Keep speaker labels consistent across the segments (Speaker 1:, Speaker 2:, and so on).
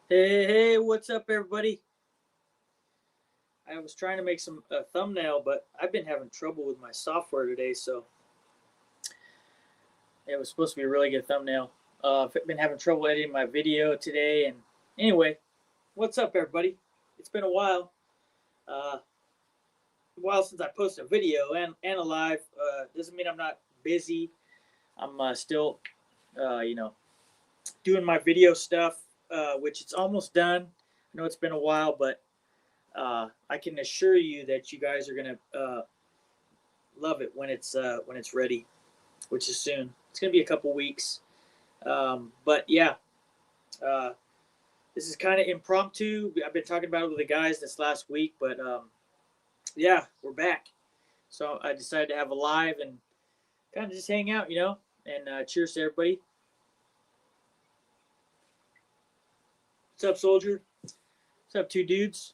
Speaker 1: Hey, what's up, everybody? I was trying to make some thumbnail, but I've been having trouble with my software today, so it was supposed to be a really good thumbnail. I've been having trouble editing my video today, and anyway, what's up, everybody? It's been a while since I posted a video and a live. Doesn't mean I'm not busy. I'm still, you know, doing my video stuff, which it's almost done. I know it's been a while, but I can assure you that you guys are gonna love it when it's ready, which is soon. It's gonna be a couple weeks, but yeah, uh, this is kind of impromptu. I've been talking about it with the guys this last week, but yeah, we're back. So I decided to have a live and kind of just hang out, And cheers to everybody. What's up, soldier? What's up, two dudes?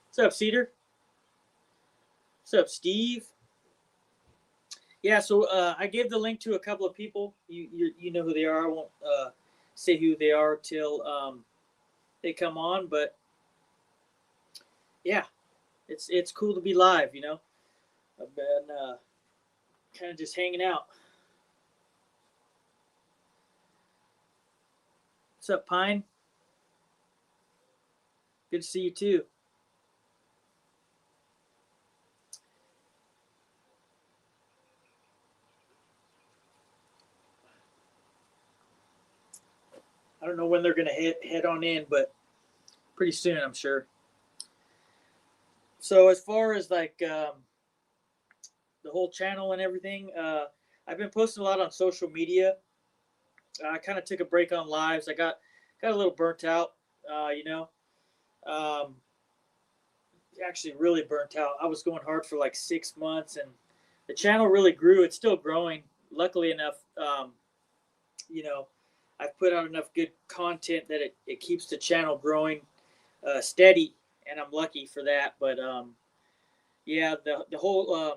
Speaker 1: What's up, Cedar? What's up, Steve? Yeah, so I gave the link to a couple of people. You know who they are. I won't say who they are till they come on, but yeah, it's cool to be live. I've been kind of just hanging out. What's up, Pine? Good to see you too. I don't know when they're gonna head on in, but pretty soon, I'm sure. So as far as like the whole channel and everything, I've been posting a lot on social media. I kind of took a break on lives. I got a little burnt out, uh, you know. Um, Actually, really burnt out. I was going hard for like 6 months, and the channel really grew. It's still growing. Luckily enough, you know, I've put out enough good content that it keeps the channel growing steady, and I'm lucky for that. But yeah, the whole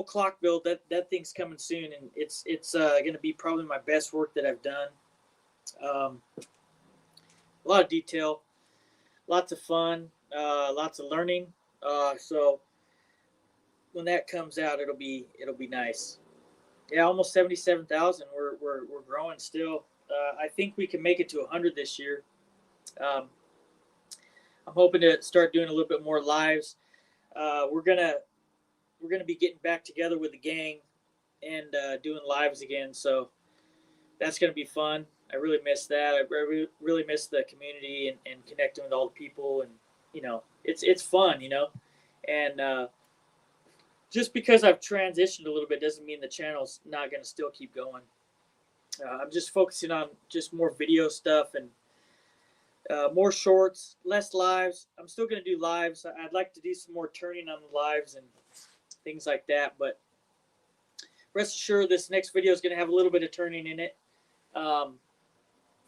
Speaker 1: clock build that thing's coming soon, and it's going to be probably my best work that I've done. A lot of detail, lots of fun, lots of learning. So when that comes out, it'll be nice. Yeah, almost 77,000. We're growing still. I think we can make it to 100 this year. Um, I'm hoping to start doing a little bit more lives. Uh, we're gonna we're gonna be getting back together with the gang and doing lives again. So that's gonna be fun. I really miss that. I really miss the community and connecting with all the people, and it's fun. And just because I've transitioned a little bit doesn't mean the channel's not gonna still keep going. I'm just focusing on just more video stuff and more shorts, less lives. I'm still going to do lives. I'd like to do some more turning on the lives and things like that. But rest assured, this next video is going to have a little bit of turning in it. Um,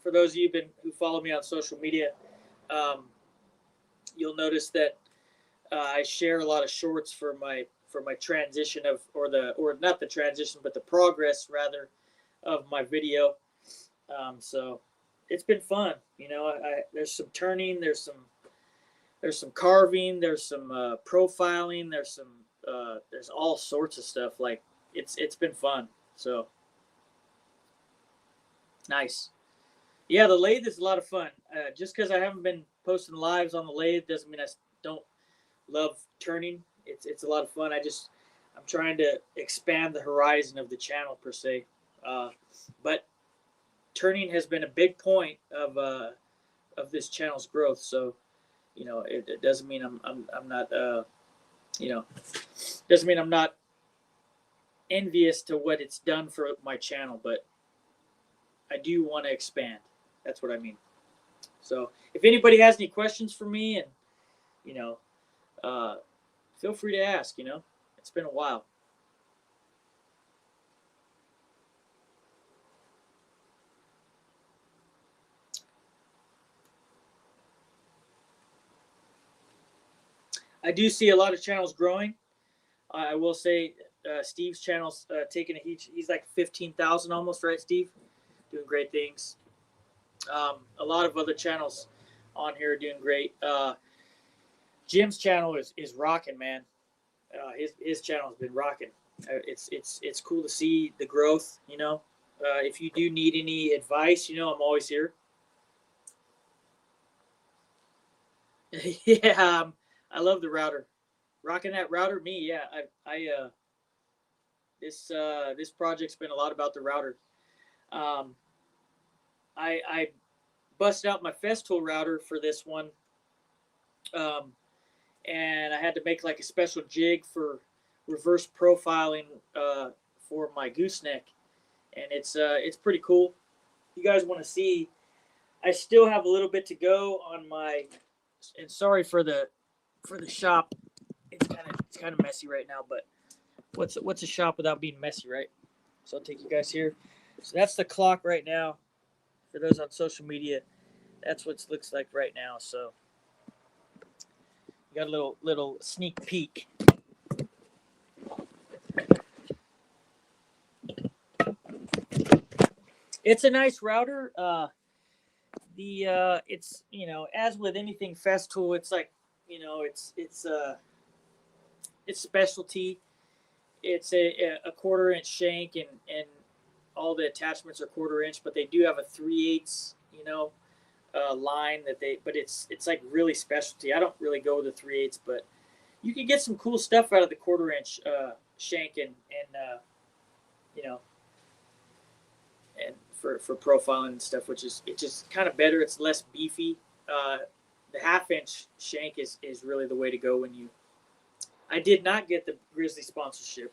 Speaker 1: for those of you who follow me on social media, um, you'll notice that I share a lot of shorts for my transition or not the transition, but the progress rather of my video. So it's been fun. There's some turning, there's some carving, there's some profiling, there's all sorts of stuff. Like it's been fun. So nice. Yeah, the lathe is a lot of fun. Just because I haven't been posting lives on the lathe doesn't mean I don't love turning. It's a lot of fun. I'm trying to expand the horizon of the channel per se. But turning has been a big point of this channel's growth. So it doesn't mean I'm not you know doesn't mean I'm not envious to what it's done for my channel, but I do want to expand. That's what I mean. So if anybody has any questions for me, and you know, uh, feel free to ask. It's been a while. I do see a lot of channels growing. I will say Steve's channel's taking a huge. He's like 15,000 almost, right, Steve? Doing great things. A lot of other channels on here are doing great. Jim's channel is rocking, man. His channel has been rocking. It's cool to see the growth. If you do need any advice, I'm always here. Yeah, I love the router. Rocking that router, me. Yeah, this project's been a lot about the router. Um, I busted out my Festool router for this one, um, and I had to make like a special jig for reverse profiling for my gooseneck, and it's pretty cool. You guys want to see? I still have a little bit to go on my. And sorry for the shop. It's kind of messy right now, but what's a shop without being messy, right? So I'll take you guys here. So that's the clock right now. For those on social media, that's what it looks like right now. So you got a little sneak peek. It's a nice router. It's as with anything Festool, it's like it's specialty. It's a quarter-inch shank, and all the attachments are quarter-inch, but they do have a 3/8 line but it's like really specialty. I don't really go with the 3/8, but you can get some cool stuff out of the quarter-inch shank and and for profiling and stuff, which is it's just kind of better. It's less beefy. The 1/2-inch shank is really the way to go when you. I did not get the Grizzly sponsorship.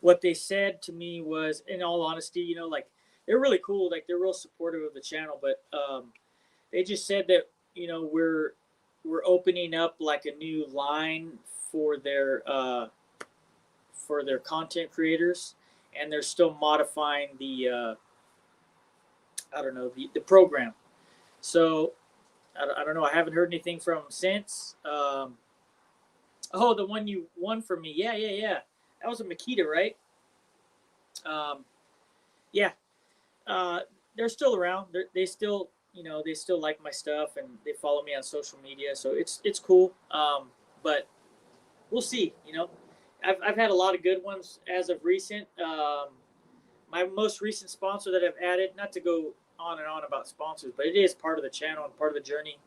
Speaker 1: What they said to me was, in all honesty, like they're really cool. Like they're real supportive of the channel, but they just said that we're opening up like a new line for their content creators, and they're still modifying the I don't know the program. So I don't know. I haven't heard anything from them since. Oh, the one you won for me. Yeah. That was a Makita, right? Yeah. They're still around. They still, they still like my stuff and they follow me on social media. So it's cool. But we'll see. I've had a lot of good ones as of recent. My most recent sponsor that I've added, not to go on and on about sponsors, but it is part of the channel and part of the journey.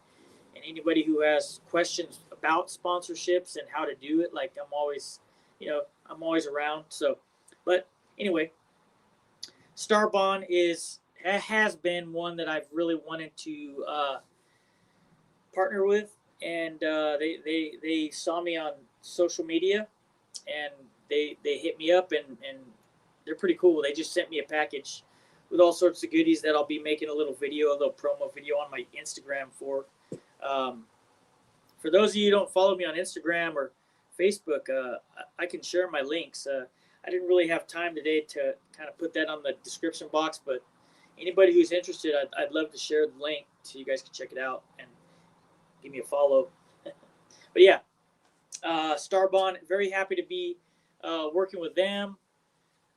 Speaker 1: And anybody who has questions about sponsorships and how to do it, like I'm always around. So, but anyway, Starbond has been one that I've really wanted to partner with, and they saw me on social media, and they hit me up, and they're pretty cool. They just sent me a package with all sorts of goodies that I'll be making a little promo video on my Instagram for. For those of you who don't follow me on Instagram or Facebook, I can share my links. I didn't really have time today to kind of put that on the description box, but anybody who's interested, I'd love to share the link so you guys can check it out and give me a follow. But yeah, Starbond, very happy to be working with them.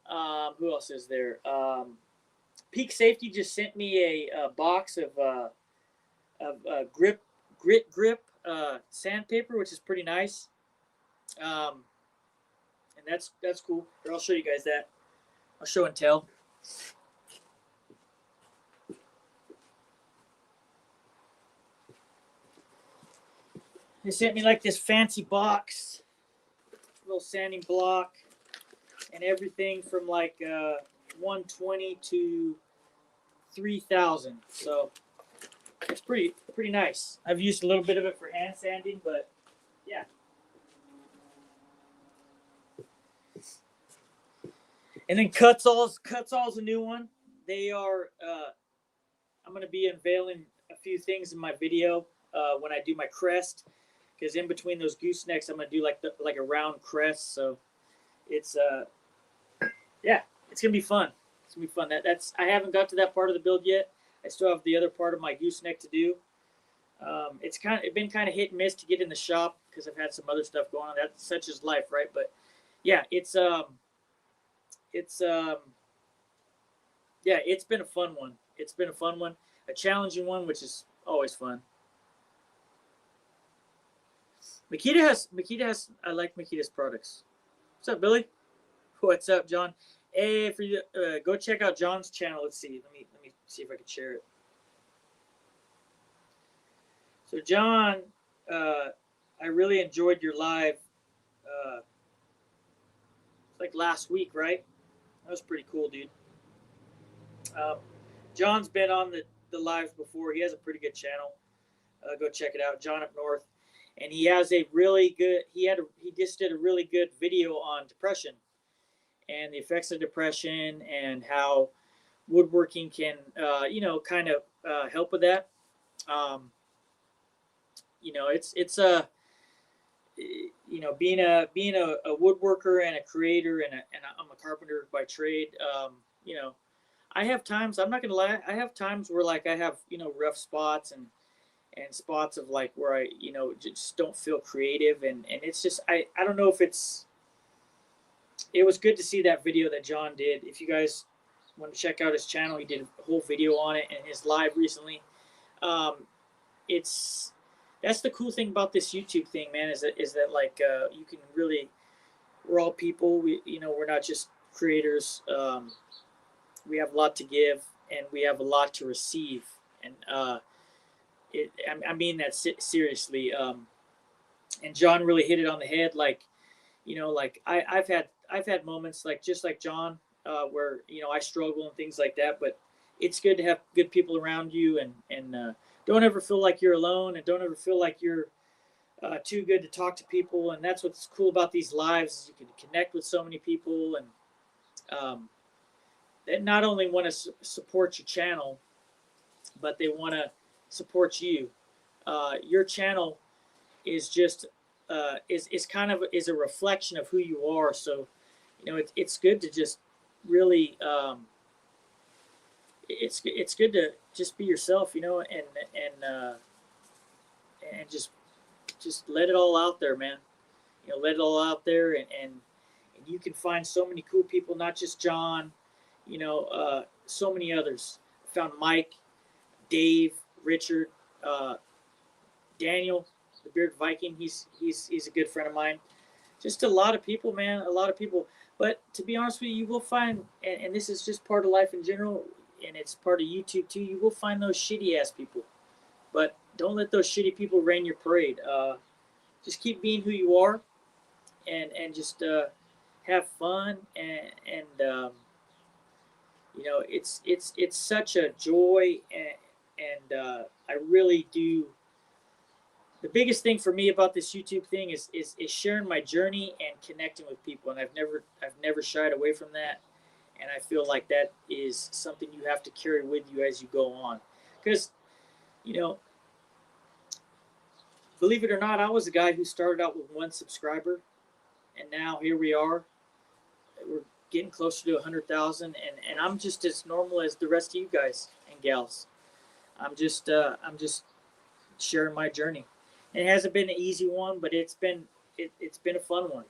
Speaker 1: Who else is there? Peak Safety just sent me a box of grit grip sandpaper, which is pretty nice. And that's cool. Here, I'll show you guys that. I'll show and tell. They sent me like this fancy box, little sanding block, and everything from like 120 to 3,000. So it's pretty nice. I've used a little bit of it for hand sanding, but yeah. And then Cutsall's a new one. They are. I'm going to be unveiling a few things in my video when I do my crest, because in between those goosenecks, I'm going to do like a round crest. So it's yeah, it's going to be fun. It's going to be fun. That's I haven't got to that part of the build yet. I still have the other part of my gooseneck to do. It's been kind of hit and miss to get in the shop because I've had some other stuff going on. That's such as life, right? But yeah, it's yeah, it's been a fun one. It's been a fun one, a challenging one, which is always fun. Makita has. I like Makita's products. What's up, Billy? What's up, John? Hey, for you, go check out John's channel. Let's see. Let me see if I can share it. So, John, I really enjoyed your live. Uh, like last week, right? That was pretty cool, dude. Um, John's been on the lives before. He has a pretty good channel. Go check it out, John up north. And he has a really good. He just did a really good video on depression and the effects of depression and how woodworking can, kind of help with that. Um, it's a being a woodworker and a creator and I'm a carpenter by trade. You know, I have times. I'm not gonna lie. I have times where like I have rough spots and spots of like where I just don't feel creative and it's just I don't know if it was good to see that video that John did. If you guys want to check out his channel, he did a whole video on it and his live recently. Um, it's That's the cool thing about this YouTube thing, man. Is that like you can really, we're all people. We're not just creators. We have a lot to give and we have a lot to receive. And I mean that seriously. And John really hit it on the head. Like like I've had moments like just like John, where I struggle and things like that. But it's good to have good people around you, and don't ever feel like you're alone, and don't ever feel like you're too good to talk to people. And that's what's cool about these lives is you can connect with so many people, and that not only want to support your channel, but they want to support you. Your channel is just is kind of is a reflection of who you are. So it's good to just really it's good to just be yourself, and just let it all out there, man. Let it all out there, and you can find so many cool people, not just John, so many others. I found Mike, Dave, Richard, uh, Daniel, the Beard Viking. He's a good friend of mine. Just a lot of people, man. A lot of people. But to be honest with you, you will find, and this is just part of life in general, and it's part of YouTube too. You will find those shitty ass people, but don't let those shitty people rain your parade. Just keep being who you are, and just have fun, and it's such a joy, and I really do. The biggest thing for me about this YouTube thing is sharing my journey and connecting with people, and I've never shied away from that, and I feel like that is something you have to carry with you as you go on, because you know, believe it or not, I was a guy who started out with 1 subscriber, and now here we are. We're getting closer to 100,000, and I'm just as normal as the rest of you guys and gals. I'm just sharing my journey. And it hasn't been an easy one, but it's been a fun one.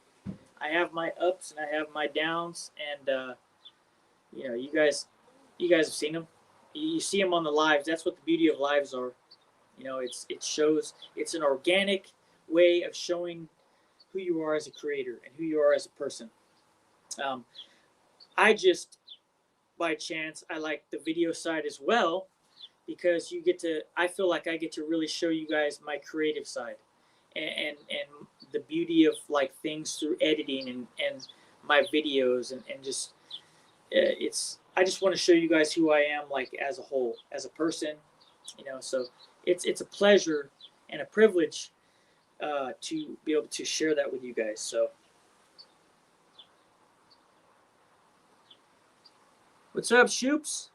Speaker 1: I have my ups and I have my downs, and you guys have seen them. You see them on the lives. That's what the beauty of lives are. It shows. It's an organic way of showing who you are as a creator and who you are as a person. Um, I just by chance I like the video side as well because you get to. I feel like I get to really show you guys my creative side, and the beauty of like things through editing and my videos and just it's. I just want to show you guys who I am like as a whole, as a person. So it's a pleasure and a privilege to be able to share that with you guys. So what's up, Shoops?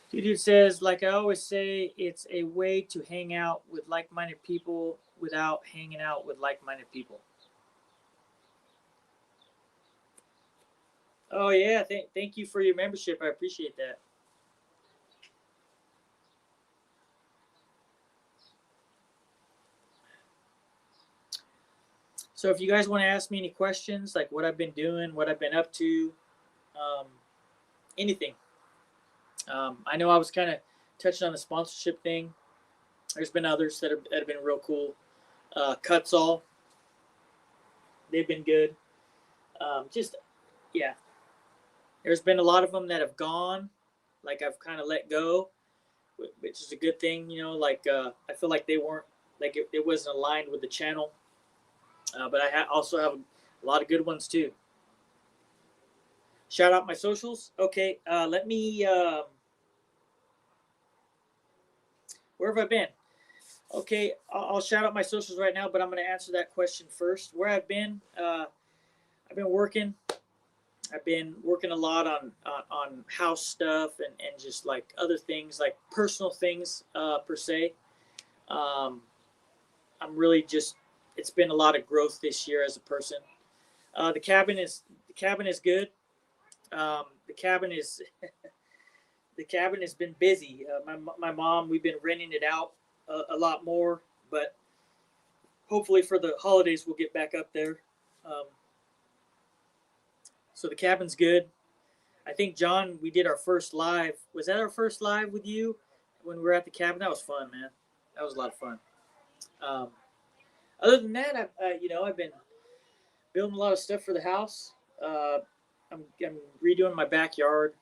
Speaker 1: Dude says, like I always say, it's a way to hang out with like-minded people without hanging out with like-minded people. Oh yeah, thank you for your membership. I appreciate that. So if you guys want to ask me any questions, like what I've been doing, what I've been up to, um, anything. I know I was kind of touching on the sponsorship thing. There's been others that have been real cool. Cuts all, they've been good. Just yeah, there's been a lot of them that have gone, like I've kind of let go, which is a good thing. Like I feel like they weren't like it wasn't aligned with the channel, but I also have a lot of good ones too. Shout out my socials. Okay, let me. Where have I been? Okay, I'll shout out my socials right now, but I'm going to answer that question first. Where I've been, I've been working. I've been working a lot on house stuff and just like other things, like personal things per se. Um, I'm really just. It's been a lot of growth this year as a person. The cabin is good. The cabin is the cabin has been busy. My mom, we've been renting it out a lot more, but hopefully for the holidays we'll get back up there. Um, so the cabin's good. I think John, we did our first live. Was that our first live with you when we were at the cabin? That was fun, man. That was a lot of fun. Um, other than that, I've been building a lot of stuff for the house. Uh, I'm redoing my backyard.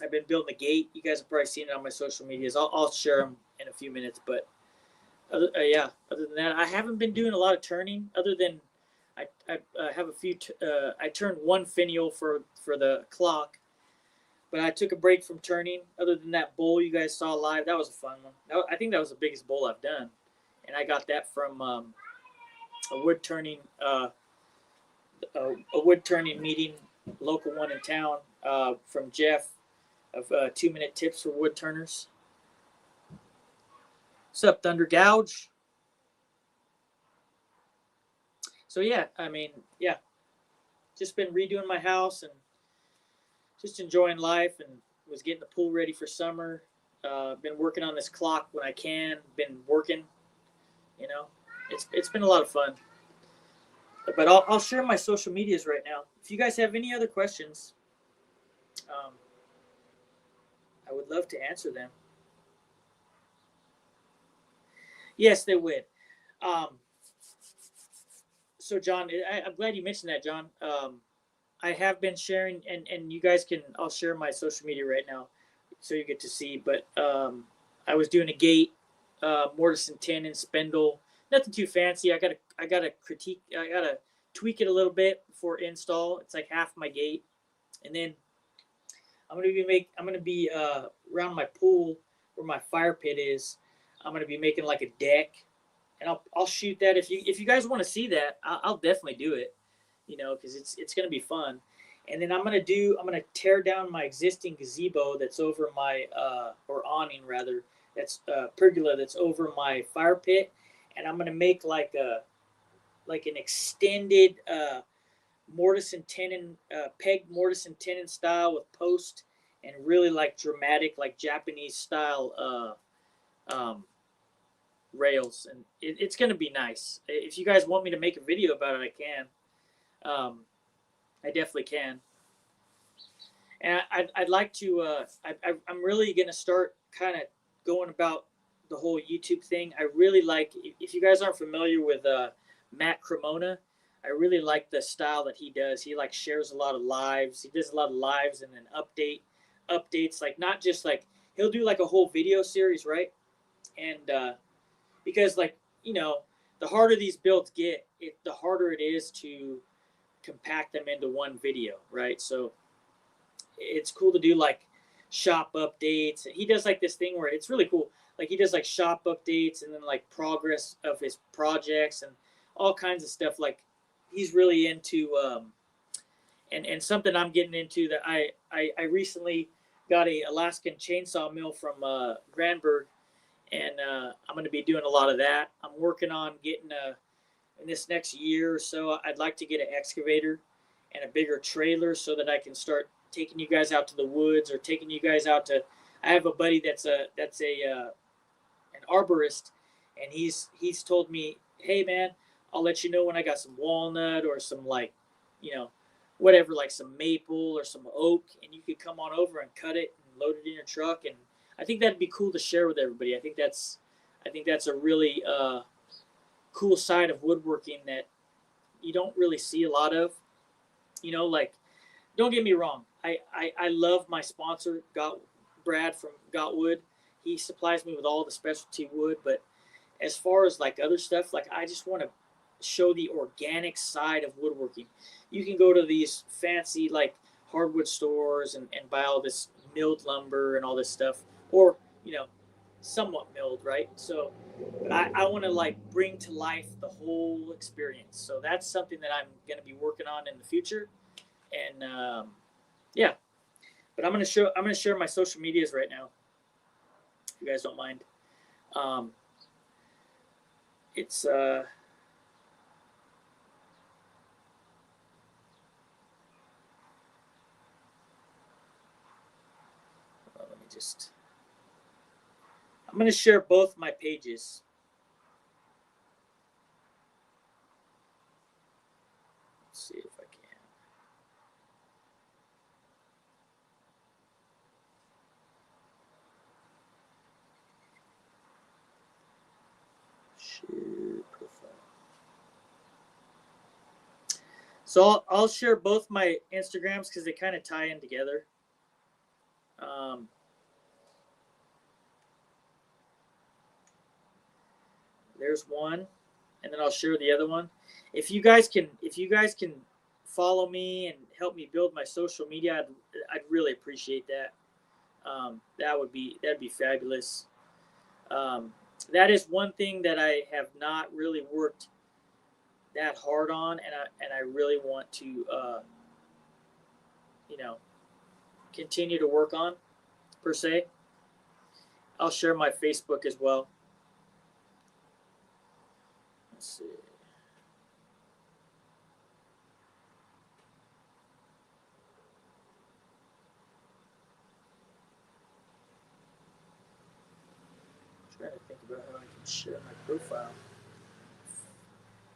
Speaker 1: I've been building a gate. You guys have probably seen it on my social medias. I'll share them in a few minutes. But other than that, I haven't been doing a lot of turning. Other than I have a few. I turned one finial for the clock, but I took a break from turning. Other than that bowl you guys saw live, that was a fun one. I think that was the biggest bowl I've done, and I got that from a wood turning a wood turning meeting, local one in town, from Jeff of 2 minute tips for wood turners. What's up, Thunder Gouge? So yeah, just been redoing my house and just enjoying life, and was getting the pool ready for summer. Been working on this clock when I can. Been working, you know. It's been a lot of fun. But I'll share my social medias right now. If you guys have any other questions, um, I would love to answer them. Yes, they would. Um, so John, I'm glad you mentioned that, John. I have been sharing, and you guys can. I'll share my social media right now, so you get to see. But I was doing a gate, mortise and tenon, spindle, nothing too fancy. I gotta critique. I gotta tweak it a little bit before install. It's like half my gate, and then I'm gonna be around my pool where my fire pit is. I'm gonna be making like a deck, and I'll shoot that. If you guys want to see that, I'll definitely do it. Because it's gonna be fun. And then I'm gonna tear down my existing gazebo that's over my or awning rather, that's pergola that's over my fire pit, and I'm gonna make like an extended mortise and tenon, peg mortise and tenon style with post, and really like dramatic, like Japanese style rails, and it's gonna be nice. If you guys want me to make a video about it, I can. I definitely can. And I'd like to. I'm really gonna start kind of going about the whole YouTube thing. I really like. If you guys aren't familiar with Matt Cremona, I really like the style that he does. He like shares a lot of lives. He does a lot of lives and then updates. Like not just like he'll do like a whole video series, right? And because like the harder these builds get, the harder it is to compact them into one video, right? So it's cool to do like shop updates. He does like this thing where it's really cool. Like he does like shop updates and then like progress of his projects and all kinds of stuff. Like he's really into and something I'm getting into that I recently got a Alaskan chainsaw mill from Granberg, and I'm going to be doing a lot of that. I'm working on getting in this next year or so. I'd like to get an excavator and a bigger trailer so that I can start taking you guys out to the woods or taking you guys out to. I have a buddy that's an arborist, and he's told me, hey man, I'll let you know when I got some walnut or some like, you know, whatever, like some maple or some oak, and you could come on over and cut it and load it in your truck. And I think that'd be cool to share with everybody. I think that's a really cool side of woodworking that you don't really see a lot of. You know, like, don't get me wrong. I love my sponsor, Got Brad from Got Wood. He supplies me with all the specialty wood, but as far as like other stuff, like I just want to show the organic side of woodworking. You can go to these fancy like hardwood stores and buy all this milled lumber and all this stuff, or you know, somewhat milled, right? So, but I want to like bring to life the whole experience. So that's something that I'm going to be working on in the future, and yeah. But I'm gonna share my social medias right now, if you guys don't mind. Um, it's let me just. I'm gonna share both my pages. Let's see if I can. Share profile. So I'll share both my Instagrams because they kind of tie in together. Um, there's one, and then I'll share the other one. If you guys can follow me and help me build my social media, I'd really appreciate that. That'd be fabulous. Um, that is one thing that I have not really worked that hard on, and I really want to you know continue to work on per se. I'll share my Facebook as well. Let's see. I'm trying to think about how I can share my profile.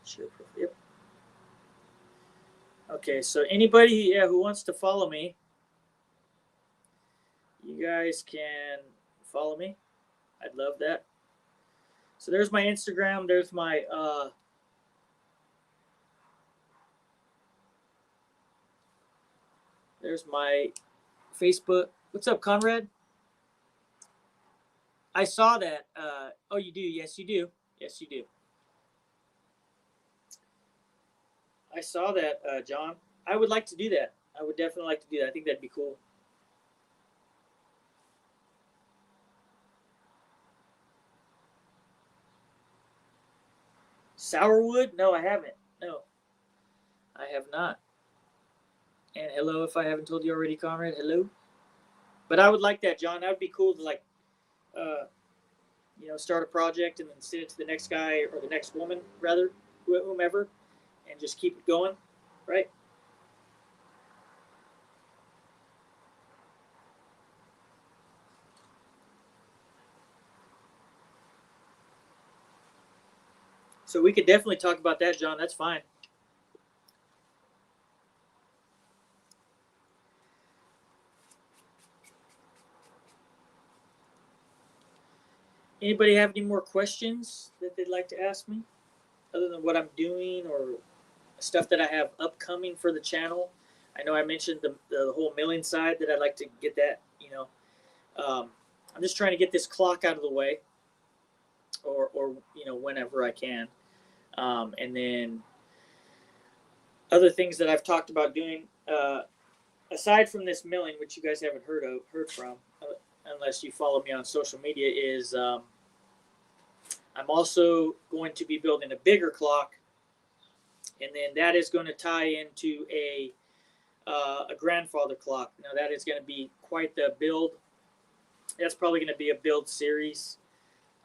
Speaker 1: Share profile. Yep. Okay, so anybody who wants to follow me, you guys can follow me. I'd love that. So there's my Instagram. There's my Facebook. What's up, Conrad? I saw that. Oh, you do? Yes, you do. Yes, you do. I saw that, John. I would like to do that. I would definitely like to do that. I think that'd be cool. Sourwood? No, I haven't. No, I have not. And hello, if I haven't told you already, Conrad. Hello. But I would like that, John. That would be cool to like, uh, start a project and then send it to the next guy or the next woman, rather, whomever, and just keep it going, right? So we could definitely talk about that, John. That's fine. Anybody have any more questions that they'd like to ask me, other than what I'm doing or stuff that I have upcoming for the channel? I know I mentioned the whole milling side that I'd like to get that. I'm just trying to get this clock out of the way, or whenever I can, and then other things that I've talked about doing. Aside from this milling, which you guys haven't heard from, unless you follow me on social media, is I'm also going to be building a bigger clock, and then that is going to tie into a grandfather clock. Now that is going to be quite the build. That's probably going to be a build series.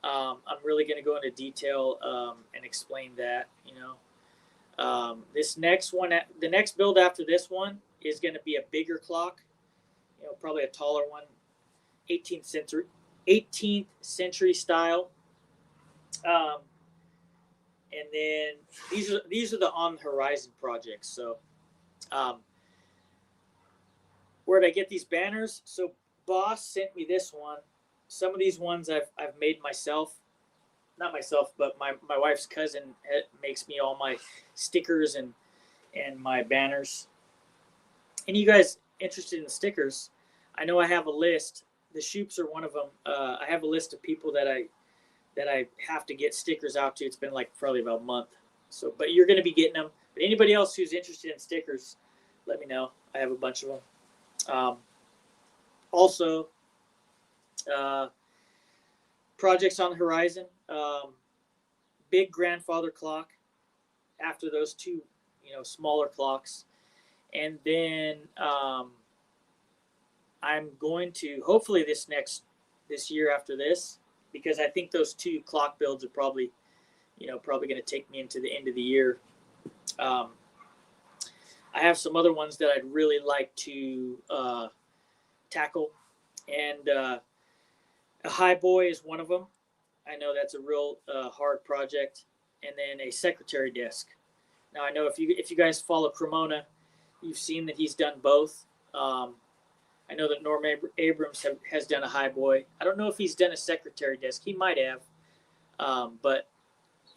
Speaker 1: I'm really going to go into detail and explain that. This next one, the next build after this one, is going to be a bigger clock. Probably a taller one, 18th century style. and then these are the on the horizon projects. So, where'd I get these banners? So, Boss sent me this one. Some of these ones I've made myself. Not myself, but my wife's cousin makes me all my stickers and my banners. And you guys interested in stickers? I know I have a list. The Shoops are one of them. I have a list of people that I have to get stickers out to. It's been like probably about a month. So, but you're going to be getting them. But anybody else who's interested in stickers, let me know. I have a bunch of them. Also, projects on the horizon. Big grandfather clock. After those two, smaller clocks, and then I'm going to hopefully this year after this, because I think those two clock builds are probably going to take me into the end of the year. I have some other ones that I'd really like to tackle, and a high boy is one of them. I know that's a real hard project, and then a secretary desk. Now I know if you guys follow Cremona, you've seen that he's done both. I know that Norm Abrams has done a high boy. I don't know if he's done a secretary desk. He might have, but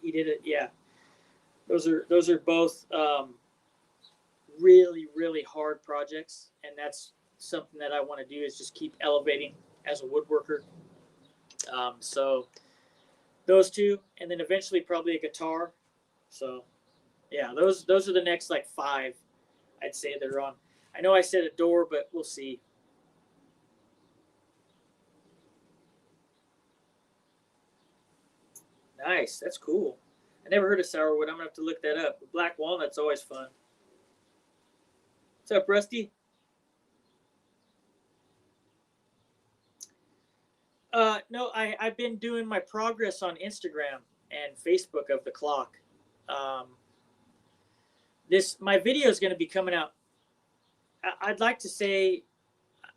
Speaker 1: he did it. Yeah, those are both really, really hard projects, and that's something that I want to do is just keep elevating as a woodworker. So those two, and then eventually probably a guitar. So yeah, those are the next like 5 I'd say that are on. I know I said a door, but we'll see. Nice, that's cool. I never heard of sourwood. I'm gonna have to look that up. Black walnut's always fun. What's up, Rusty? No, I've been doing my progress on Instagram and Facebook of the clock. Um, this my video is going to be coming out. I'd like to say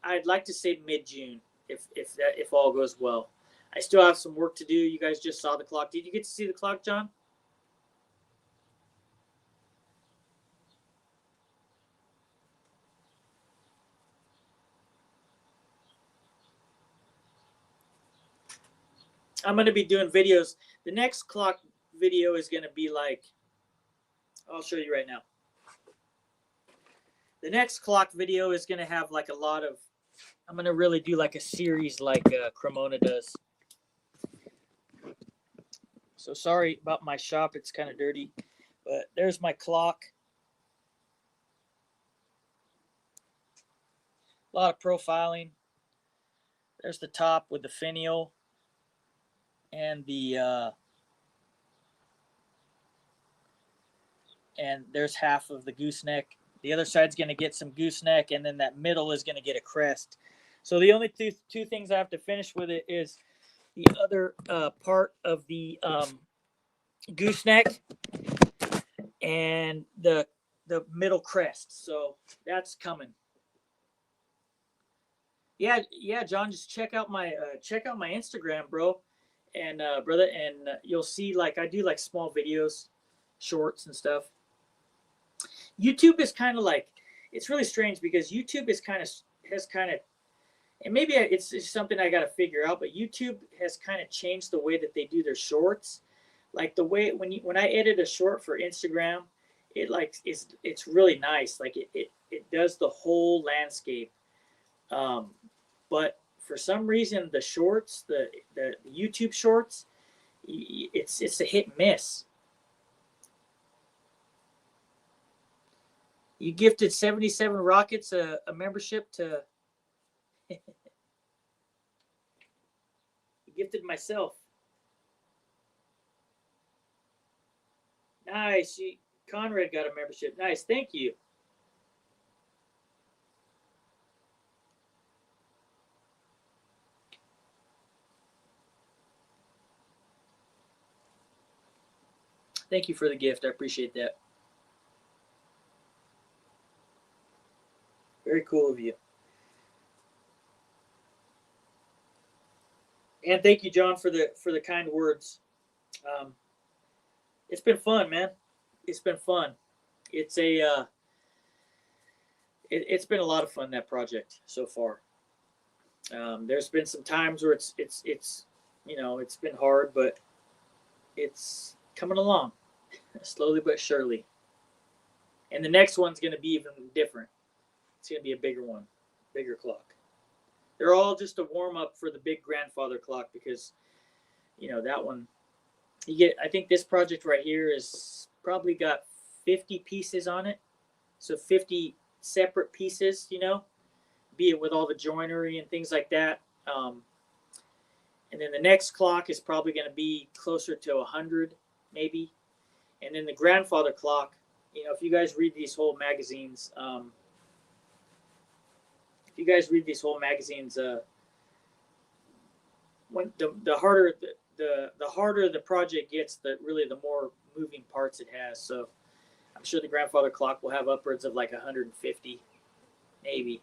Speaker 1: mid June if all goes well. I still have some work to do. You guys just saw the clock. Did you get to see the clock, John? I'm going to be doing videos. The next clock video is going to be like, I'll show you right now. The next clock video is going to have like a lot of, I'm going to really do like a series like Cremona does. So sorry about my shop. It's kind of dirty, but there's my clock. A lot of profiling. There's the top with the finial and and there's half of the gooseneck. The other side's going to get some gooseneck, and then that middle is going to get a crest. So the only two things I have to finish with it is the other part of the gooseneck and the middle crest. So that's coming. Yeah, John, just check out my Instagram, bro, and brother, and you'll see like I do like small videos, shorts and stuff. YouTube is kind of like, it's really strange because YouTube is has kind of, and maybe it's something I got to figure out, but YouTube has kind of changed the way that they do their shorts. Like the way when I edit a short for Instagram, it like it's really nice. Like it does the whole landscape. But for some reason, the shorts, the YouTube shorts, it's a hit and miss. You gifted 77 Rockets a membership to. You gifted myself. Nice. Conrad got a membership. Nice. Thank you. Thank you for the gift. I appreciate that. Very cool of you. And thank you, John, for the kind words. It's been fun, man. It's been fun. It's a it's been a lot of fun, that project so far. There's been some times where it's it's been hard, but it's coming along slowly but surely. And the next one's going to be even different. It's going to be a bigger one, bigger clock. They're all just a warm up for the big grandfather clock because that one you get. I think this project right here is probably got 50 pieces on it, so 50 separate pieces. Be it with all the joinery and things like that. And then the next clock is probably going to be closer to 100, maybe. And then the grandfather clock, if you guys read these whole magazines, when the harder the harder the project gets, the more moving parts it has. So I'm sure the grandfather clock will have upwards of like 150, maybe.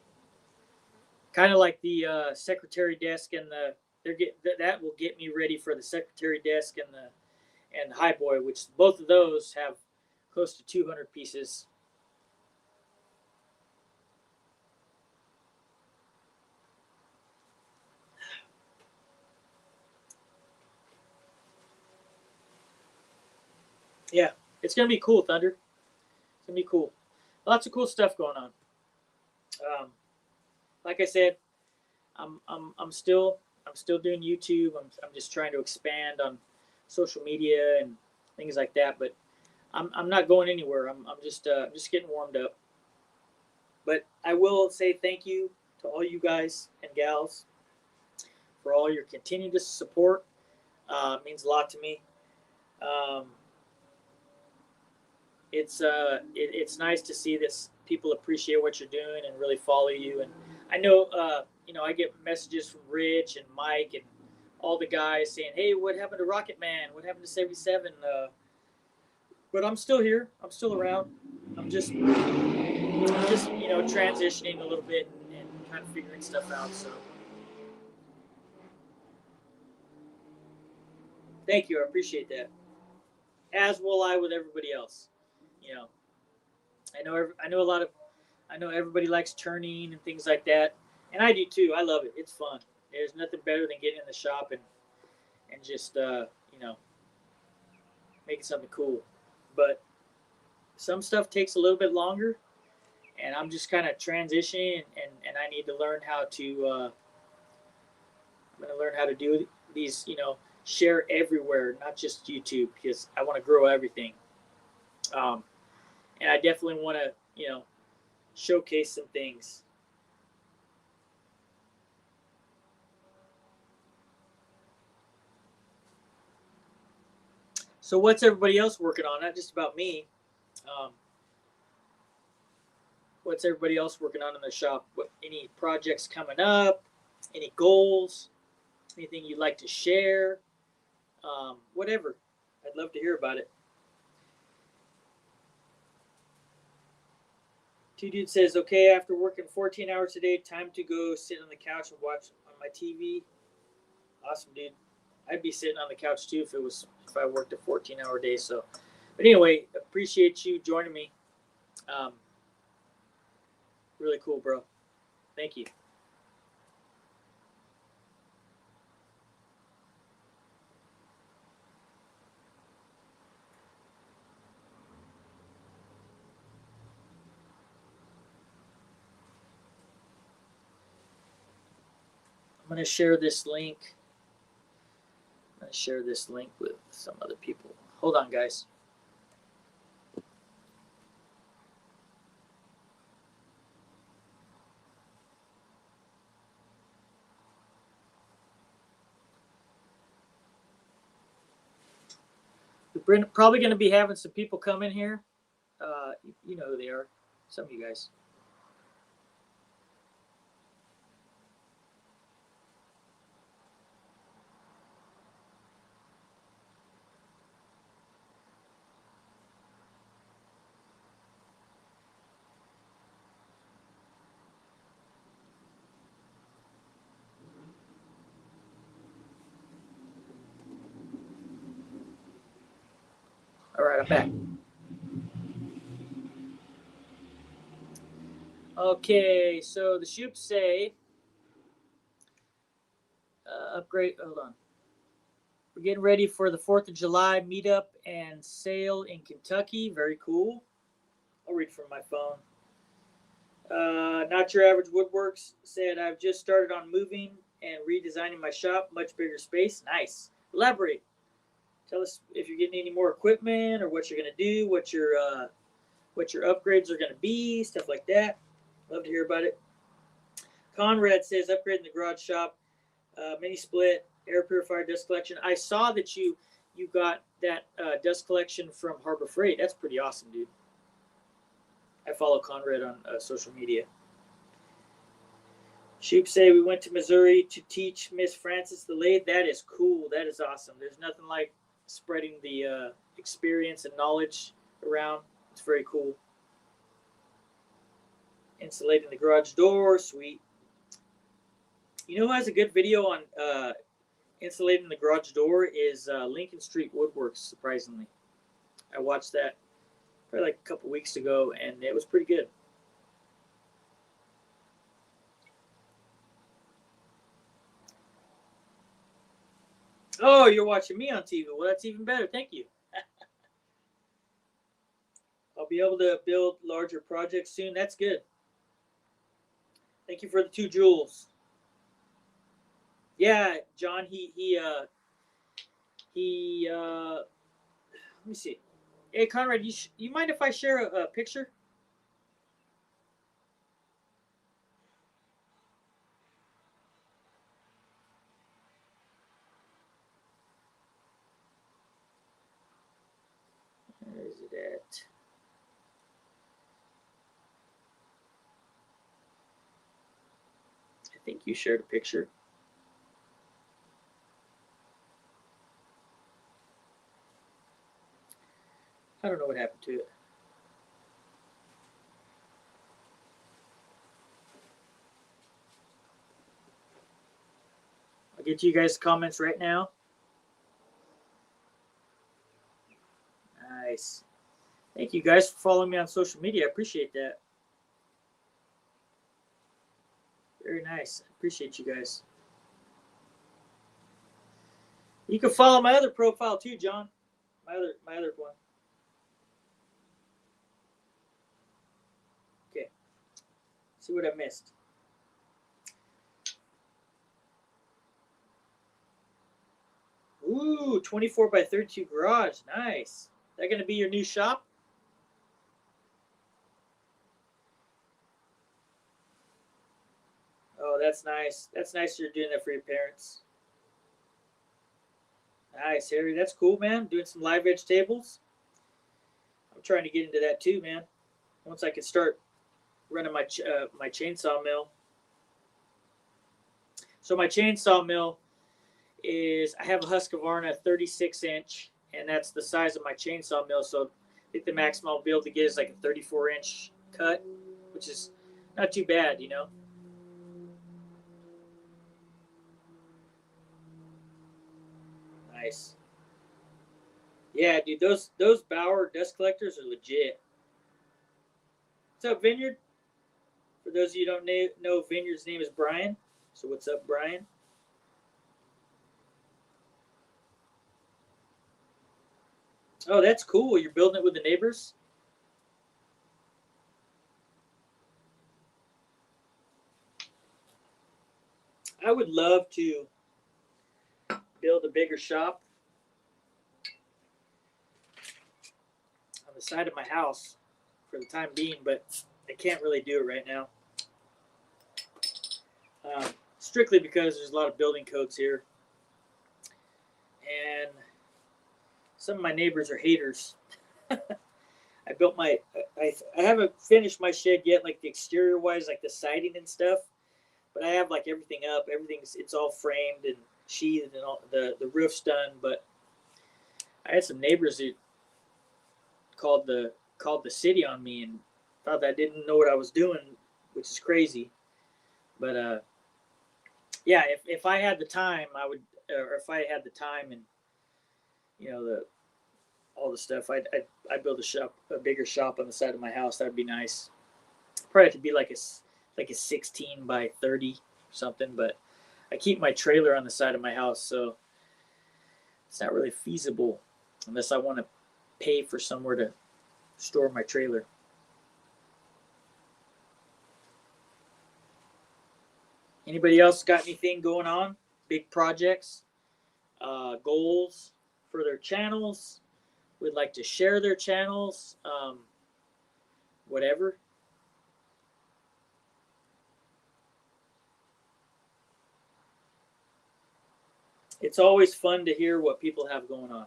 Speaker 1: Kind of like the secretary desk and that will get me ready for the secretary desk and high boy, which both of those have close to 200 pieces. Yeah, it's gonna be cool, Thunder. It's gonna be cool. Lots of cool stuff going on. Um, like I said, I'm still doing YouTube. I'm just trying to expand on social media and things like that. But I'm not going anywhere. I'm just getting warmed up. But I will say thank you to all you guys and gals for all your continued support. It means a lot to me. Um, it's nice to see that people appreciate what you're doing and really follow you. And I know I get messages from Rich and Mike and all the guys saying, "Hey, what happened to Rocketman? What happened to 77?" But I'm still here. I'm still around. I'm just transitioning a little bit and kind of figuring stuff out. So thank you. I appreciate that. As will I with everybody else. You know, I know everybody likes turning and things like that, and I do too. I love it. It's fun. There's nothing better than getting in the shop and just making something cool. But some stuff takes a little bit longer, and I'm just kind of transitioning, and I need to learn how to. I'm going to learn how to do these. Share everywhere, not just YouTube, because I want to grow everything. Um, and I definitely want to showcase some things. So what's everybody else working on? Not just about me. Um, what's everybody else working on in the shop? Any projects coming up? Any goals? Anything you'd like to share? Whatever. I'd love to hear about it. Two Dude says, okay, after working 14 hours a day, time to go sit on the couch and watch on my TV. Awesome, dude. I'd be sitting on the couch too if I worked a 14-hour day. So, but anyway, appreciate you joining me. Um, really cool, bro. Thank you. I'm gonna share this link. I'm gonna share this link with some other people. Hold on, guys. We're probably gonna be having some people come in here. You know who they are. Some of you guys. All right back. Okay, so the Shoops say upgrade. Hold on. We're getting ready for the 4th of July meetup and sale in Kentucky. Very cool. I'll read from my phone. Not Your Average Woodworks said, I've just started on moving and redesigning my shop. Much bigger space. Nice. Elaborate. Tell us if you're getting any more equipment or what you're going to do, what your upgrades are going to be, stuff like that. Love to hear about it. Conrad says, upgrading the garage shop, mini split, air purifier, dust collection. I saw that you got that dust collection from Harbor Freight. That's pretty awesome, dude. I follow Conrad on social media. Sheep say we went to Missouri to teach Miss Frances the lathe. That is cool. That is awesome. There's nothing like spreading the experience and knowledge around. It's very cool. Insulating the garage door. Sweet. You know who has a good video on insulating the garage door is Lincoln Street Woodworks, surprisingly. I watched that probably like a couple weeks ago, and it was pretty good. Oh, you're watching me on TV. Well, that's even better. Thank you. I'll be able to build larger projects soon. That's good. Thank you for the 2 joules. Yeah, John, let me see. Hey, Conrad, you mind if I share a picture? Where is it at? I think you shared a picture. I don't know what happened to it. I'll get to you guys' comments right now. Nice. Thank you guys for following me on social media. I appreciate that. Very nice. I appreciate you guys. You can follow my other profile too, John. My other one. Okay. See what I missed. Ooh, 24 by 32 garage. Nice. That going to be your new shop? Oh, that's nice. That's nice you're doing that for your parents. Nice, Harry. That's cool, man. Doing some live edge tables. I'm trying to get into that too, man. Once I can start running my my chainsaw mill. So my chainsaw mill is, I have a Husqvarna 36-inch, and that's the size of my chainsaw mill. So I think the maximum I'll be able to get is like a 34-inch cut, which is not too bad, you know. Nice. Yeah, dude, those Bauer dust collectors are legit. What's up, Vineyard? For those of you who don't know, Vineyard's name is Brian. So what's up, Brian? Oh, that's cool. You're building it with the neighbors? I would love to build a bigger shop on the side of my house for the time being, but I can't really do it right now. Strictly because there's a lot of building codes here. And some of my neighbors are haters. I built I haven't finished my shed yet, like the exterior wise, like the siding and stuff. But I have like everything up. It's all framed and sheathed, and all the roof's done. But I had some neighbors that called the city on me and thought that I didn't know what I was doing, which is crazy. But yeah, if I had the time, I would, or if I had the time and you know all the stuff. I'd build a bigger shop on the side of my house. That'd be nice. Probably have to be like a 16 by 30 or something. But I keep my trailer on the side of my house, so it's not really feasible unless I want to pay for somewhere to store my trailer. Anybody else got anything going on? Big projects, goals for their channels? Would like to share their channels? Whatever. It's always fun to hear what people have going on.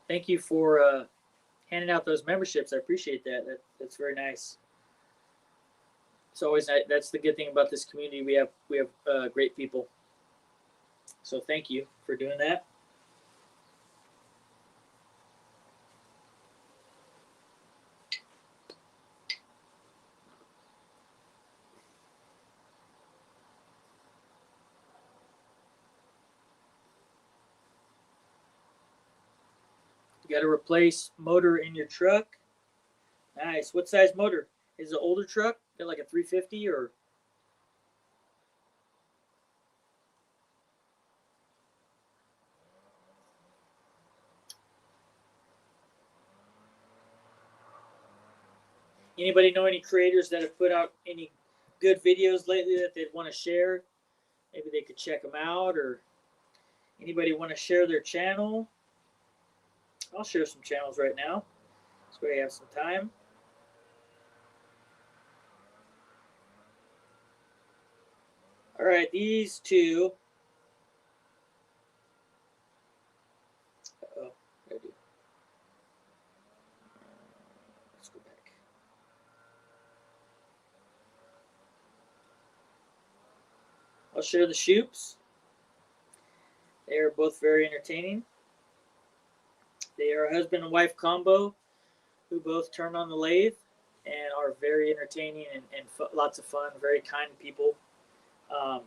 Speaker 1: Thank you for handing out those memberships. I appreciate that. That's very nice. It's always nice. That's the good thing about this community. We have great people. So thank you for doing that. You got to replace motor in your truck. Nice. What size motor? Is it an older truck? Got like a 350 or? Anybody know any creators that have put out any good videos lately that they'd want to share? Maybe they could check them out, or anybody want to share their channel? I'll share some channels right now. So we have some time. All right, these two. Oh, I do. Let's go back. I'll share the Shoops. They are both very entertaining. They are a husband and wife combo who both turn on the lathe and are very entertaining and lots of fun, very kind people. Um,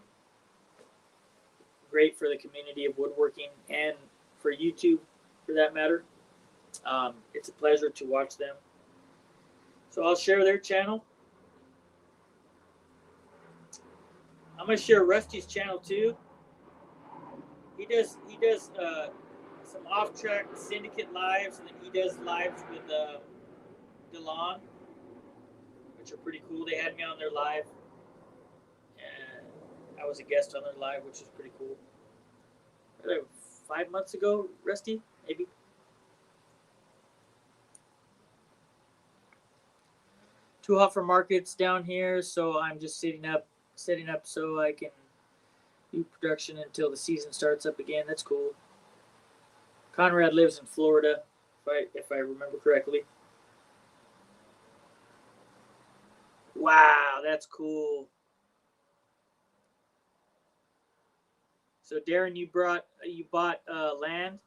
Speaker 1: Great for the community of woodworking and for YouTube for that matter. It's a pleasure to watch them. So I'll share their channel. I'm gonna share Rusty's channel too. He does some off track syndicate lives, and then he does lives with DeLon, which are pretty cool. They had me on their live, and I was a guest on their live, which is pretty cool. Like 5 months ago, Rusty, maybe. Too hot for markets down here, so I'm just setting up so I can do production until the season starts up again. That's cool. Conrad lives in Florida, if I remember correctly. Wow, that's cool. So Darren, you bought land,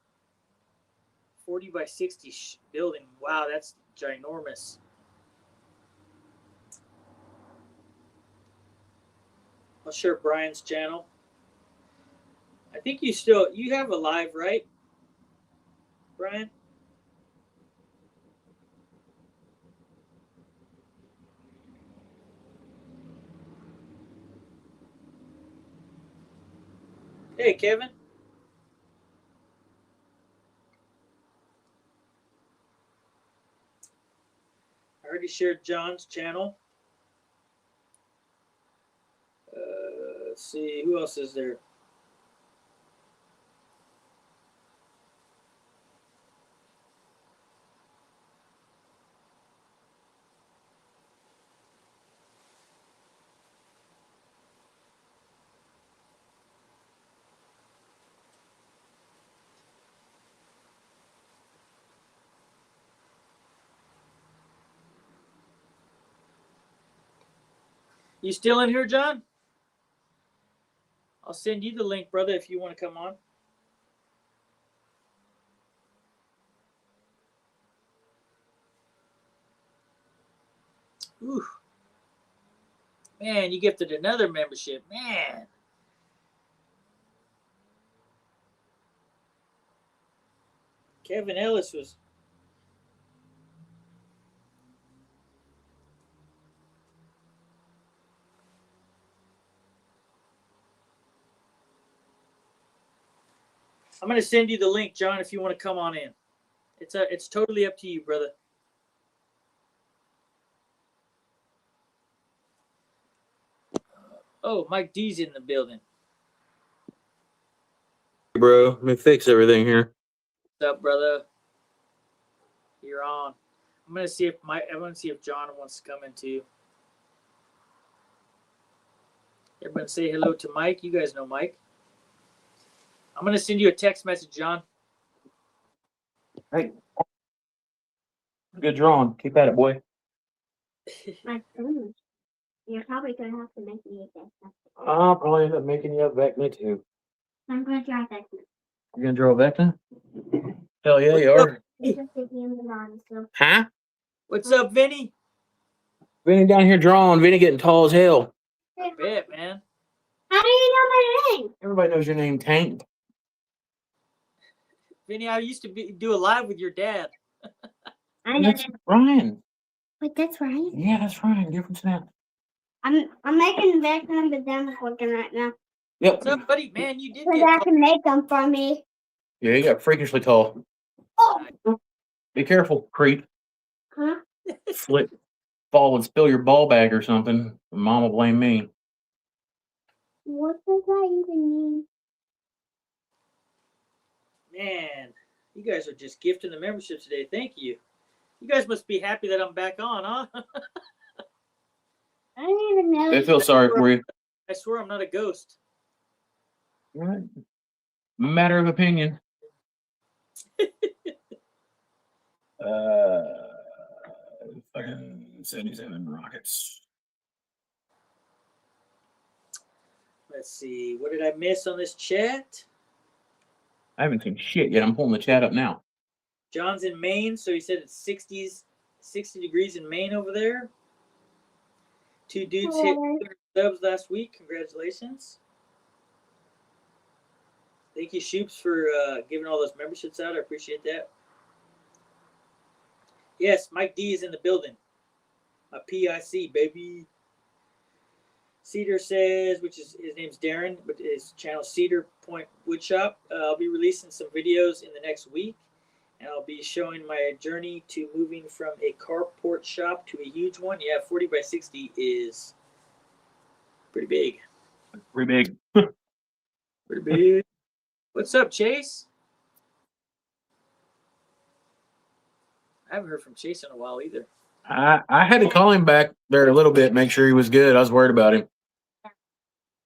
Speaker 1: 40 by 60 building. Wow, that's ginormous. I'll share Brian's channel. I think you have a live, right, Brian? Hey, Kevin. I already shared John's channel. Let's see, who else is there? You still in here, John? I'll send you the link, brother, if you want to come on. Ooh. Man, you gifted another membership. Man. Kevin Ellis was. I'm going to send you the link, John, if you want to come on in. It's totally up to you, brother. Oh, Mike D's in the building.
Speaker 2: Bro, let me fix everything here.
Speaker 1: What's up, brother? You're on. I'm gonna see if John wants to come in too. Everybody say hello to Mike. You guys know Mike. I'm gonna send you a text message, John.
Speaker 2: Hey. Good drawing. Keep at it, boy.
Speaker 3: You're probably gonna have to make me a Vecna.
Speaker 2: I'll probably end up making you a Vecna too.
Speaker 3: I'm gonna draw Vecna.
Speaker 2: You're gonna draw a Vecna? Hell yeah, you are. Huh?
Speaker 1: What's up, Vinny?
Speaker 2: Vinny down here drawing. Vinny getting tall as hell.
Speaker 1: I bet, man.
Speaker 3: How do you know my name?
Speaker 2: Everybody knows your name, Tank.
Speaker 1: Vinny, I used to do a live with your dad.
Speaker 3: I know
Speaker 2: That's Ryan.
Speaker 3: Wait, that's Ryan?
Speaker 2: Yeah, that's Ryan. Different snap.
Speaker 3: I'm making Vecna, but Dan's working right now.
Speaker 2: Yep.
Speaker 1: What's up, buddy? Man, you did
Speaker 3: So
Speaker 1: get
Speaker 3: Dad
Speaker 1: tall.
Speaker 3: can make them for me.
Speaker 2: Yeah, you got freakishly tall.
Speaker 3: Oh!
Speaker 2: Be careful, creep.
Speaker 3: Huh?
Speaker 2: Slip, fall and spill your ball bag or something. Mom will blame me.
Speaker 3: What does that even mean?
Speaker 1: Man, you guys are just gifting the membership today. Thank you. You guys must be happy that I'm back on, huh?
Speaker 3: I don't even know.
Speaker 2: They feel sorry for you.
Speaker 1: I swear I'm not a ghost.
Speaker 2: Right. Matter of opinion. Fucking 77 Rockets.
Speaker 1: Let's see. What did I miss on this chat?
Speaker 2: I haven't seen shit yet. I'm pulling the chat up now.
Speaker 1: John's in Maine, so he said it's 60 degrees in Maine over there. 2 dudes hit 200 subs last week. Congratulations. Thank you, Shoops, for giving all those memberships out. I appreciate that. Yes, Mike D is in the building. My PIC, baby. Cedar says, which is his name's Darren, but his channel Cedar Point Woodshop. I'll be releasing some videos in the next week, and I'll be showing my journey to moving from a carport shop to a huge one. Yeah, 40 by 60 is pretty big.
Speaker 2: Pretty big.
Speaker 1: Pretty big. What's up, Chase? I haven't heard from Chase in a while either.
Speaker 2: I had to call him back there a little bit, make sure he was good. I was worried about him.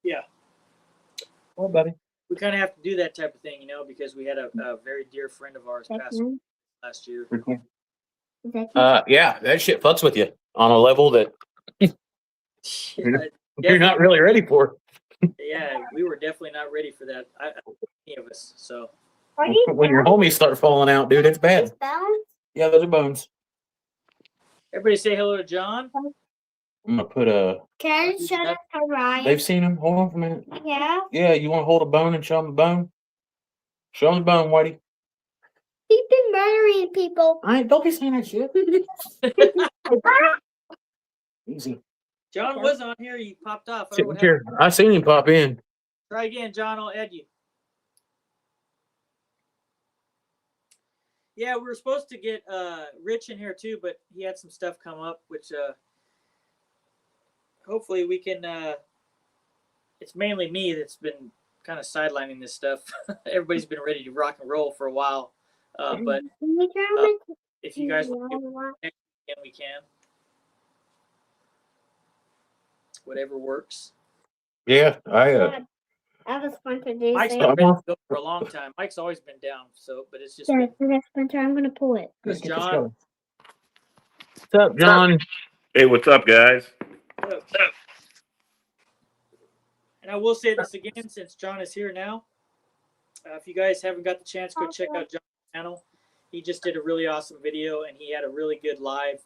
Speaker 1: Yeah.
Speaker 2: Oh, buddy.
Speaker 1: We kind of have to do that type of thing, you know, because we had a very dear friend of ours pass last year.
Speaker 2: Yeah, that shit fucks with you on a level that you're not really ready for.
Speaker 1: Yeah, we were definitely not ready for that. Any of us. So
Speaker 2: when your homies start falling out, dude, it's bad. Yeah, those are bones.
Speaker 1: everybody say hello to John.
Speaker 2: I'm gonna put a.
Speaker 3: Can I show them to Ryan?
Speaker 2: They've seen him. Hold on for a minute.
Speaker 3: Yeah.
Speaker 2: Yeah, you want to hold a bone and show them the bone? Show them the bone, Whitey.
Speaker 3: He's been murdering people.
Speaker 2: Don't be saying that shit. Easy.
Speaker 1: John was on here. He popped off. I don't know what
Speaker 2: Here. I seen him pop in.
Speaker 1: Try again, John. I'll add you. Yeah, we were supposed to get Rich in here too, but he had some stuff come up, which hopefully we can. It's mainly me that's been kind of sidelining this stuff. Everybody's been ready to rock and roll for a while, but if you guys want to next weekend, we can. Whatever works.
Speaker 2: Yeah,
Speaker 3: I have a splinter.
Speaker 1: Mike's been ready to go for a long time. Mike's always been down, so but it's just.
Speaker 3: Yeah, been... splinter. I'm gonna pull it.
Speaker 1: Because John.
Speaker 2: What's up, John?
Speaker 4: Hey, what's up, guys?
Speaker 1: What's up? And I will say this again, since John is here now. If you guys haven't got the chance, go check out John's channel. He just did a really awesome video, and he had a really good live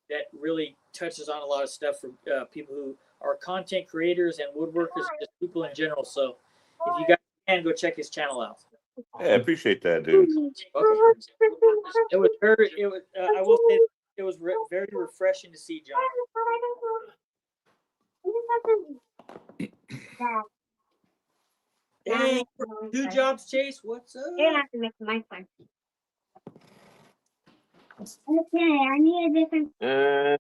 Speaker 1: that really touches on a lot of stuff for people who are content creators and woodworkers, just people in general. So if you guys can, go check his channel out.
Speaker 4: Yeah, I appreciate that, dude.
Speaker 1: Okay. It was very. It was. I will say it was very refreshing to see, John. Hey, two jobs, Chase. What's up?
Speaker 3: You're gonna have to make my fun. Okay, I need a different.
Speaker 2: There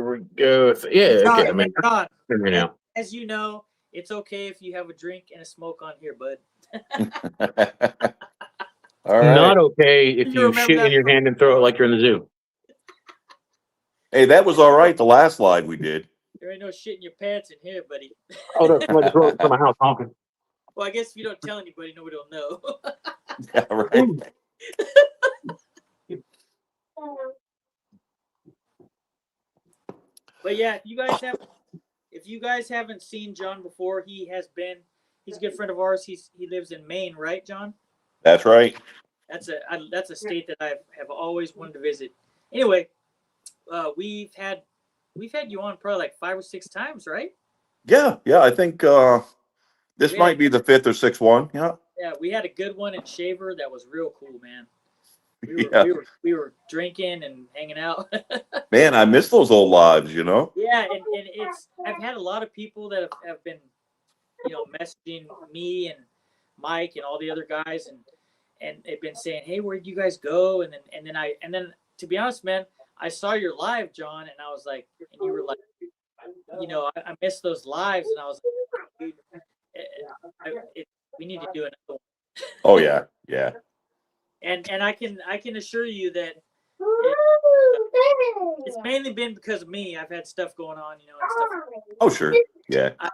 Speaker 2: we go. Yeah,
Speaker 1: John,
Speaker 2: okay. I mean,
Speaker 1: John,
Speaker 2: here we now.
Speaker 1: as you know, it's okay if you have a drink and a smoke on here, bud.
Speaker 4: All right.
Speaker 2: Not okay if
Speaker 1: You
Speaker 2: you
Speaker 1: remember
Speaker 2: shit
Speaker 1: that
Speaker 2: in your
Speaker 1: from-
Speaker 2: hand and throw it like you're in the zoo.
Speaker 4: Hey, that was all right. The last live we did.
Speaker 1: There ain't no shit in your pants in here, buddy.
Speaker 2: Oh, no, somebody throw it from my house honking.
Speaker 1: Well, I guess if you don't tell anybody, nobody will know.
Speaker 4: Yeah, right.
Speaker 1: But yeah, if you guys haven't seen John before, he's a good friend of ours. He lives in Maine, right, John?
Speaker 4: That's right.
Speaker 1: That's a state that I have always wanted to visit. Anyway, we've had you on probably like 5 or 6 times, right?
Speaker 4: Yeah, yeah. I think this
Speaker 1: Yeah.
Speaker 4: might be the 5th or 6th one. Yeah.
Speaker 1: Yeah, we had a good one in Shaver that was real cool, man.
Speaker 4: Yeah.
Speaker 1: We were drinking and hanging out.
Speaker 4: Man, I miss those old lives, you know?
Speaker 1: Yeah, and I've had a lot of people that have been, messaging me and Mike and all the other guys, and they've been saying, "Hey, where'd you guys go?" And then to be honest, man, I saw your live, John, and I was like, and you were like, I missed those lives, and I was like, dude, we need to do another one.
Speaker 4: Oh yeah, yeah.
Speaker 1: And I can assure you that it's mainly been because of me. I've had stuff going on, and stuff.
Speaker 4: Oh sure. Yeah.
Speaker 1: I,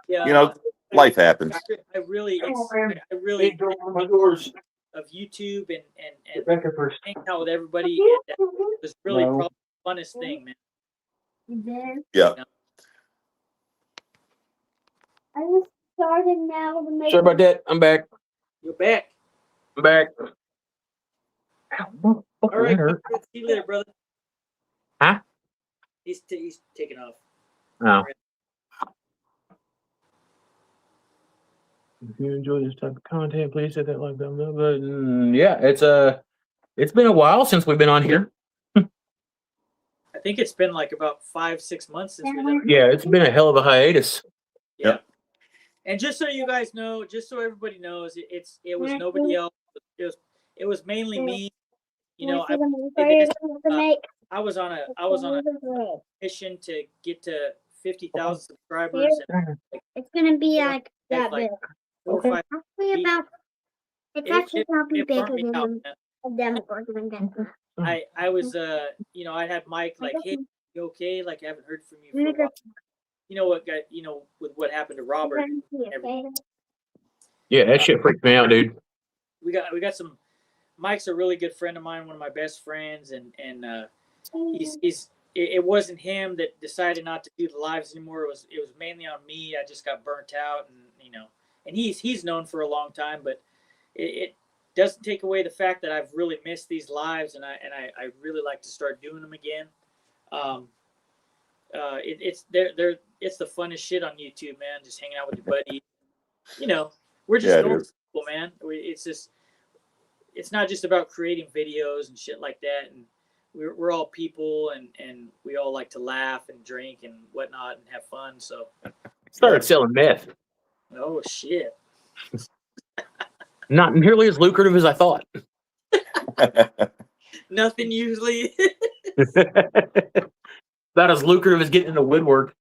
Speaker 4: Life happens.
Speaker 1: I really
Speaker 2: my doors.
Speaker 1: of YouTube and
Speaker 2: Get back here first.
Speaker 1: hanging out with everybody. And it was really
Speaker 2: No.
Speaker 1: probably the funnest thing, man.
Speaker 4: Yeah.
Speaker 3: I just started now to make.
Speaker 2: Sorry about that. I'm back.
Speaker 1: You're back.
Speaker 2: I'm back. Ow, motherfucker,
Speaker 1: All right,
Speaker 2: that hurt.
Speaker 1: see you later, brother.
Speaker 2: Huh?
Speaker 1: He's taking off.
Speaker 2: Oh. If you enjoy this type of content, please hit that like button. Yeah, it's been a while since we've been on here.
Speaker 1: I think it's been like about 5-6 months since we've done.
Speaker 2: Yeah, it's been a hell of a hiatus.
Speaker 1: Yeah.
Speaker 4: Yep.
Speaker 1: And just so you guys know, just so everybody knows, it was nobody else. It was mainly me. I was on a mission to get to 50,000 subscribers. And
Speaker 3: It's gonna be like that
Speaker 1: like
Speaker 3: big.
Speaker 1: 4 or 5.
Speaker 3: Actually, it's actually probably
Speaker 1: It
Speaker 3: bigger
Speaker 1: burned me out, man.
Speaker 3: than them organization.
Speaker 1: I was I had Mike like, "Hey, you okay? Like I haven't heard from you for a while." You know what got with what happened to Robert.
Speaker 2: Yeah, that shit freaked me out, dude.
Speaker 1: We got some. Mike's a really good friend of mine, one of my best friends, and it wasn't him that decided not to do the lives anymore. It was mainly on me. I just got burnt out, and he's known for a long time, but it doesn't take away the fact that I've really missed these lives, and I really like to start doing them again. It's the funnest shit on YouTube, man. Just hanging out with your buddies. We're just
Speaker 4: Yeah,
Speaker 1: normal people, man. It's not just about creating videos and shit like that. And we're all people, and we all like to laugh and drink and whatnot and have fun. So
Speaker 2: Started selling meth.
Speaker 1: oh shit.
Speaker 2: Not nearly as lucrative as I thought.
Speaker 1: Nothing usually.
Speaker 2: About as lucrative as getting into woodwork.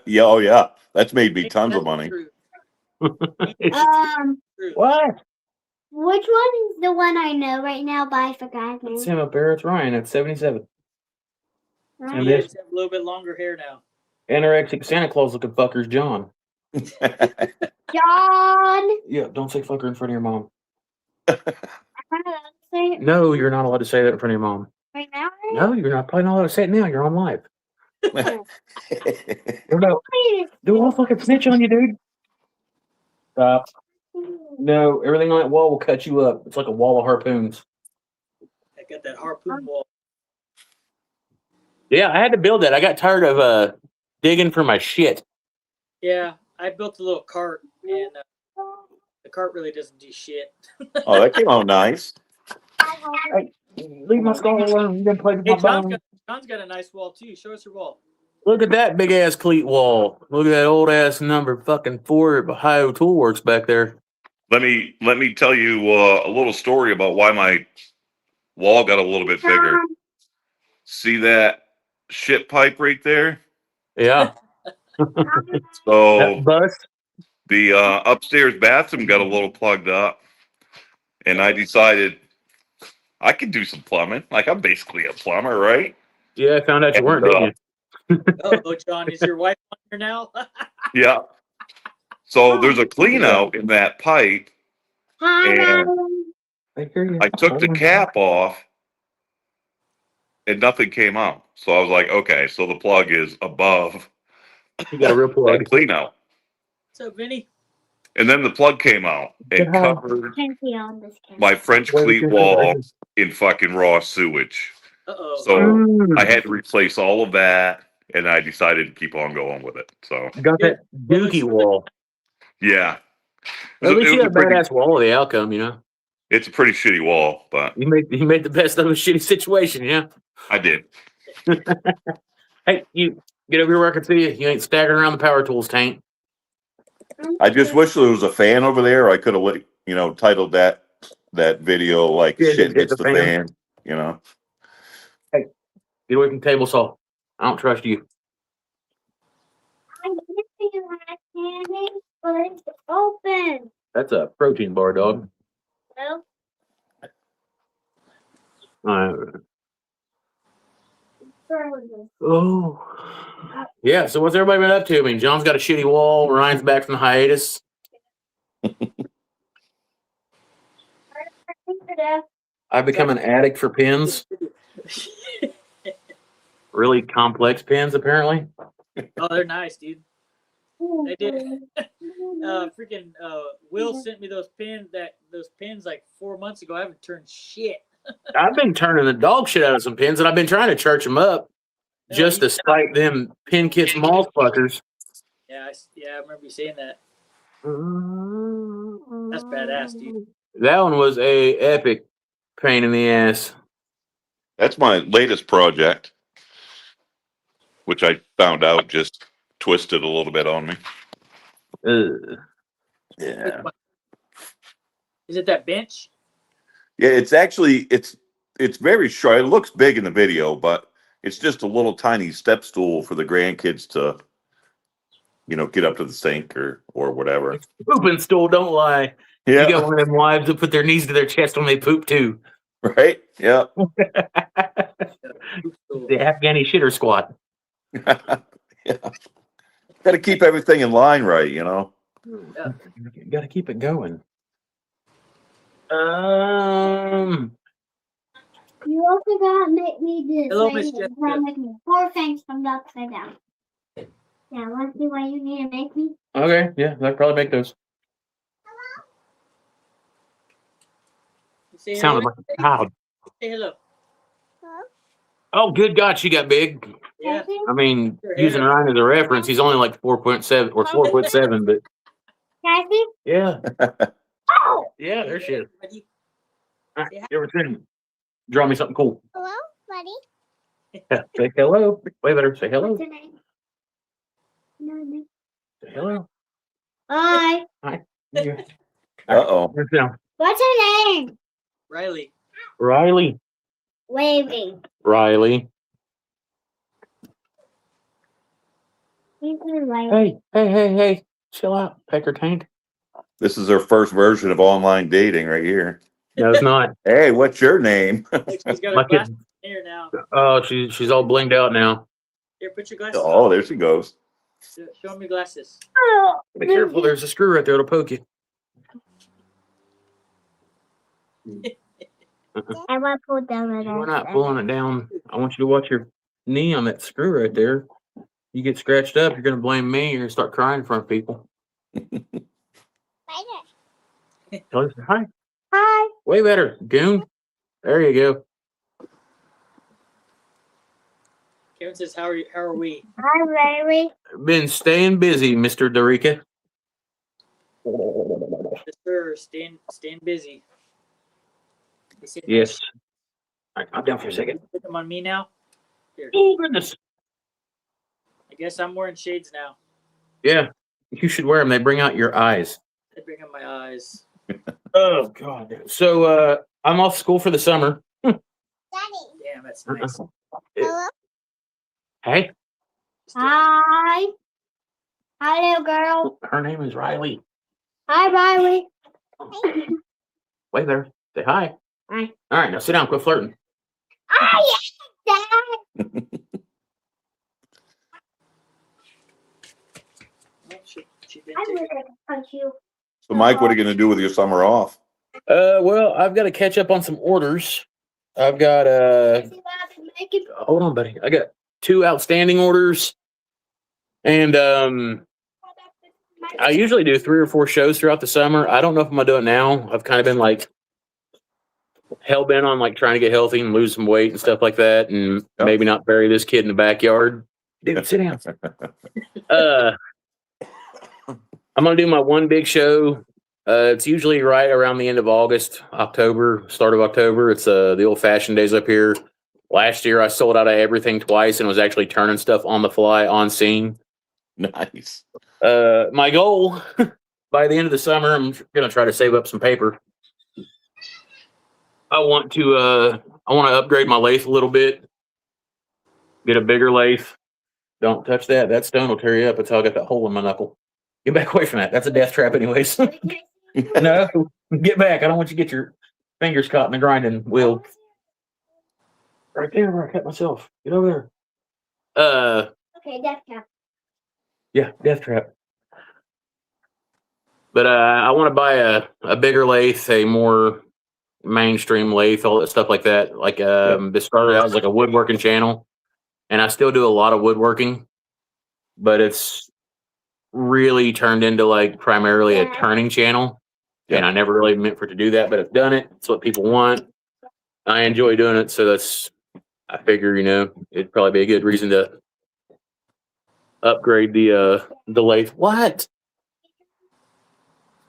Speaker 4: Yeah, oh yeah. That's made me tons of money.
Speaker 1: True.
Speaker 2: What?
Speaker 3: Which one is the one I know right now? But I forgot.
Speaker 2: That's him up there. It's Ryan at 77.
Speaker 1: You guys have a little bit longer hair now.
Speaker 2: Anorexic Santa Claus looking fucker's John.
Speaker 3: John.
Speaker 2: Yeah, don't say fucker in front of your mom.
Speaker 3: I'm not allowed to say it
Speaker 2: No, you're not allowed to say that in front of your mom.
Speaker 3: right now.
Speaker 2: No, you're not probably not allowed to say it now. You're on live. Do I'll fucking snitch on you, dude. Stop. No, everything on that wall will cut you up. It's like a wall of harpoons.
Speaker 1: I got that harpoon wall.
Speaker 2: Yeah, I had to build that. I got tired of digging for my shit.
Speaker 1: Yeah, I built a little cart, and the cart really doesn't do shit.
Speaker 4: Oh, that came out nice.
Speaker 2: Hey, leave my skull alone. You didn't play with
Speaker 1: Hey,
Speaker 2: my bone.
Speaker 1: John's got a nice wall too. Show us your wall.
Speaker 2: Look at that big ass cleat wall. Look at that old ass number fucking 4 at Ohio Toolworks back there.
Speaker 4: Let me tell you a little story about why my wall got a little bit bigger. See that shit pipe right there?
Speaker 2: Yeah. That
Speaker 4: So
Speaker 2: bust.
Speaker 4: the upstairs bathroom got a little plugged up, and I decided I could do some plumbing. Like I'm basically a plumber, right?
Speaker 2: Yeah, I found out you
Speaker 4: And,
Speaker 2: weren't, didn't you?
Speaker 1: Oh, John, is your wife on here now?
Speaker 4: yeah. So there's a clean out in that pipe, and
Speaker 2: I hear you.
Speaker 4: I took the cap off, and nothing came out. So I was like, okay, so the plug is above
Speaker 2: You got a real plug.
Speaker 4: that clean out.
Speaker 1: What's up, Vinny?
Speaker 4: And then the plug came out and
Speaker 2: Yeah.
Speaker 4: covered
Speaker 3: Can't see on this camera.
Speaker 4: my French
Speaker 2: Where
Speaker 4: cleat
Speaker 2: is
Speaker 4: wall
Speaker 2: it?
Speaker 4: in fucking raw sewage.
Speaker 1: Uh-oh.
Speaker 4: So I had to replace all of that, and I decided to keep on going with it. So
Speaker 2: Got that dookie wall.
Speaker 4: yeah,
Speaker 2: At least you got
Speaker 4: a
Speaker 2: a badass wall of the outcome, you know.
Speaker 4: it's a pretty shitty wall, but
Speaker 2: You made the best of a shitty situation, yeah.
Speaker 4: I did.
Speaker 2: Hey, you get over here where I can see you. You ain't staggering around the power tools tank.
Speaker 4: I just wish there was a fan over there. I could have, titled that video like
Speaker 2: Yeah,
Speaker 4: "Shit
Speaker 2: it's
Speaker 4: Hits
Speaker 2: a
Speaker 4: the
Speaker 2: fan.
Speaker 4: Fan." You know,
Speaker 2: Hey, get away from the table saw. I don't trust you.
Speaker 3: I didn't feel like candy, but it's open.
Speaker 2: That's a protein bar, dog.
Speaker 3: Well, frozen.
Speaker 2: Oh. Yeah, so what's everybody been up to? I mean, John's got a shitty wall. Ryan's back from the hiatus. I've become an addict for pins. Really complex pins, apparently.
Speaker 1: Oh, they're nice, dude. They did. Freaking Will sent me those pins like 4 months ago. I haven't turned shit.
Speaker 2: I've been turning the dog shit out of some pins, and I've been trying to church them up just to spite them pin kits mall fuckers.
Speaker 1: Yeah, I remember you saying that. That's badass, dude.
Speaker 2: That one was a epic pain in the ass.
Speaker 4: that's my latest project, which I found out just twisted a little bit on me. Yeah.
Speaker 1: Is it that bench?
Speaker 4: Yeah, it's very short. It looks big in the video, but it's just a little tiny step stool for the grandkids to, get up to the sink or whatever.
Speaker 2: Pooping stool, don't lie.
Speaker 4: Yeah.
Speaker 2: You got one of them wives that put their knees to their chest when they poop too.
Speaker 4: Right? Yeah.
Speaker 2: The Afghani shitter squat.
Speaker 4: Yeah. Got to keep everything in line right,
Speaker 1: Yeah.
Speaker 2: Got to keep it going.
Speaker 3: You also gotta make me this.
Speaker 1: Hello,
Speaker 3: right
Speaker 1: Miss
Speaker 3: here. You
Speaker 1: Jessica.
Speaker 3: gotta make me 4 things from the upside down. Yeah, wanna see what you need to make me?
Speaker 2: Okay, yeah, I'd probably make those.
Speaker 1: Say
Speaker 2: Sounded
Speaker 1: hello.
Speaker 2: like a child.
Speaker 1: Say hello.
Speaker 2: Oh, good God, she got big.
Speaker 1: Yeah.
Speaker 3: Cassie?
Speaker 2: I mean,
Speaker 1: Her
Speaker 2: using
Speaker 1: hair.
Speaker 2: Ryan as a reference, he's only like 4.7 or 4'7", but
Speaker 3: Cassie?
Speaker 2: yeah,
Speaker 3: Oh!
Speaker 2: yeah, there she is.
Speaker 1: Buddy.
Speaker 2: All right, you ever seen? Draw me something cool.
Speaker 3: Hello, buddy.
Speaker 2: Yeah, say hello. Way better. Say hello.
Speaker 3: What's your name? No.
Speaker 2: Say hello.
Speaker 3: Hi.
Speaker 2: Yeah.
Speaker 4: Uh-oh.
Speaker 2: Sit down.
Speaker 3: What's your name?
Speaker 1: Riley.
Speaker 2: Riley.
Speaker 3: Waving.
Speaker 2: Riley. Hey. Chill out, Pecker Tank.
Speaker 4: This is her first version of online dating right here.
Speaker 2: No, it's not.
Speaker 4: Hey, what's your name?
Speaker 1: Look, she's got
Speaker 2: My
Speaker 1: her glasses
Speaker 2: kid.
Speaker 1: here now.
Speaker 2: Oh, she's all blinged out now.
Speaker 1: Here, put your glasses
Speaker 4: Oh,
Speaker 1: on.
Speaker 4: there she goes.
Speaker 1: Show me your glasses.
Speaker 2: Be careful, there's a screw right there. It'll poke you.
Speaker 3: I want to put down
Speaker 2: We're not pulling it down. I want you to watch your knee on that screw right there. You get scratched up, you're gonna blame me. You're gonna start crying in front of people. Tell her, hi.
Speaker 3: Hi.
Speaker 2: Way better, goon. There you go.
Speaker 1: Kevin says, "How are you? How are we?"
Speaker 3: Hi, Larry.
Speaker 2: Been staying busy, Mr. Dorica.
Speaker 1: Yes, sir. Staying busy. He said,
Speaker 2: Yes. All right, I'm down for a second.
Speaker 1: Put them on me now. Here.
Speaker 2: Oh, goodness.
Speaker 1: I guess I'm wearing shades now.
Speaker 2: Yeah. You should wear them. They bring out your eyes.
Speaker 1: They bring up my eyes.
Speaker 2: Oh, God. So, I'm off school for the summer.
Speaker 3: Daddy.
Speaker 1: Damn, that's nice.
Speaker 3: Hello.
Speaker 2: Hey,
Speaker 3: Hi. Hi, little girl.
Speaker 2: her name is Riley.
Speaker 3: Hi, Riley.
Speaker 2: Wait there. Say hi.
Speaker 3: Hi.
Speaker 2: All right, now sit down. Quit flirting.
Speaker 3: Oh, yes, Dad.
Speaker 1: Oh, she been
Speaker 3: I'm
Speaker 1: taking-
Speaker 3: going to punch you.
Speaker 4: So, Mike, what are you going to do with your summer off?
Speaker 2: Well, I've got to catch up on some orders. I've got
Speaker 3: See what I've been making?
Speaker 2: hold on, buddy. I got 2 outstanding orders, and I usually do 3 or 4 shows throughout the summer. I don't know if I'm gonna do it now. I've kind of been like hell bent on like trying to get healthy and lose some weight and stuff like that, and
Speaker 4: Yep.
Speaker 2: maybe not bury this kid in the backyard. Dude, sit down. I'm gonna do my one big show. It's usually right around the end of August, October, start of October. It's the old fashioned days up here. Last year, I sold out of everything twice and was actually turning stuff on the fly on scene.
Speaker 4: Nice.
Speaker 2: My goal by the end of the summer, I'm gonna try to save up some paper. I want to upgrade my lathe a little bit, get a bigger lathe. Don't touch that. That stone will tear you up. That's how I got that hole in my knuckle. Get back away from that. That's a death trap, anyways. No, get back. I don't want you to get your fingers caught in the grinding wheel. Right there where I cut myself. Get over there.
Speaker 3: Okay, that's now.
Speaker 2: Yeah, death trap. But I want to buy a bigger lathe, a more mainstream lathe, all that stuff like that. Like this started out as like a woodworking channel, and I still do a lot of woodworking, but it's really turned into like primarily a turning channel. And I never really meant for it to do that, but I've done it. It's what people want. I enjoy doing it, so I figure, it'd probably be a good reason to upgrade the lathe. What?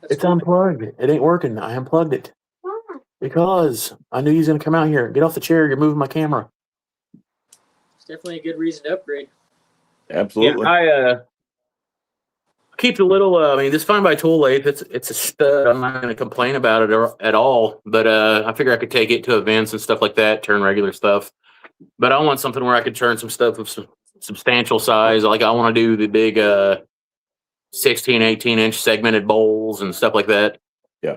Speaker 1: That's
Speaker 2: It's
Speaker 1: cool.
Speaker 2: unplugged. It ain't working. I unplugged it
Speaker 3: Why?
Speaker 2: because I knew you was gonna come out here. Get off the chair. You're moving my camera.
Speaker 1: It's definitely a good reason to upgrade.
Speaker 4: Absolutely.
Speaker 2: Yeah, I keep the little. I mean, this Fine by Tool lathe. It's a stud. I'm not going to complain about it at all. But I figure I could take it to events and stuff like that. Turn regular stuff. But I want something where I could turn some stuff of some substantial size. Like I want to do the big 16, 18-inch segmented bowls and stuff like that.
Speaker 4: Yeah.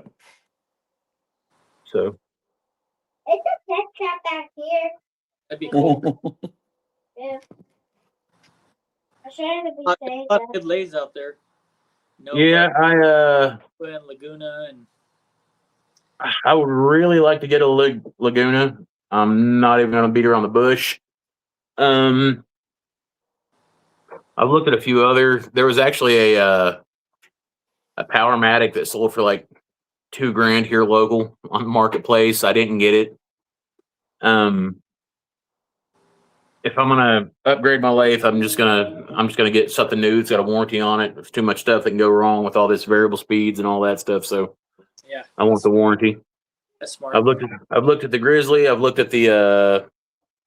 Speaker 2: So
Speaker 3: It's a death trap back here.
Speaker 1: That'd be cool.
Speaker 3: Yeah. I'm trying to be
Speaker 1: A lot
Speaker 3: safe.
Speaker 1: of good lathes out there. No,
Speaker 2: yeah,
Speaker 1: and Laguna and
Speaker 2: I would really like to get a Laguna. I'm not even going to beat around the bush. I've looked at a few other. There was actually a Powermatic that sold for like $2,000 here local on the marketplace. I didn't get it. If I'm gonna upgrade my lathe, I'm just gonna get something new. It's got a warranty on it. There's too much stuff that can go wrong with all this variable speeds and all that stuff. So
Speaker 1: yeah,
Speaker 2: I want the warranty.
Speaker 1: that's smart.
Speaker 2: I've looked at the Grizzly. I've looked at the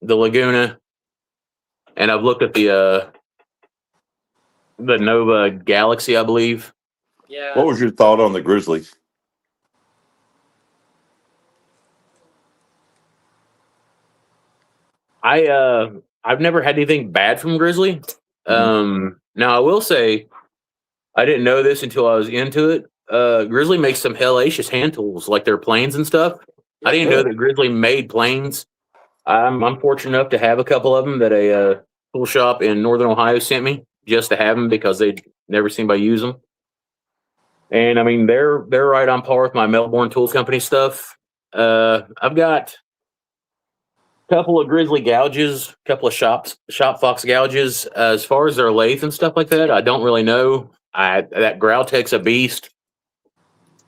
Speaker 2: Laguna, and I've looked at the Nova Galaxy, I believe.
Speaker 1: Yeah.
Speaker 4: What was your thought on the Grizzly?
Speaker 2: I've never had anything bad from Grizzly. Now I will say I didn't know this until I was into it. Grizzly makes some hellacious hand tools, like their planes and stuff. I didn't know that Grizzly made planes. I'm fortunate enough to have a couple of them that a tool shop in Northern Ohio sent me just to have them because they'd never seen anybody use them. And I mean, they're right on par with my Melbourne Tool Company stuff. I've got a couple of Grizzly gouges, a couple of shop fox gouges. As far as their lathe and stuff like that, I don't really know. That Growtek's a beast.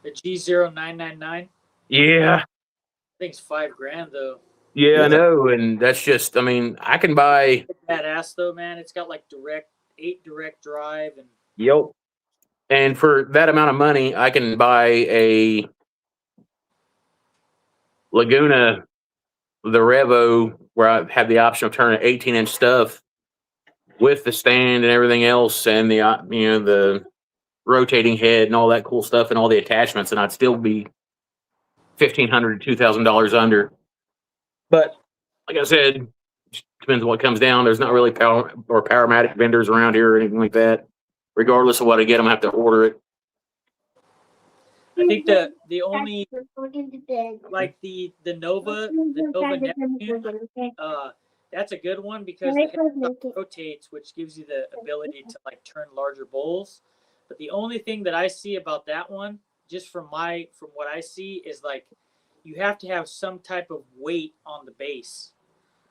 Speaker 1: The G0999.
Speaker 2: Yeah,
Speaker 1: I think it's $5,000 though.
Speaker 2: Yeah, I
Speaker 4: Yeah.
Speaker 2: know, and that's just. I mean, I can buy.
Speaker 1: It's badass though, man. It's got like 8 direct drive and
Speaker 2: Yep. And for that amount of money, I can buy a Laguna, the Revo, where I have the option of turning 18-inch stuff with the stand and everything else, and the the rotating head and all that cool stuff and all the attachments, and I'd still be $1,500 to $2,000 under. But like I said, depends on what comes down. There's not really Powermatic vendors around here or anything like that. Regardless of what I get, I'm gonna have to order it.
Speaker 1: I think the only like the Nova Neptune, that's a good one because the head rotates, which gives you the ability to like turn larger bowls. But the only thing that I see about that one, just from what I see, is like you have to have some type of weight on the base.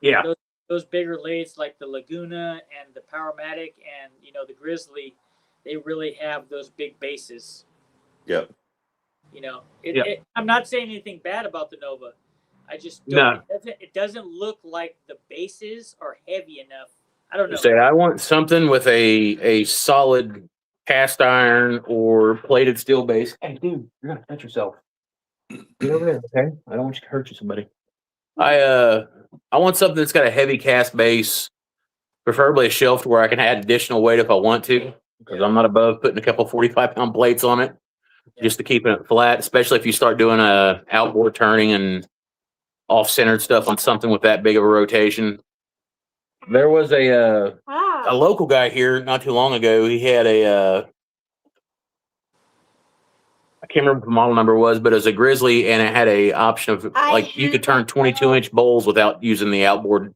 Speaker 2: Yeah,
Speaker 1: Those bigger lathes like the Laguna and the Powermatic and the Grizzly, they really have those big bases.
Speaker 4: Yep.
Speaker 1: I'm not saying anything bad about the Nova. I just don't.
Speaker 2: no.
Speaker 1: It doesn't look like the bases are heavy enough. I don't know.
Speaker 2: Say I want something with a solid cast iron or plated steel base. Hey, dude, you're gonna cut yourself. Get over there, okay? I don't want you to hurt somebody. I want something that's got a heavy cast base, preferably a shelf where I can add additional weight if I want to, because I'm not above putting a couple 45-pound plates on it just to keep it flat, especially if you start doing a outboard turning and off-centered stuff on something with that big of a rotation. There was a local guy here not too long ago. He had I can't remember what the model number was, but it was a Grizzly, and it had a option of like you could turn 22-inch bowls without using the outboard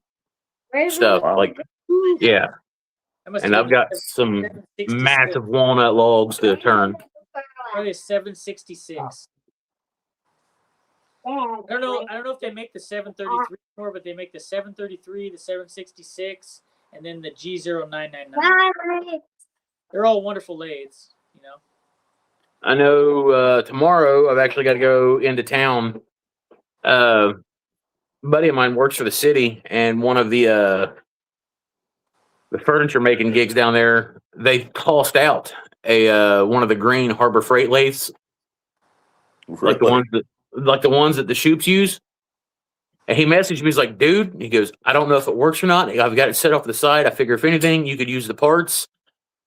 Speaker 2: stuff.
Speaker 4: Wow.
Speaker 2: Like, yeah. And I've got some massive walnut logs to turn.
Speaker 1: Probably a 766. I don't know if they make the 733 more, but they make the 733, the 766, and then the G0999. They're all wonderful lathes,
Speaker 2: I know tomorrow I've actually got to go into town. A buddy of mine works for the city, and one of the furniture making gigs down there, they tossed out a one of the green Harbor Freight lathes, like the ones that the Shoops use. And he messaged me. He's like, "Dude," he goes, "I don't know if it works or not. I've got it set off to the side. I figure if anything, you could use the parts."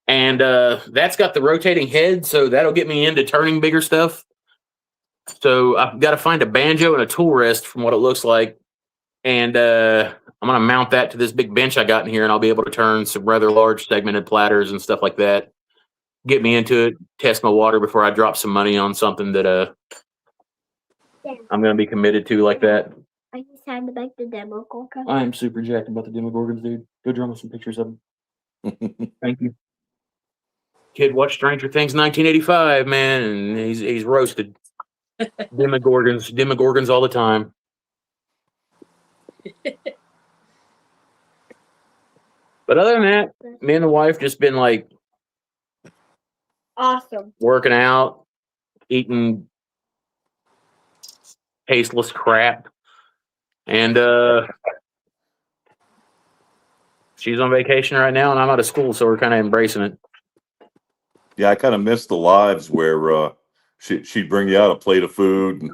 Speaker 2: And that's got the rotating head, so that'll get me into turning bigger stuff. So I've got to find a banjo and a tool rest from what it looks like. And I'm going to mount that to this big bench I got in here, and I'll be able to turn some rather large segmented platters and stuff like that. Get me into it, test my water before I drop some money on something that I'm going to be committed to like that.
Speaker 3: Are you sad about the Demogorgon?
Speaker 2: I am super jacked about the Demogorgons, dude. Go draw me some pictures of them. Thank you. Kid watched Stranger Things 1985, man, and he's roasted. Demogorgons all the time. But other than that, me and the wife just been like
Speaker 3: Awesome.
Speaker 2: working out, eating tasteless crap, and she's on vacation right now, and I'm out of school, so we're kind of embracing it.
Speaker 4: Yeah, I kind of miss the lives where she'd bring you out a plate of food,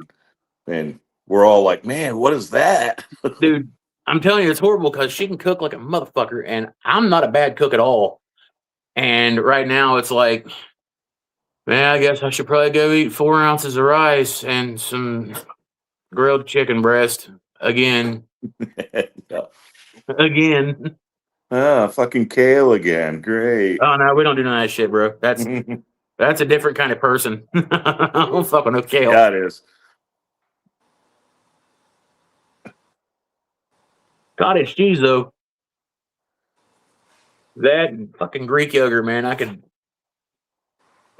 Speaker 4: and we're all like, "Man, what is that?"
Speaker 2: Dude, I'm telling you, it's horrible because she can cook like a motherfucker, and I'm not a bad cook at all. And right now, it's like, man, I guess I should probably go eat 4 ounces of rice and some grilled chicken breast again. Again.
Speaker 4: Fucking kale again. Great.
Speaker 2: Oh no, we don't do none of that shit, bro. That's a different kind of person. I don't fuck with no kale.
Speaker 4: Yeah, it is.
Speaker 2: Cottage cheese though. That and fucking Greek yogurt, man. I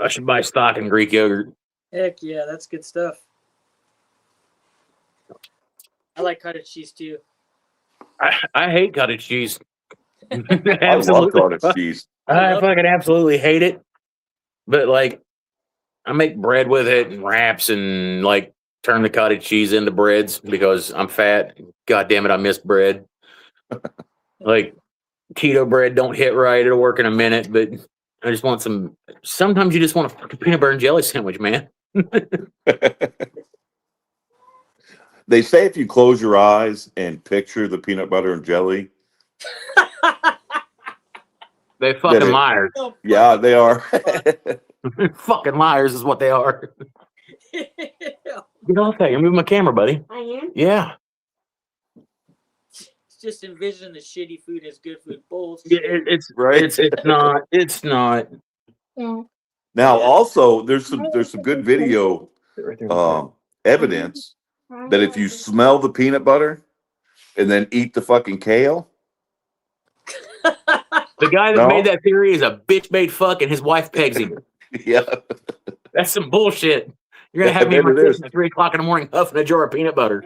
Speaker 2: should buy stock in Greek yogurt.
Speaker 1: Heck yeah, that's good stuff. I like cottage cheese too.
Speaker 2: I hate cottage cheese.
Speaker 4: I love cottage cheese.
Speaker 2: I fucking absolutely hate it. But like, I make bread with it and wraps and like turn the cottage cheese into breads because I'm fat. God damn it, I miss bread. Like keto bread don't hit right. It'll work in a minute, but I just want some. Sometimes you just want a fucking peanut butter and jelly sandwich, man.
Speaker 4: They say if you close your eyes and picture the peanut butter and jelly,
Speaker 2: They fucking
Speaker 4: it-
Speaker 2: liars.
Speaker 1: Oh,
Speaker 4: yeah, they are.
Speaker 2: Fucking liars is what they are. Get off that. You're moving my camera, buddy.
Speaker 3: I am.
Speaker 2: Yeah.
Speaker 1: Just envision the shitty food as good food. Bullshit.
Speaker 2: Yeah, it's
Speaker 4: Right.
Speaker 2: It's not. It's not.
Speaker 3: Yeah.
Speaker 4: Now,
Speaker 1: Yeah.
Speaker 4: also, there's some good video evidence that if you smell the peanut butter and then eat the fucking kale,
Speaker 2: The guy that
Speaker 4: No.
Speaker 2: made that theory is a bitch made fuck, and his wife pegs him.
Speaker 4: yeah,
Speaker 2: That's some bullshit. You're gonna have me
Speaker 4: I
Speaker 2: in my
Speaker 4: bet it is.
Speaker 2: kitchen at 3:00 in the morning huffing a jar of peanut butter.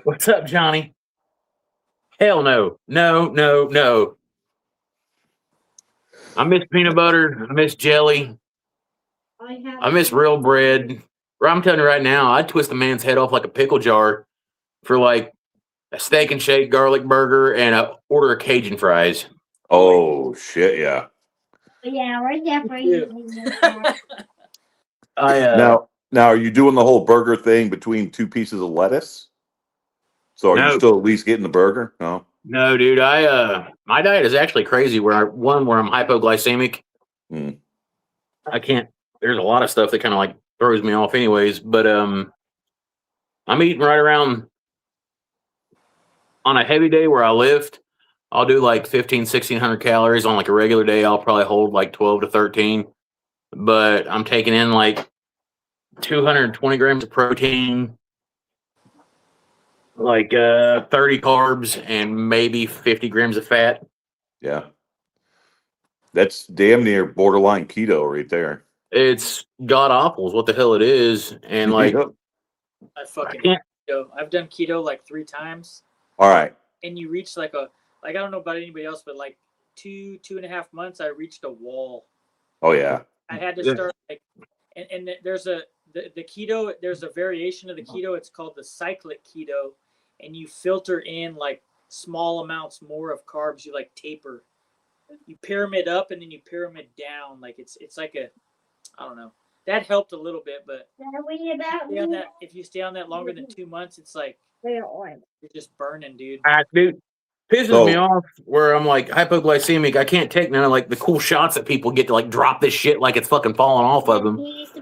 Speaker 2: What's up, Johnny? Hell no. No, no, no. I miss peanut butter. I miss jelly. I miss real bread. I'm telling you right now, I'd twist a man's head off like a pickle jar for like a steak and shake garlic burger and a order of Cajun fries.
Speaker 4: Oh shit, yeah.
Speaker 3: Yeah, we're definitely
Speaker 1: Yeah.
Speaker 3: using this.
Speaker 4: Now, are you doing the whole burger thing between two pieces of lettuce? So are you
Speaker 2: No.
Speaker 4: still at least getting the burger? No.
Speaker 2: No, dude. My diet is actually crazy. Where I'm hypoglycemic.
Speaker 4: Mm.
Speaker 2: I can't. There's a lot of stuff that kind of like throws me off, anyways. But I'm eating right around on a heavy day where I lift. I'll do like 1,600 calories on like a regular day. I'll probably hold like 12 to 13. But I'm taking in like 220 grams of protein, like 30 carbs, and maybe 50 grams of fat.
Speaker 4: Yeah. That's damn near borderline keto right there.
Speaker 2: It's god awful is what the hell it is. And like,
Speaker 4: Yep.
Speaker 1: I fucking
Speaker 2: can't-
Speaker 1: keto. I've done keto like 3 times,
Speaker 4: All right.
Speaker 1: and you reach like I don't know about anybody else, but like 2.5 months, I reached a wall.
Speaker 4: Oh yeah.
Speaker 1: I had to
Speaker 2: Yeah.
Speaker 1: start like, and there's the keto. There's a variation of the keto. It's called the cyclic keto, and you filter in like small amounts more of carbs. You like taper. You pyramid up and then you pyramid down. Like it's like a, I don't know. That helped a little bit, but if you stay on that longer than 2 months, it's like you're just burning, dude.
Speaker 2: dude, pisses
Speaker 4: So-
Speaker 2: me off where I'm like hypoglycemic. I can't take none of like the cool shots that people get to like drop this shit like it's fucking falling off of them.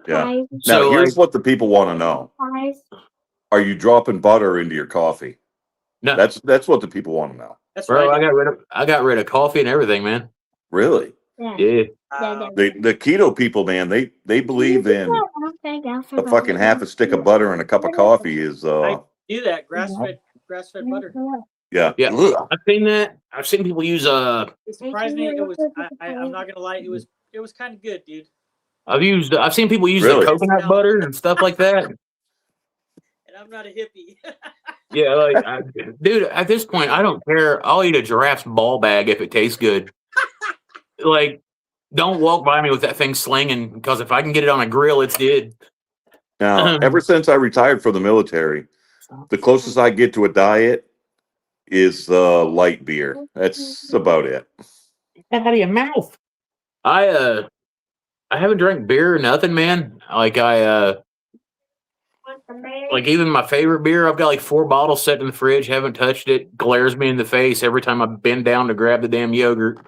Speaker 4: Yeah. Now
Speaker 2: So
Speaker 4: here's
Speaker 2: like,
Speaker 4: what the people want to know: are you dropping butter into your coffee?
Speaker 2: no,
Speaker 4: That's what the people want to know.
Speaker 1: That's
Speaker 2: bro,
Speaker 1: right.
Speaker 2: I got rid of coffee and everything, man.
Speaker 4: Really?
Speaker 2: Yeah.
Speaker 4: The keto people, man, they believe in a fucking half a stick of butter and a cup of coffee is
Speaker 1: Do that grass fed butter.
Speaker 4: yeah.
Speaker 2: Yeah.
Speaker 4: Ugh.
Speaker 2: I've seen that. I've seen people use
Speaker 1: It surprised me. It was. I'm not gonna lie. It was kind of good, dude.
Speaker 2: I've seen people use
Speaker 4: Really?
Speaker 2: the coconut butter and stuff like that.
Speaker 1: And I'm not a hippie.
Speaker 2: Yeah, like dude, at this point I don't care. I'll eat a giraffe's ball bag if it tastes good. Like, don't walk by me with that thing slinging, because if I can get it on a grill, it's good.
Speaker 4: Now, ever since I retired from the military, the closest I get to a diet is light beer. That's about it.
Speaker 2: Get that out of your mouth. I haven't drank beer or nothing, man. Like like even my favorite beer, I've got like 4 bottles set in the fridge, haven't touched it, glares me in the face every time I bend down to grab the damn yogurt.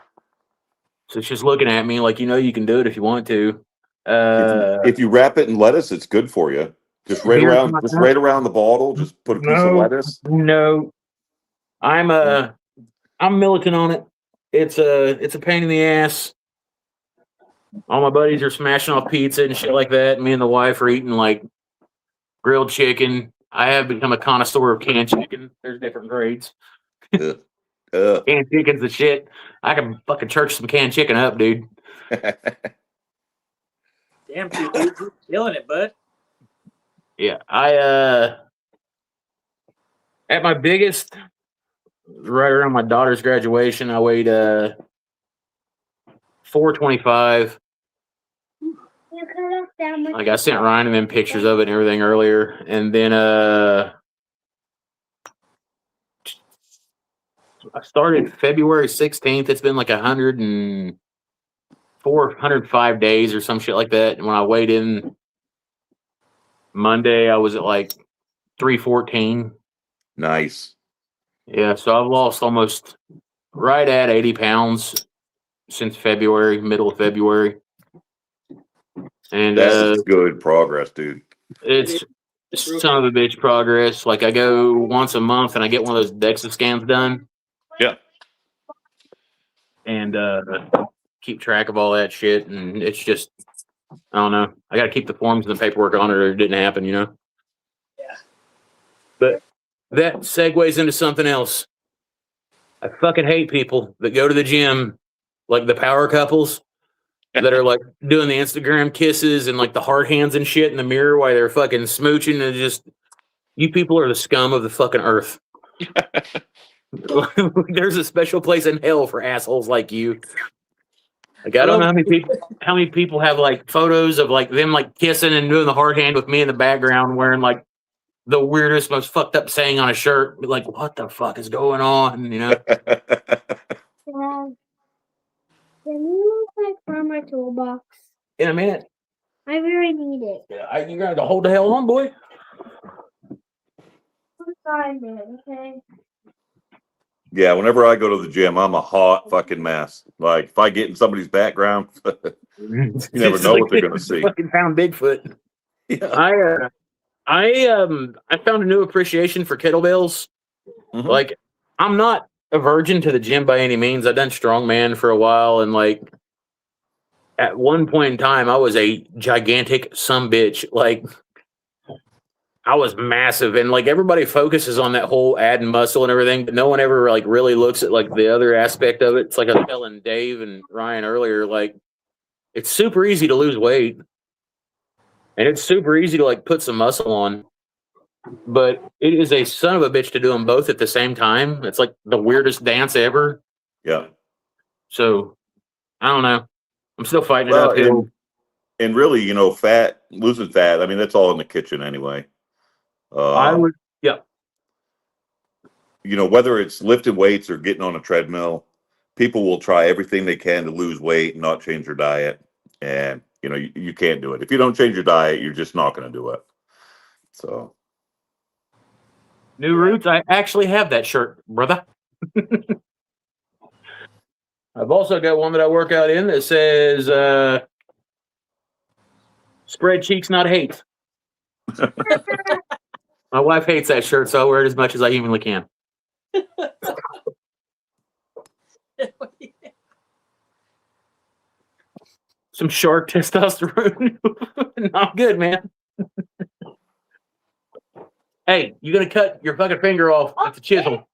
Speaker 2: So it's just looking at me like, you can do it if you want to.
Speaker 4: If you wrap it in lettuce, it's good for you. Just right
Speaker 2: Beer's
Speaker 4: around,
Speaker 2: not
Speaker 4: just
Speaker 2: that.
Speaker 4: right around the bottle. Just put a piece of lettuce.
Speaker 2: No, I'm militant on it. It's a pain in the ass. All my buddies are smashing off pizza and shit like that. Me and the wife are eating like grilled chicken. I have become a connoisseur of canned chicken. There's different grades.
Speaker 4: Uh,
Speaker 2: Canned chicken's the shit. I can fucking church some canned chicken up, dude.
Speaker 1: Damn, dude, you're killing it, bud.
Speaker 2: Yeah, at my biggest, right around my daughter's graduation, I weighed 425. Like I sent Ryan and them pictures of it and everything earlier, and then I started February 16th. It's been like 104, 105 days or some shit like that. And when I weighed in Monday, I was at like 314.
Speaker 4: Nice.
Speaker 2: Yeah, so I've lost almost right at 80 pounds since February, middle of February. And
Speaker 4: That's good progress, dude.
Speaker 2: it's son of a bitch progress. Like I go once a month and I get one of those DEXA scans done.
Speaker 4: Yeah.
Speaker 2: And keep track of all that shit. And it's just, I don't know. I got to keep the forms and the paperwork on it or it didn't happen, you know?
Speaker 1: Yeah.
Speaker 2: But that segues into something else. I fucking hate people that go to the gym, like the power couples that are like doing the Instagram kisses and like the hard hands and shit in the mirror while they're fucking smooching and just, you people are the scum of the fucking earth. There's a special place in hell for assholes like you. Like I don't know how many people have like photos of like them like kissing and doing the hard hand with me in the background wearing like the weirdest, most fucked up saying on a shirt. Like, what the fuck is going on? You know?
Speaker 3: Can you like from my toolbox?
Speaker 2: In a minute.
Speaker 3: I really need it.
Speaker 2: Yeah, you're gonna hold the hell on, boy.
Speaker 3: I'm sorry, man. Okay.
Speaker 4: Yeah, whenever I go to the gym, I'm a hot fucking mess. Like if I get in somebody's background, you never know what they're gonna see.
Speaker 2: Fucking found Bigfoot.
Speaker 4: Yeah.
Speaker 2: I found a new appreciation for kettlebells.
Speaker 4: Mhm.
Speaker 2: Like, I'm not a virgin to the gym by any means. I've done strongman for a while, and like at one point in time, I was a gigantic sumbitch. Like, I was massive, and like everybody focuses on that whole adding muscle and everything, but no one ever like really looks at like the other aspect of it. It's like I was telling Dave and Ryan earlier, like it's super easy to lose weight, and it's super easy to like put some muscle on. But it is a son of a bitch to do them both at the same time. It's like the weirdest dance ever.
Speaker 4: Yeah.
Speaker 2: So I don't know. I'm still fighting it
Speaker 4: Well,
Speaker 2: uphill.
Speaker 4: and really, losing fat. I mean, that's all in the kitchen anyway.
Speaker 2: I would, yeah.
Speaker 4: Whether it's lifting weights or getting on a treadmill, people will try everything they can to lose weight and not change their diet. And you can't do it. If you don't change your diet, you're just not going to do it. So.
Speaker 2: New Roots, I actually have that shirt, brother. I've also got one that I work out in that says, spread cheeks, not hate. My wife hates that shirt, so I wear it as much as I humanly can. Some shark testosterone. Not good, man. Hey, you're going to cut your fucking finger off with the chisel.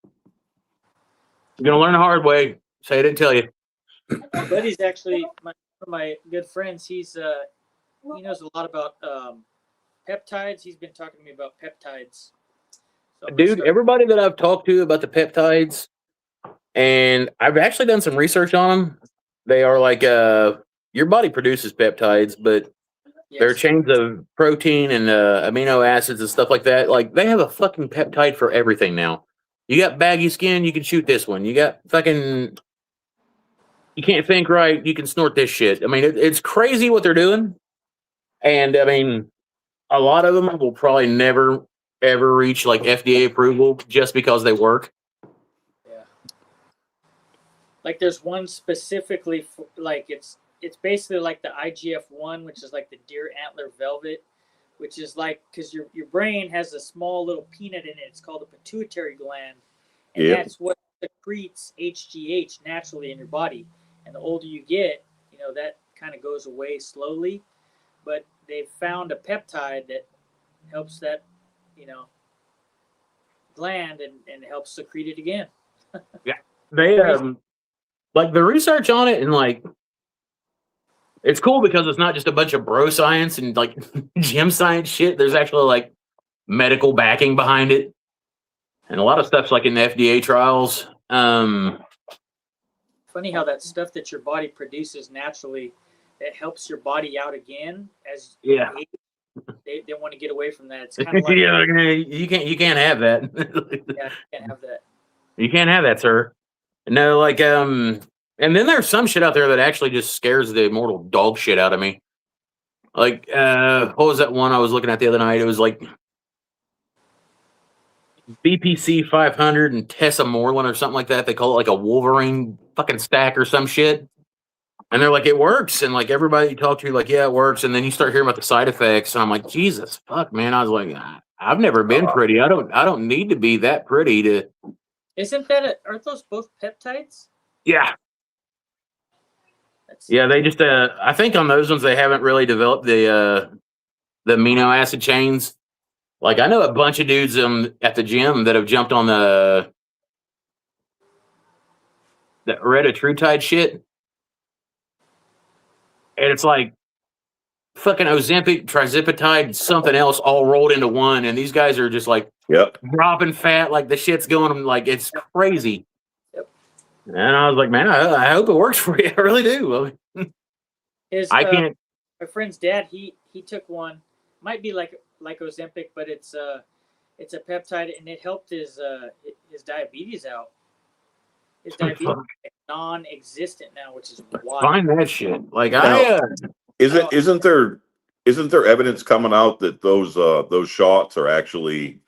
Speaker 2: You're going to learn the hard way. Say I didn't tell you.
Speaker 1: Buddy's actually one of my good friends. He knows a lot about peptides. He's been talking to me about peptides. So
Speaker 2: dude, everybody that I've talked to about the peptides, and I've actually done some research on them. They are like your body produces peptides, but they're chains of protein and amino acids and stuff like that. Like they have a fucking peptide for everything now. You got baggy skin, you can shoot this one. You got fucking, you can't think right, you can snort this shit. I mean, it's crazy what they're doing. And I mean, a lot of them will probably never ever reach like FDA approval just because they work.
Speaker 1: Yeah. Like there's one specifically for, like it's basically like the IGF-1, which is like the deer antler velvet, which is like because your brain has a small little peanut in it. It's called the pituitary gland, and that's what secretes HGH naturally in your body. And the older you get, that kind of goes away slowly. But they've found a peptide that helps that, gland and helps secrete it again.
Speaker 2: Yeah, they like the research on it, and like it's cool because it's not just a bunch of bro science and like gym science shit. There's actually like medical backing behind it, and a lot of stuff's like in the FDA trials.
Speaker 1: Funny how that stuff that your body produces naturally it helps your body out again as
Speaker 2: Yeah.
Speaker 1: they want to get away from that. It's kind of like
Speaker 2: Yeah, you can't have that.
Speaker 1: yeah, you can't have that.
Speaker 2: You can't have that, sir. No, like and then there's some shit out there that actually just scares the immortal dog shit out of me. Like what was that one I was looking at the other night? It was like BPC 500 and Tessa Moreland or something like that. They call it like a Wolverine fucking stack or some shit. And they're like, it works. And like everybody you talk to, like, yeah, it works. And then you start hearing about the side effects. And I'm like, Jesus, fuck, man. I was like, I've never been pretty. I don't need to be that pretty to.
Speaker 1: Isn't that aren't those both peptides?
Speaker 2: Yeah.
Speaker 1: That's,
Speaker 2: Yeah, they just I think on those ones they haven't really developed the amino acid chains. Like I know a bunch of dudes at the gym that have jumped on the retatrutide shit. And it's like fucking Ozempic, trizipatide, something else all rolled into one. And these guys are just like
Speaker 4: Yep.
Speaker 2: dropping fat, like the shit's going, like it's crazy.
Speaker 1: Yep.
Speaker 2: And I was like, man, I hope it works for you. I really do. I can't.
Speaker 1: My friend's dad, he took one. Might be like Ozempic, but it's a peptide, and it helped his diabetes out. His diabetes is non-existent now, which is wild.
Speaker 2: Find that shit. Like
Speaker 4: Isn't there evidence coming out that those shots are actually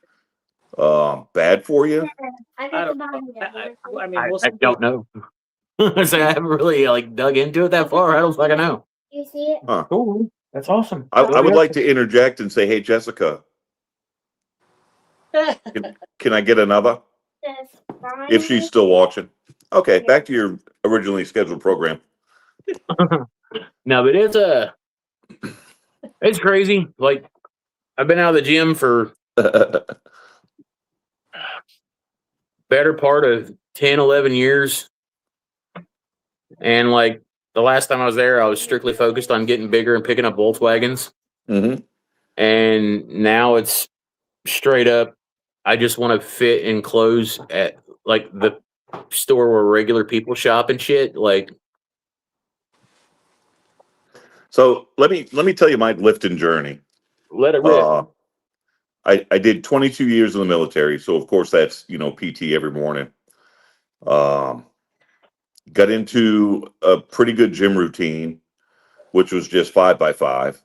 Speaker 4: bad for you?
Speaker 3: I
Speaker 1: I
Speaker 3: got the
Speaker 1: don't
Speaker 3: bottom
Speaker 1: know. I mean,
Speaker 2: I
Speaker 1: we'll see.
Speaker 2: don't know. I say I haven't really like dug into it that far. I don't fucking know.
Speaker 3: You see it?
Speaker 4: Huh.
Speaker 2: Cool. That's awesome.
Speaker 4: I would like to interject and say, hey, Jessica, can I get another?
Speaker 3: Says
Speaker 4: If she's still watching. Okay, back to your originally scheduled program.
Speaker 2: No, but it's crazy. Like I've been out of the gym for better part of 10, 11 years. And like the last time I was there, I was strictly focused on getting bigger and picking up Volkswagens.
Speaker 4: Mm-hmm.
Speaker 2: And now it's straight up, I just want to fit in clothes at like the store where regular people shop and shit. Like,
Speaker 4: So let me tell you my lifting journey.
Speaker 2: let it rip.
Speaker 4: I did 22 years in the military, so of course that's PT every morning. Got into a pretty good gym routine, which was just 5x5,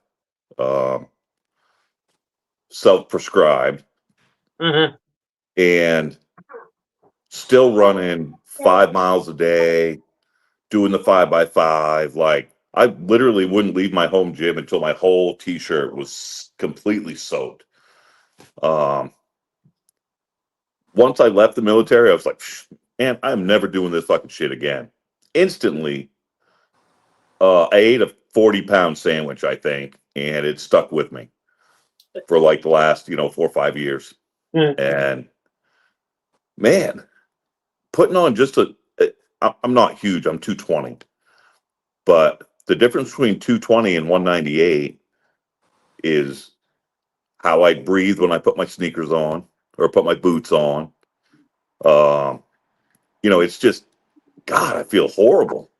Speaker 4: self-prescribed, and still running 5 miles a day, doing the 5x5. Like I literally wouldn't leave my home gym until my whole t-shirt was completely soaked. Once I left the military, I was like, man, I'm never doing this fucking shit again. Instantly, I ate a 40-pound sandwich, I think, and it stuck with me for like the last, 4 or 5 years. And man, putting on I'm not huge, I'm 220, but the difference between 220 and 198 is how I breathe when I put my sneakers on or put my boots on. It's just, God, I feel horrible.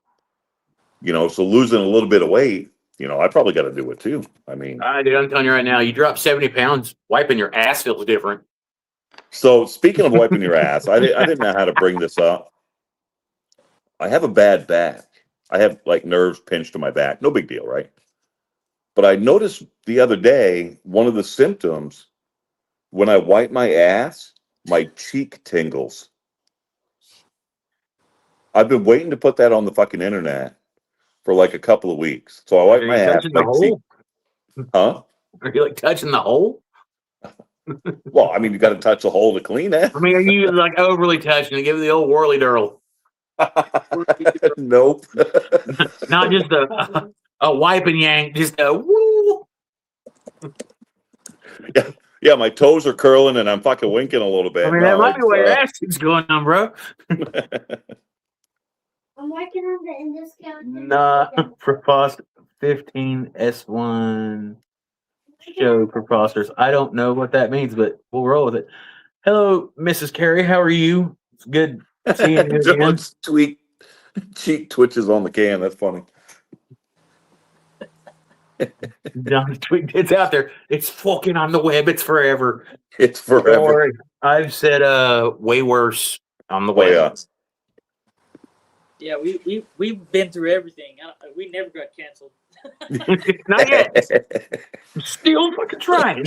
Speaker 4: So losing a little bit of weight, I probably got to do it too. I mean,
Speaker 2: Dude, I'm telling you right now, you drop 70 pounds, wiping your ass feels different.
Speaker 4: So speaking of wiping your ass, I didn't know how to bring this up. I have a bad back. I have like nerves pinched to my back. No big deal, right? But I noticed the other day, one of the symptoms, when I wipe my ass, my cheek tingles. I've been waiting to put that on the fucking internet for like a couple of weeks. So I wipe my ass.
Speaker 2: Touching the hole?
Speaker 4: Huh?
Speaker 2: Are you like touching the hole?
Speaker 4: Well, I mean, you got to touch the hole to clean it.
Speaker 2: I mean, are you like overly touching to give it the old whirly dirl?
Speaker 4: Nope.
Speaker 2: Not just a wipe and yank, just a woo.
Speaker 4: Yeah, my toes are curling and I'm fucking winking a little bit.
Speaker 2: I mean, that might be where your ass is going on, bro.
Speaker 3: I'm working on the indiscount.
Speaker 2: Nah, preposterous 15 S1 show preposterous. I don't know what that means, but we'll roll with it. Hello, Mrs. Carey. How are you? It's good seeing you again.
Speaker 4: John's cheek twitches on the can. That's funny.
Speaker 2: It's out there. It's fucking on the web. It's forever.
Speaker 4: It's
Speaker 2: Don't
Speaker 4: forever.
Speaker 2: worry. I've said way worse on the
Speaker 4: Oh
Speaker 2: web.
Speaker 4: yeah.
Speaker 1: Yeah, we've been through everything. We never got canceled.
Speaker 2: Not yet. I'm still fucking trying.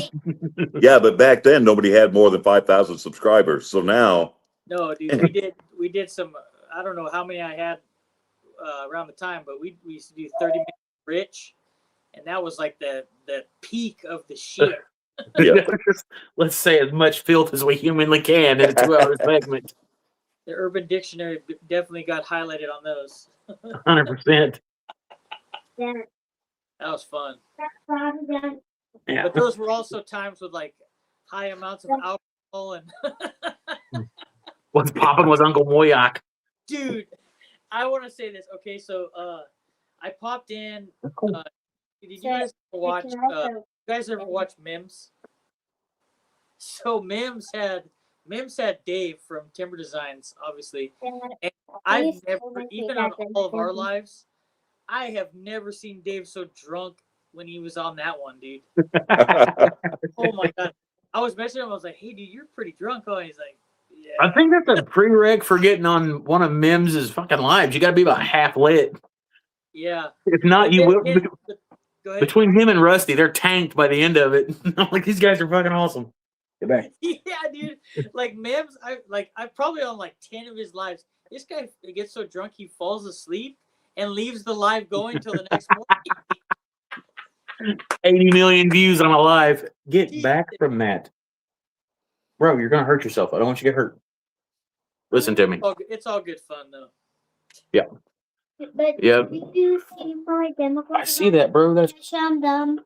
Speaker 4: Yeah, but back then nobody had more than 5,000 subscribers. So now,
Speaker 1: No, dude, we did some. I don't know how many I had around the time, but we used to do 30 minutes rich, and that was like the peak of the shit.
Speaker 4: yeah.
Speaker 2: Let's say as much filth as we humanly can in a 2-hour segment.
Speaker 1: The Urban Dictionary definitely got highlighted on those.
Speaker 2: 100%.
Speaker 3: Yeah.
Speaker 1: That was fun.
Speaker 2: Yeah.
Speaker 1: But those were also times with like high amounts of alcohol and
Speaker 2: What's popping was Uncle Moyak.
Speaker 1: dude, I want to say this. Okay, so I popped in. Did you guys ever watch? You guys ever watch Mims? So Mims had Dave from Timber Designs, obviously. And I've never, even on all of our lives, I have never seen Dave so drunk when he was on that one, dude. Oh my god! I was messaging him. I was like, "Hey, dude, you're pretty drunk." Oh, and he's like, "Yeah."
Speaker 2: I think that's a prereq for getting on one of Mims's fucking lives. You got to be about half lit.
Speaker 1: Yeah.
Speaker 2: If not, you will.
Speaker 1: Go ahead.
Speaker 2: Between him and Rusty, they're tanked by the end of it. I'm like, these guys are fucking awesome. Get back.
Speaker 1: Yeah, dude. Like Mims, I probably on like 10 of his lives. This guy gets so drunk he falls asleep and leaves the live going till the next morning.
Speaker 2: 80 million views on a live. Get back from that. Bro, you're going to hurt yourself. I don't want you to get hurt. Listen to me.
Speaker 1: It's all good fun, though.
Speaker 2: Yeah.
Speaker 3: But
Speaker 2: Yeah.
Speaker 3: you see my Demogorgon?
Speaker 2: I see that, bro. That's
Speaker 3: them.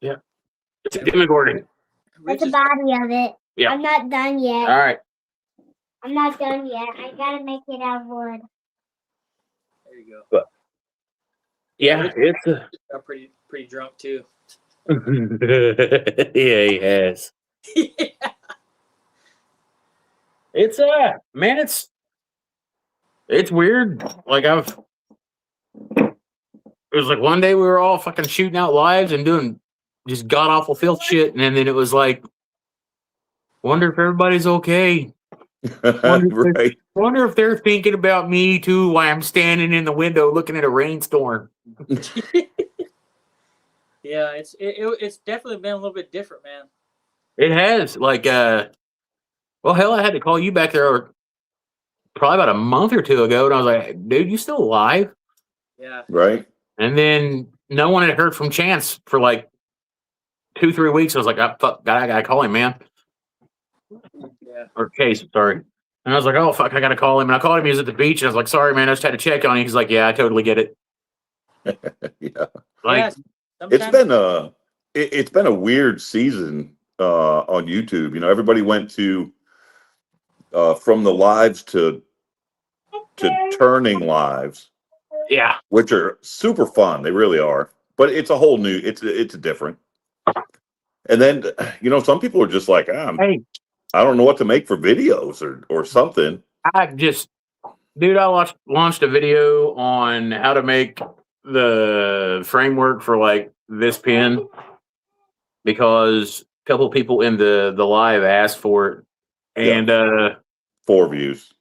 Speaker 2: yeah. It's a Demogorgon.
Speaker 3: That's the body of it.
Speaker 2: Yeah.
Speaker 3: I'm not done yet.
Speaker 2: All right.
Speaker 3: I'm not done yet. I gotta make it out of wood.
Speaker 1: There you go.
Speaker 2: But, yeah, it's a...
Speaker 1: Got pretty drunk too.
Speaker 2: Yeah, he has.
Speaker 1: Yeah.
Speaker 2: It's man, it's weird. Like it was like one day we were all fucking shooting out lives and doing just god awful filth shit, and then it was like, wonder if everybody's okay.
Speaker 4: Right.
Speaker 2: Wonder if they're thinking about me too while I'm standing in the window looking at a rainstorm.
Speaker 1: Yeah, it's definitely been a little bit different, man.
Speaker 2: It has. Like, well, hell, I had to call you back there probably about a month or two ago, and I was like, dude, you still alive?
Speaker 1: Yeah.
Speaker 4: Right.
Speaker 2: And then no one had heard from Chance for like 2-3 weeks. I was like, oh, fuck, I gotta call him, man.
Speaker 1: Yeah.
Speaker 2: Or Case, sorry. And I was like, oh, fuck, I gotta call him. And I called him. He was at the beach, and I was like, sorry, man, I just had to check on you. He's like, yeah, I totally get it.
Speaker 4: Yeah.
Speaker 2: Like,
Speaker 4: It's been a weird season on YouTube. You know, everybody went to from the lives to turning lives,
Speaker 2: yeah.
Speaker 4: which are super fun. They really are. But it's a whole new. It's different. And then some people are just like,
Speaker 2: Hey,
Speaker 4: I don't know what to make for videos or something.
Speaker 2: Dude, I launched a video on how to make the framework for like this pin because a couple people in the live asked for it. And
Speaker 4: 4 views.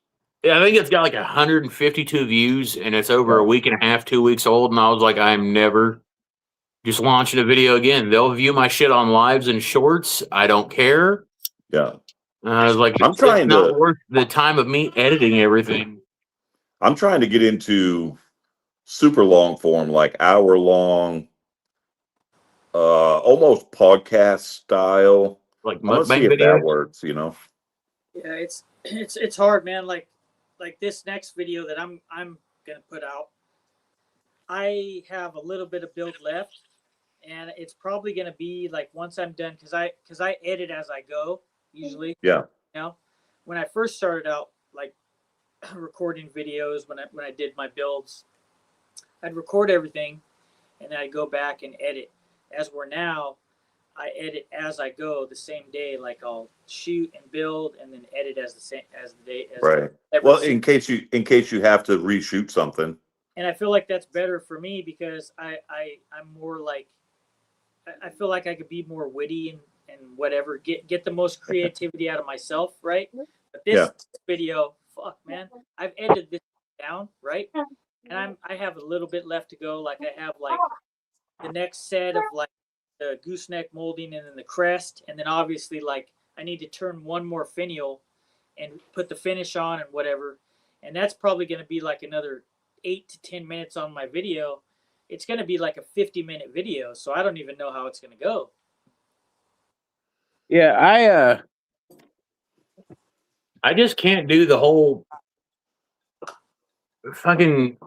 Speaker 2: Yeah, I think it's got like 152 views and it's over a week and a half, 2 weeks old. And I was like, I'm never just launching a video again. They'll view my shit on lives and shorts. I don't care.
Speaker 4: Yeah.
Speaker 2: I was like,
Speaker 4: it's not
Speaker 2: worth the time of me editing everything.
Speaker 4: I'm trying to get into super long form, like hour long, almost podcast style.
Speaker 2: Like
Speaker 4: Let's see
Speaker 2: mukbang
Speaker 4: if
Speaker 2: videos.
Speaker 4: that works,
Speaker 1: Yeah, it's hard, man. Like this next video that I'm gonna put out, I have a little bit of build left, and it's probably gonna be like once I'm done because I edit as I go usually.
Speaker 4: Yeah.
Speaker 1: When I first started out, like recording videos, when I did my builds, I'd record everything, and then I'd go back and edit. As we're now, I edit as I go the same day. Like I'll shoot and build, and then edit as the day.
Speaker 4: Right. Well, in case you have to reshoot something.
Speaker 1: and I feel like that's better for me because I'm more like I feel like I could be more witty and whatever, get the most creativity out of myself, right? But
Speaker 4: Yeah.
Speaker 1: this video, fuck man, I've edited this down, right? And I have a little bit left to go. Like I have like the next set of like the gooseneck molding and then the crest, and then obviously like I need to turn one more finial and put the finish on and whatever, and that's probably going to be like another 8 to 10 minutes on my video. It's going to be like a 50-minute video, so I don't even know how it's going to go.
Speaker 2: Yeah, I just can't do the whole fucking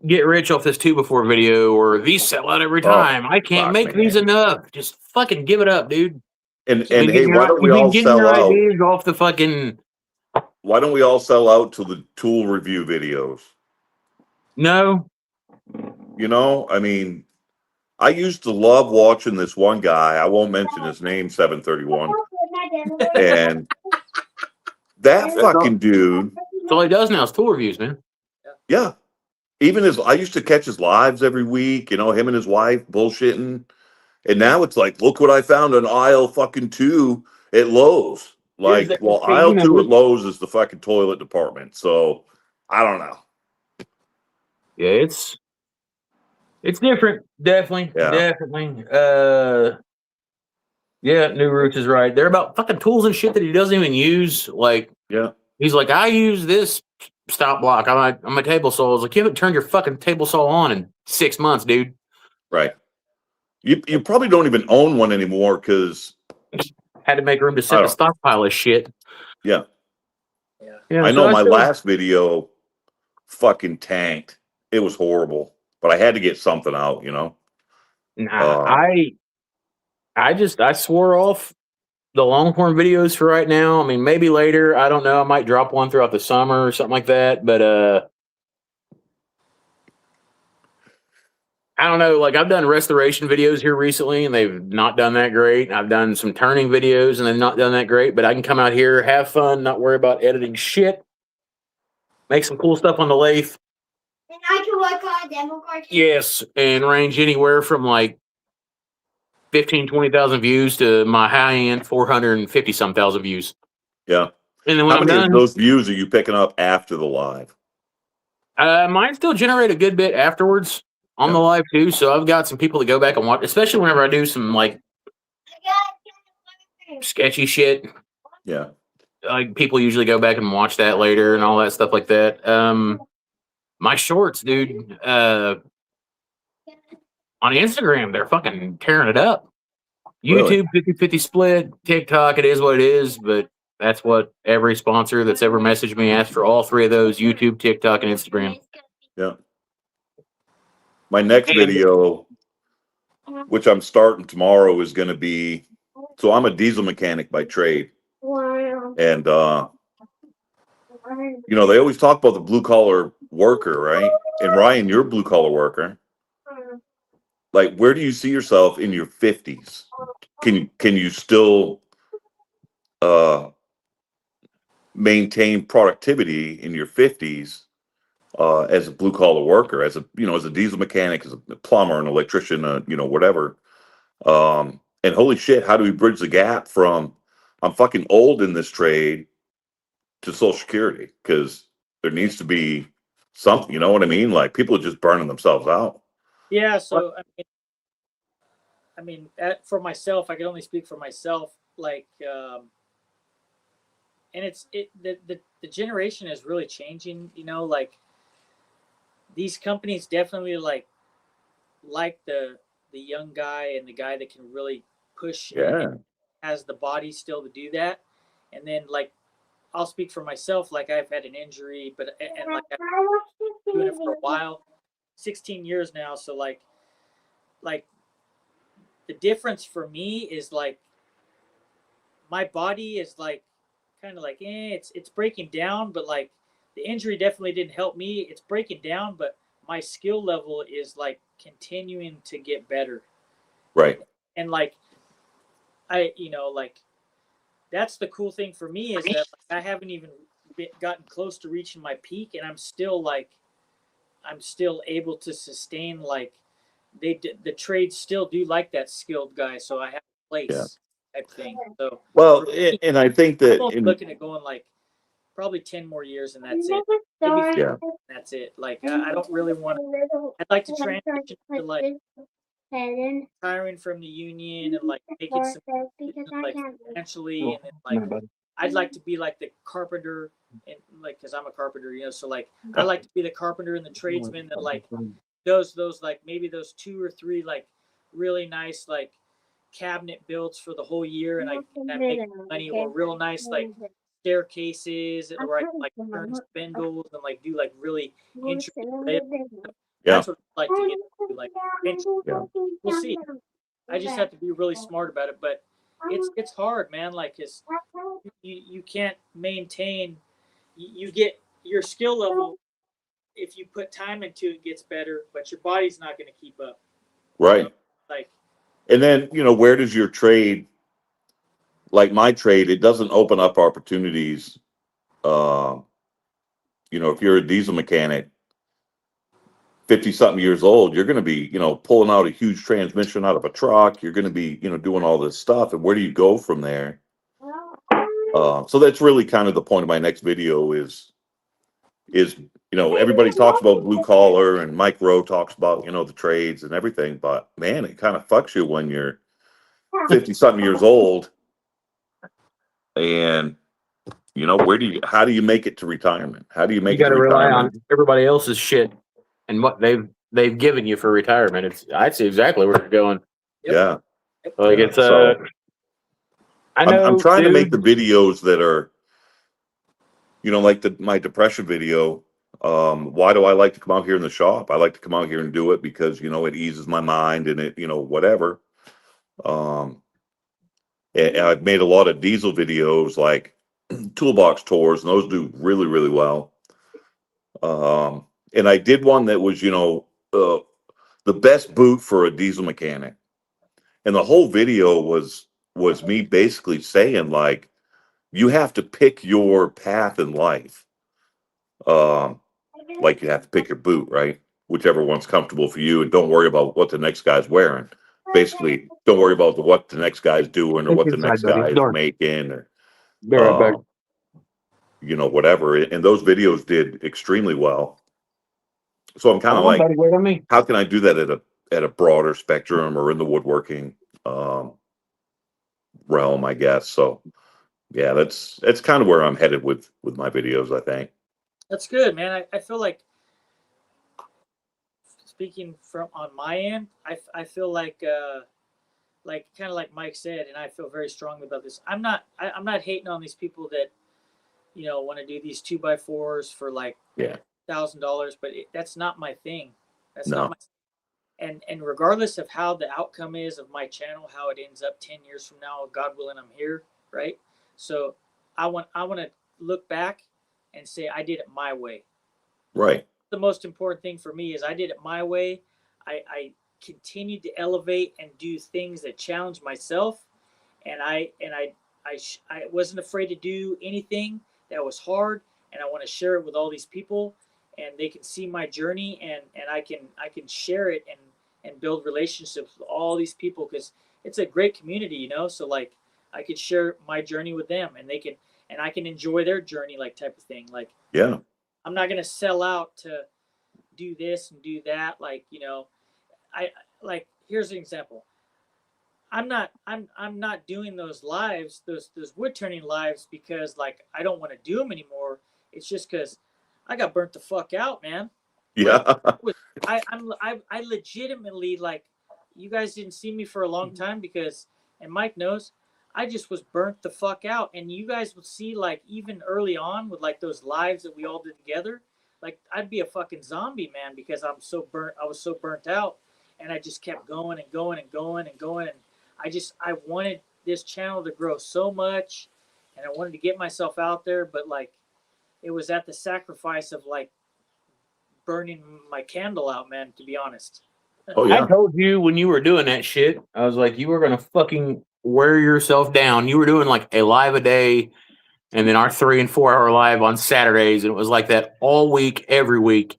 Speaker 2: get rich off this 2 before video or these sell out every
Speaker 4: Oh,
Speaker 2: time. I can't
Speaker 4: fuck,
Speaker 2: make
Speaker 4: man.
Speaker 2: these enough. Just fucking give it up, dude.
Speaker 4: And hey, why don't we
Speaker 2: You've been
Speaker 4: all
Speaker 2: getting
Speaker 4: sell
Speaker 2: your
Speaker 4: out?
Speaker 2: ideas off the fucking
Speaker 4: Why don't we all sell out to the tool review videos?
Speaker 2: no.
Speaker 4: You know, I mean, I used to love watching this one guy. I won't mention his name, 731. And that
Speaker 2: That's
Speaker 4: fucking dude,
Speaker 2: That's all he does now is tool reviews, man.
Speaker 4: yeah. Even I used to catch his lives every week, you know, him and his wife bullshitting. And now it's like, look what I found on aisle fucking 2 at Lowe's.
Speaker 2: Here's
Speaker 4: Like,
Speaker 2: the
Speaker 4: well,
Speaker 2: hey,
Speaker 4: aisle 2 at Lowe's is the fucking toilet department. So I don't know.
Speaker 2: yeah, it's different. Definitely.
Speaker 4: Yeah.
Speaker 2: Yeah, New Roots is right. They're about fucking tools and shit that he doesn't even use. Like
Speaker 4: Yeah.
Speaker 2: he's like, I use this stop block on my table saw. I was like, you haven't turned your fucking table saw on in 6 months, dude.
Speaker 4: Right. You probably don't even own one anymore because
Speaker 2: Had to make room to
Speaker 4: I
Speaker 2: set the
Speaker 4: don't.
Speaker 2: stockpile of shit.
Speaker 4: Yeah.
Speaker 2: Yeah,
Speaker 4: I
Speaker 2: so
Speaker 4: know
Speaker 2: I
Speaker 4: my
Speaker 2: still
Speaker 4: last video fucking tanked. It was horrible, but I had to get something out, you know.
Speaker 2: nah, I swore off the long form videos for right now. I mean, maybe later. I don't know. I might drop one throughout the summer or something like that. But I don't know. Like I've done restoration videos here recently, and they've not done that great. I've done some turning videos, and they've not done that great. But I can come out here, have fun, not worry about editing shit, make some cool stuff on the lathe.
Speaker 3: And I can work on a demo card.
Speaker 2: Yes, and range anywhere from like 20,000 views to my high end 450 some thousand views.
Speaker 4: Yeah.
Speaker 2: And then when
Speaker 4: How
Speaker 2: I'm
Speaker 4: many of
Speaker 2: done,
Speaker 4: those views are you picking up after the live?
Speaker 2: mine still generate a good bit afterwards on the live too. So I've got some people to go back and watch, especially whenever I do some like sketchy shit.
Speaker 4: Yeah.
Speaker 2: Like people usually go back and watch that later and all that stuff like that. My shorts, dude, on Instagram, they're fucking tearing it up.
Speaker 4: Really?
Speaker 2: YouTube 50-50 split. TikTok, it is what it is, but that's what every sponsor that's ever messaged me asked for all 3 of those: YouTube, TikTok, and Instagram.
Speaker 4: Yeah. My next video, which I'm starting tomorrow, is going to be, so I'm a diesel mechanic by trade. And, you know, they always talk about the blue collar worker, right? And Ryan, you're a blue collar worker. Like, where do you see yourself in your 50s? Can you still maintain productivity in your 50s as a blue collar worker, as a diesel mechanic, as a plumber, an electrician, you know, whatever. And holy shit, how do we bridge the gap from I'm fucking old in this trade to Social Security? Because there needs to be something, you know what I mean? Like people are just burning themselves out.
Speaker 1: Yeah. So for myself, I can only speak for myself. Like, and the generation is really changing. You know, like these companies definitely like the young guy and the guy that can really push
Speaker 4: Yeah.
Speaker 1: and has the body still to do that. And then like I'll speak for myself. Like I've had an injury, but and like I've been doing it for a while, 16 years now. So like the difference for me is like my body is like kind of like it's breaking down, but like the injury definitely didn't help me. It's breaking down, but my skill level is like continuing to get better.
Speaker 4: Right.
Speaker 1: And like like that's the cool thing for me is that like, I haven't even gotten close to reaching my peak, and I'm still like I'm still able to sustain like the trades still do like that skilled guy, so I have a
Speaker 4: Yeah.
Speaker 1: place type thing. So
Speaker 4: Well,
Speaker 1: for me,
Speaker 4: and I think
Speaker 1: I'm
Speaker 4: that
Speaker 1: only looking at going like probably 10 more years and that's it. Maybe 15,
Speaker 4: yeah,
Speaker 1: that's it. Like I don't really want. I'd like to transition to like retiring from the union and like making some like financially, and then like I'd like to be like the carpenter and like because I'm a carpenter, you know. So like I like to be the carpenter and the tradesman that like those like maybe those 2 or 3 like really nice like cabinet builds for the whole year, and I make money, or real nice like staircases where I can like turn spindles and like do like really intricate rails.
Speaker 4: yeah,
Speaker 1: That's what I'd like to get into. Like eventually,
Speaker 4: yeah,
Speaker 1: we'll see. I just have to be really smart about it, but it's hard, man. Like, cause you can't maintain. You get your skill level if you put time into it gets better, but your body's not going to keep up. You know,
Speaker 4: right.
Speaker 1: like
Speaker 4: And then, where does your trade, like my trade, it doesn't open up opportunities. Uh, if you're a diesel mechanic, 50 something years old, you're going to be, pulling out a huge transmission out of a truck. You're going to be, doing all this stuff. And where do you go from there? So that's really kind of the point of my next video is everybody talks about blue collar, and Mike Rowe talks about the trades and everything, but man, it kind of fucks you when you're 50 something years old, and how do you make it to retirement? How do you
Speaker 2: You
Speaker 4: make it
Speaker 2: got
Speaker 4: to
Speaker 2: to rely on
Speaker 4: retirement?
Speaker 2: everybody else's shit and what they've given you for retirement. I see exactly where you're going.
Speaker 4: Yeah,
Speaker 2: Like
Speaker 4: yeah.
Speaker 2: it's
Speaker 4: So
Speaker 2: I
Speaker 4: I'm
Speaker 2: know,
Speaker 4: trying to make
Speaker 2: dude.
Speaker 4: the videos that are like my depression video. Why do I like to come out here in the shop? I like to come out here and do it because it eases my mind, and it whatever. um and I've made a lot of diesel videos like toolbox tours, and those do really, really well. And I did one that was, the best boot for a diesel mechanic. And the whole video was me basically saying like, you have to pick your path in life. Um, like you have to pick your boot, right? Whichever one's comfortable for you, and don't worry about what the next guy's wearing. Basically, don't worry about what the next guy's doing or
Speaker 2: Think
Speaker 4: what the
Speaker 2: inside,
Speaker 4: next
Speaker 2: buddy.
Speaker 4: guy is
Speaker 2: Dark.
Speaker 4: making, or
Speaker 2: Be right back.
Speaker 4: whatever. And those videos did extremely well. So I'm kind of
Speaker 2: Come on,
Speaker 4: like,
Speaker 2: buddy. Wait on me.
Speaker 4: how can I do that at a broader spectrum or in the woodworking um, realm, I guess. So yeah, that's kind of where I'm headed with my videos, I think.
Speaker 1: that's good, man. I feel speaking from on my end, I feel like kind of like Mike said, and I feel very strongly about this. I'm not hating on these people that want to do these 2x4s for like
Speaker 4: Yeah.
Speaker 1: $1,000, but that's not my thing. That's not
Speaker 4: No.
Speaker 1: my. And regardless of how the outcome is of my channel, how it ends up 10 years from now, God willing, I'm here, right? So I want to look back and say I did it my way.
Speaker 4: Right.
Speaker 1: The most important thing for me is I did it my way. I continued to elevate and do things that challenge myself, and I wasn't afraid to do anything that was hard, and I want to share it with all these people, and they can see my journey, and I can share it and build relationships with all these people because it's a great community, So like I could share my journey with them, and they can and I can enjoy their journey, like type of thing. Like
Speaker 4: Yeah.
Speaker 1: I'm not gonna sell out to do this and do that. Like I like here's an example. I'm not doing those lives, those wood turning lives because like I don't want to do them anymore. It's just because I got burnt the fuck out, man. Like
Speaker 4: Yeah.
Speaker 1: I legitimately like you guys didn't see me for a long time because and Mike knows I just was burnt the fuck out, and you guys would see like even early on with like those lives that we all did together, like I'd be a fucking zombie, man, because I was so burnt out, and I just kept going and going and going and going, and I wanted this channel to grow so much, and I wanted to get myself out there, but like it was at the sacrifice of like burning my candle out, man, to be honest.
Speaker 4: Oh
Speaker 2: I
Speaker 4: yeah.
Speaker 2: told you when you were doing that shit, I was like, you were gonna fucking wear yourself down. You were doing like a live a day, and then our 3 and 4 hour live on Saturdays, and it was like that all week, every week.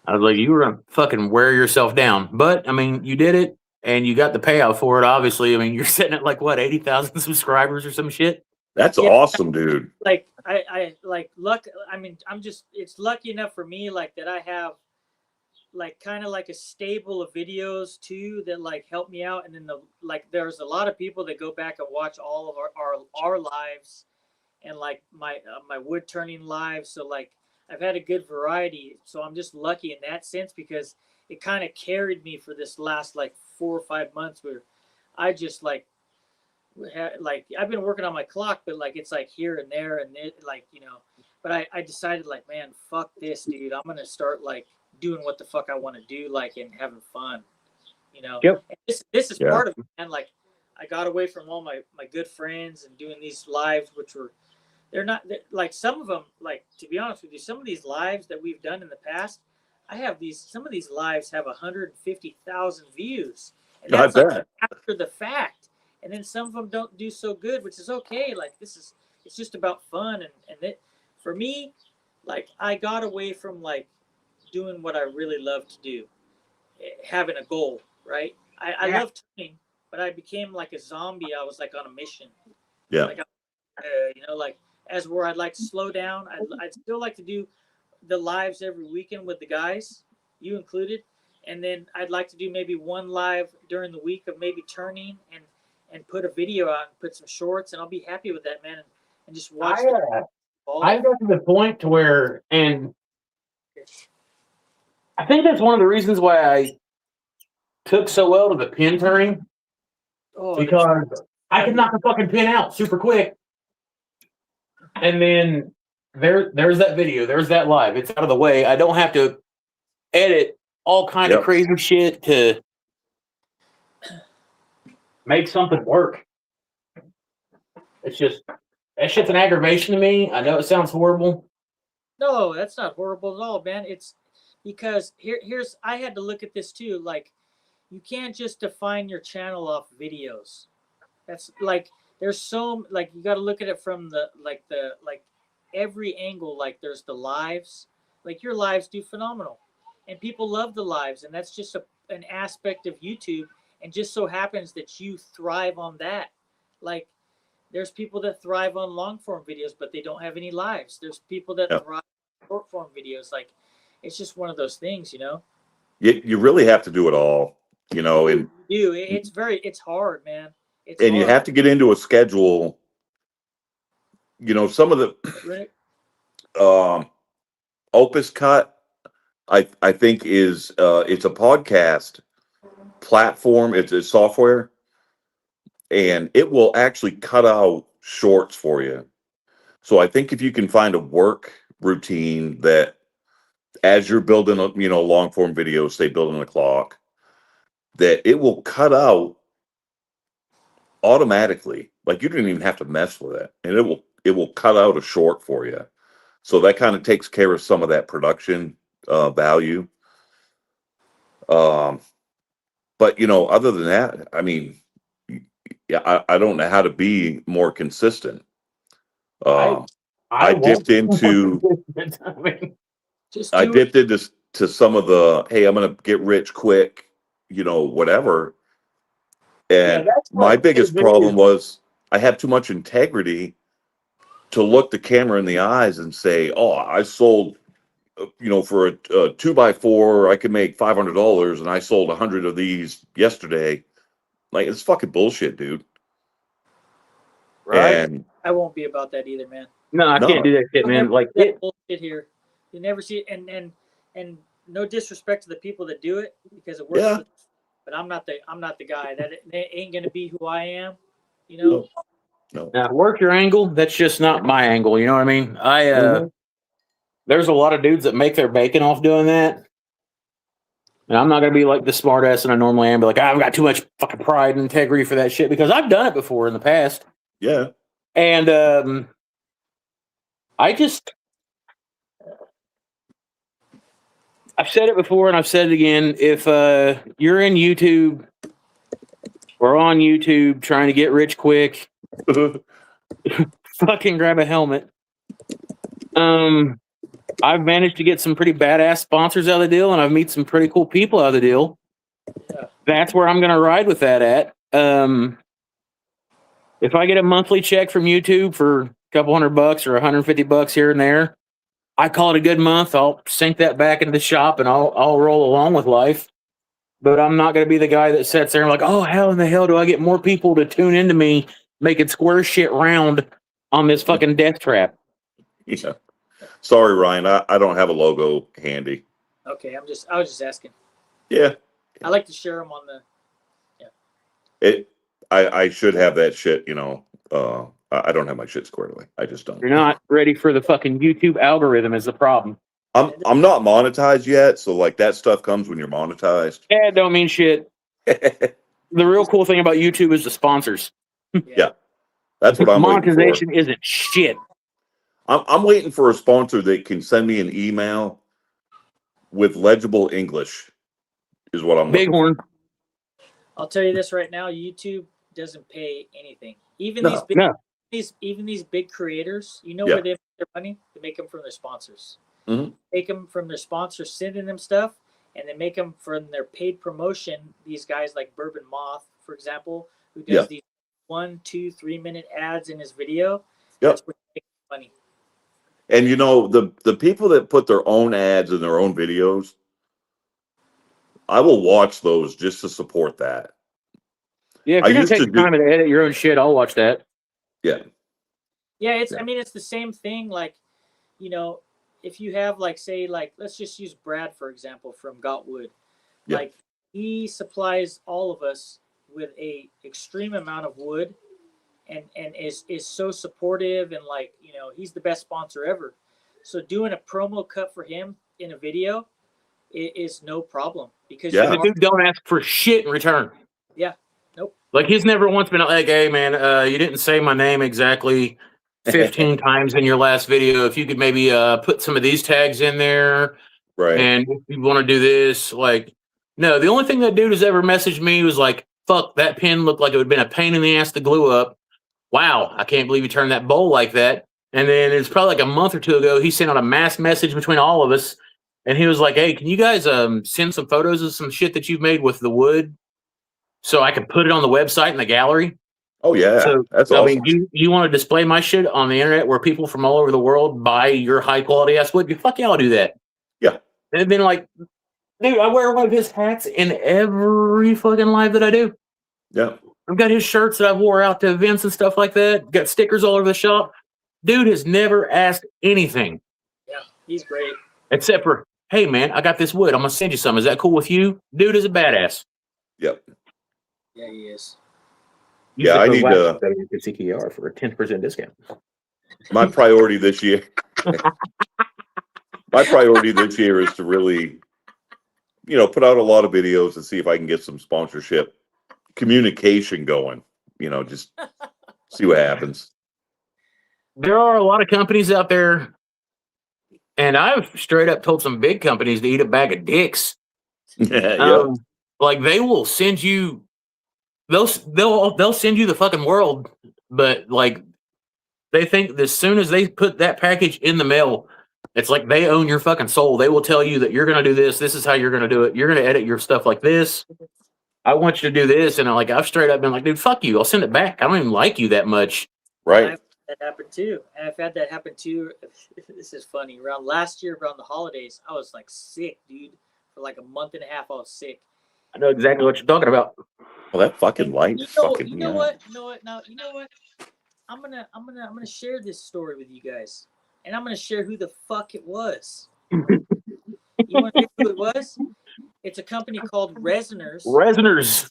Speaker 2: I was like, you were gonna fucking wear yourself down. But I mean, you did it and you got the payout for it, obviously. I mean, you're sitting at like what, 80,000 subscribers or some shit?
Speaker 4: That's
Speaker 1: Yeah.
Speaker 4: awesome, dude.
Speaker 1: Like I like luck. I mean, it's lucky enough for me, like that I have like kind of like a stable of videos too that like help me out. And then there's a lot of people that go back and watch all of our lives and like my wood turning lives. So like I've had a good variety. So I'm just lucky in that sense because it kind of carried me for this last like 4 or 5 months where I just like I've been working on my clock, but like it's like here and there and it like but I decided like, man, fuck this, dude. I'm gonna start like doing what the fuck I want to do, like and having fun,
Speaker 2: Yep.
Speaker 1: And this is
Speaker 4: Yeah.
Speaker 1: part of it, man. Like I got away from all my good friends and doing these lives, which were like some of them, like to be honest with you, some of these lives that we've done in the past, some of these lives have 150,000 views, and
Speaker 4: I
Speaker 1: that's like
Speaker 4: bet.
Speaker 1: after the fact. And then some of them don't do so good, which is okay. Like it's just about fun, and it for me, like I got away from like doing what I really love to do, having a goal, right? I love turning, but I became like a zombie. I was like on a mission.
Speaker 4: Yeah.
Speaker 1: Like like as where I'd like to slow down. I'd still like to do the lives every weekend with the guys, you included, and then I'd like to do maybe one live during the week of maybe turning and put a video out and put some shorts, and I'll be happy with that, man, and just watch.
Speaker 2: I got to the point to where, and I think that's one of the reasons why I took so well to the pin turning, because I could knock the fucking pin out super quick, and then there's that video, there's that live, it's out of the way. I don't have to edit all kind of crazy shit to make something work. It's just that shit's an aggravation to me. I know it sounds horrible.
Speaker 1: No, that's not horrible at all, man. It's because here's I had to look at this too. Like, you can't just define your channel off videos. That's like there's so like you got to look at it from the every angle. Like there's the lives. Like your lives do phenomenal, and people love the lives, and that's just an aspect of YouTube. And just so happens that you thrive on that. Like there's people that thrive on long form videos, but they don't have any lives. There's people that thrive on short form videos. Like it's just one of those things,
Speaker 4: You really have to do it all, and
Speaker 1: you do. It's hard, man. It's
Speaker 4: and
Speaker 1: hard.
Speaker 4: you have to get into a schedule. Some of
Speaker 1: Right.
Speaker 4: the Opus Cut, I think is it's a podcast platform. It's a software, and it will actually cut out shorts for you. So I think if you can find a work routine that, as you're building a long form video, say building a clock, that it will cut out automatically. Like you don't even have to mess with it, and it will cut out a short for you. So that kind of takes care of some of that production value. But other than that, I mean, yeah, I don't know how to be more consistent. I dipped into to some of the, hey, I'm gonna get rich quick, whatever. And my biggest problem was I have too much integrity to look the camera in the eyes and say, oh, I sold, for a 2x4, I could make $500, and I sold 100 of these yesterday. Like, it's fucking bullshit, dude.
Speaker 2: Right?
Speaker 4: And
Speaker 1: I won't be about that either, man.
Speaker 2: No, I can't do that shit, man. Like
Speaker 1: that bullshit here. You never see it, and no disrespect to the people that do it because it works.
Speaker 4: Yeah.
Speaker 1: But I'm not the guy. That ain't gonna be who I am. No.
Speaker 2: Now, work your angle. That's just not my angle. You know what I mean? There's a lot of dudes that make their bacon off doing that. And I'm not going to be like the smart ass that I normally am. Be like, I've got too much fucking pride and integrity for that shit because I've done it before in the past.
Speaker 4: Yeah.
Speaker 2: And I've said it before and I've said it again. If you're in YouTube or on YouTube trying to get rich quick, fucking grab a helmet. I've managed to get some pretty badass sponsors out of the deal, and I've met some pretty cool people out of the deal.
Speaker 1: Yeah.
Speaker 2: That's where I'm going to ride with that at. If I get a monthly check from YouTube for a couple $100 or $150 here and there, I call it a good month. I'll sink that back into the shop and I'll roll along with life. But I'm not going to be the guy that sits there and like, oh, how in the hell do I get more people to tune into me making square shit round on this fucking death trap?
Speaker 4: Yeah. Sorry, Ryan. I don't have a logo handy.
Speaker 1: Okay, I was just asking.
Speaker 4: Yeah.
Speaker 1: I like to share them on the.
Speaker 4: I should have that shit, I don't have my shit squared away. I just don't.
Speaker 2: You're not ready for the fucking YouTube algorithm is the problem.
Speaker 4: I'm not monetized yet, so like that stuff comes when you're monetized.
Speaker 2: Yeah, it don't mean shit. The real cool thing about YouTube is the sponsors.
Speaker 4: Yeah. That's what I'm waiting for.
Speaker 2: Monetization isn't shit.
Speaker 4: I'm waiting for a sponsor that can send me an email with legible English is what I'm looking for.
Speaker 2: Bighorn.
Speaker 1: I'll tell you this right now: YouTube doesn't pay anything. Even
Speaker 4: No.
Speaker 1: these big creators,
Speaker 4: Yeah.
Speaker 1: where they make their money? They make them from their sponsors.
Speaker 4: Mhm.
Speaker 1: Make them from their sponsors sending them stuff, and they make them from their paid promotion. These guys like Bourbon Moth, for example, who does these 1, 2, 3 minute ads in his video.
Speaker 4: Yep.
Speaker 1: That's where they make money.
Speaker 4: And the people that put their own ads in their own videos, I will watch those just to support that.
Speaker 2: Yeah, if
Speaker 4: I
Speaker 2: you're gonna
Speaker 4: used
Speaker 2: take
Speaker 4: to
Speaker 2: the time to edit your own shit, I'll watch that.
Speaker 4: Yeah.
Speaker 1: Yeah, it's the same thing. Like, if you have say let's just use Brad for example from Got Wood.
Speaker 4: Yeah.
Speaker 1: Like he supplies all of us with a extreme amount of wood, and is so supportive, and he's the best sponsor ever. So doing a promo cut for him in a video is no problem because
Speaker 4: Yeah.
Speaker 2: The dude don't ask for shit in return.
Speaker 1: Yeah. Nope.
Speaker 2: Like he's never once been like, hey man, you didn't say my name exactly 15 times in your last video. If you could maybe put some of these tags in there.
Speaker 4: Right.
Speaker 2: And if you want to do this, like, no, the only thing that dude has ever messaged me was like, fuck, that pin looked like it would have been a pain in the ass to glue up. Wow, I can't believe you turned that bowl like that. And then it's probably like a month or two ago, he sent out a mass message between all of us. And he was like, hey, can you guys send some photos of some shit that you've made with the wood so I can put it on the website in the gallery?
Speaker 4: Oh, yeah.
Speaker 2: So,
Speaker 4: That's
Speaker 2: I
Speaker 4: awesome.
Speaker 2: mean, you want to display my shit on the internet where people from all over the world buy your high quality ass wood? Fuck yeah, I'll do that.
Speaker 4: Yeah.
Speaker 2: And then like, dude, I wear one of his hats in every fucking live that I do.
Speaker 4: Yeah.
Speaker 2: I've got his shirts that I wore out to events and stuff like that. Got stickers all over the shop. Dude has never asked anything.
Speaker 1: Yeah, he's great.
Speaker 2: Except for, hey man, I got this wood. I'm gonna send you some. Is that cool with you? Dude is a badass.
Speaker 4: Yep.
Speaker 1: Yeah, he is.
Speaker 2: Use
Speaker 4: Yeah, I
Speaker 2: the
Speaker 4: need
Speaker 2: code
Speaker 4: to.
Speaker 2: CKR for a 10% discount.
Speaker 4: My priority this year. My priority this year is to really, put out a lot of videos and see if I can get some sponsorship communication going. Just see what happens.
Speaker 2: There are a lot of companies out there, and I've straight up told some big companies to eat a bag of dicks.
Speaker 4: Yeah.
Speaker 2: Like they will send you, they'll send you the fucking world, but like they think that as soon as they put that package in the mail, it's like they own your fucking soul. They will tell you that you're going to do this. This is how you're going to do it. You're going to edit your stuff like this. I want you to do this. And I've straight up been like, dude, fuck you. I'll send it back. I don't even like you that much.
Speaker 4: Right.
Speaker 1: That happened too. And I've had that happen too. This is funny. Around last year, around the holidays, I was like sick, dude. For like a month and a half, I was sick.
Speaker 2: I know exactly what you're talking about.
Speaker 4: Well, that fucking light fucking
Speaker 1: You
Speaker 4: me
Speaker 1: know
Speaker 4: out.
Speaker 1: what? Now you know what? I'm gonna share this story with you guys, and I'm gonna share who the fuck it was. You want to know who it was? It's a company called Resoners.
Speaker 2: Resoners.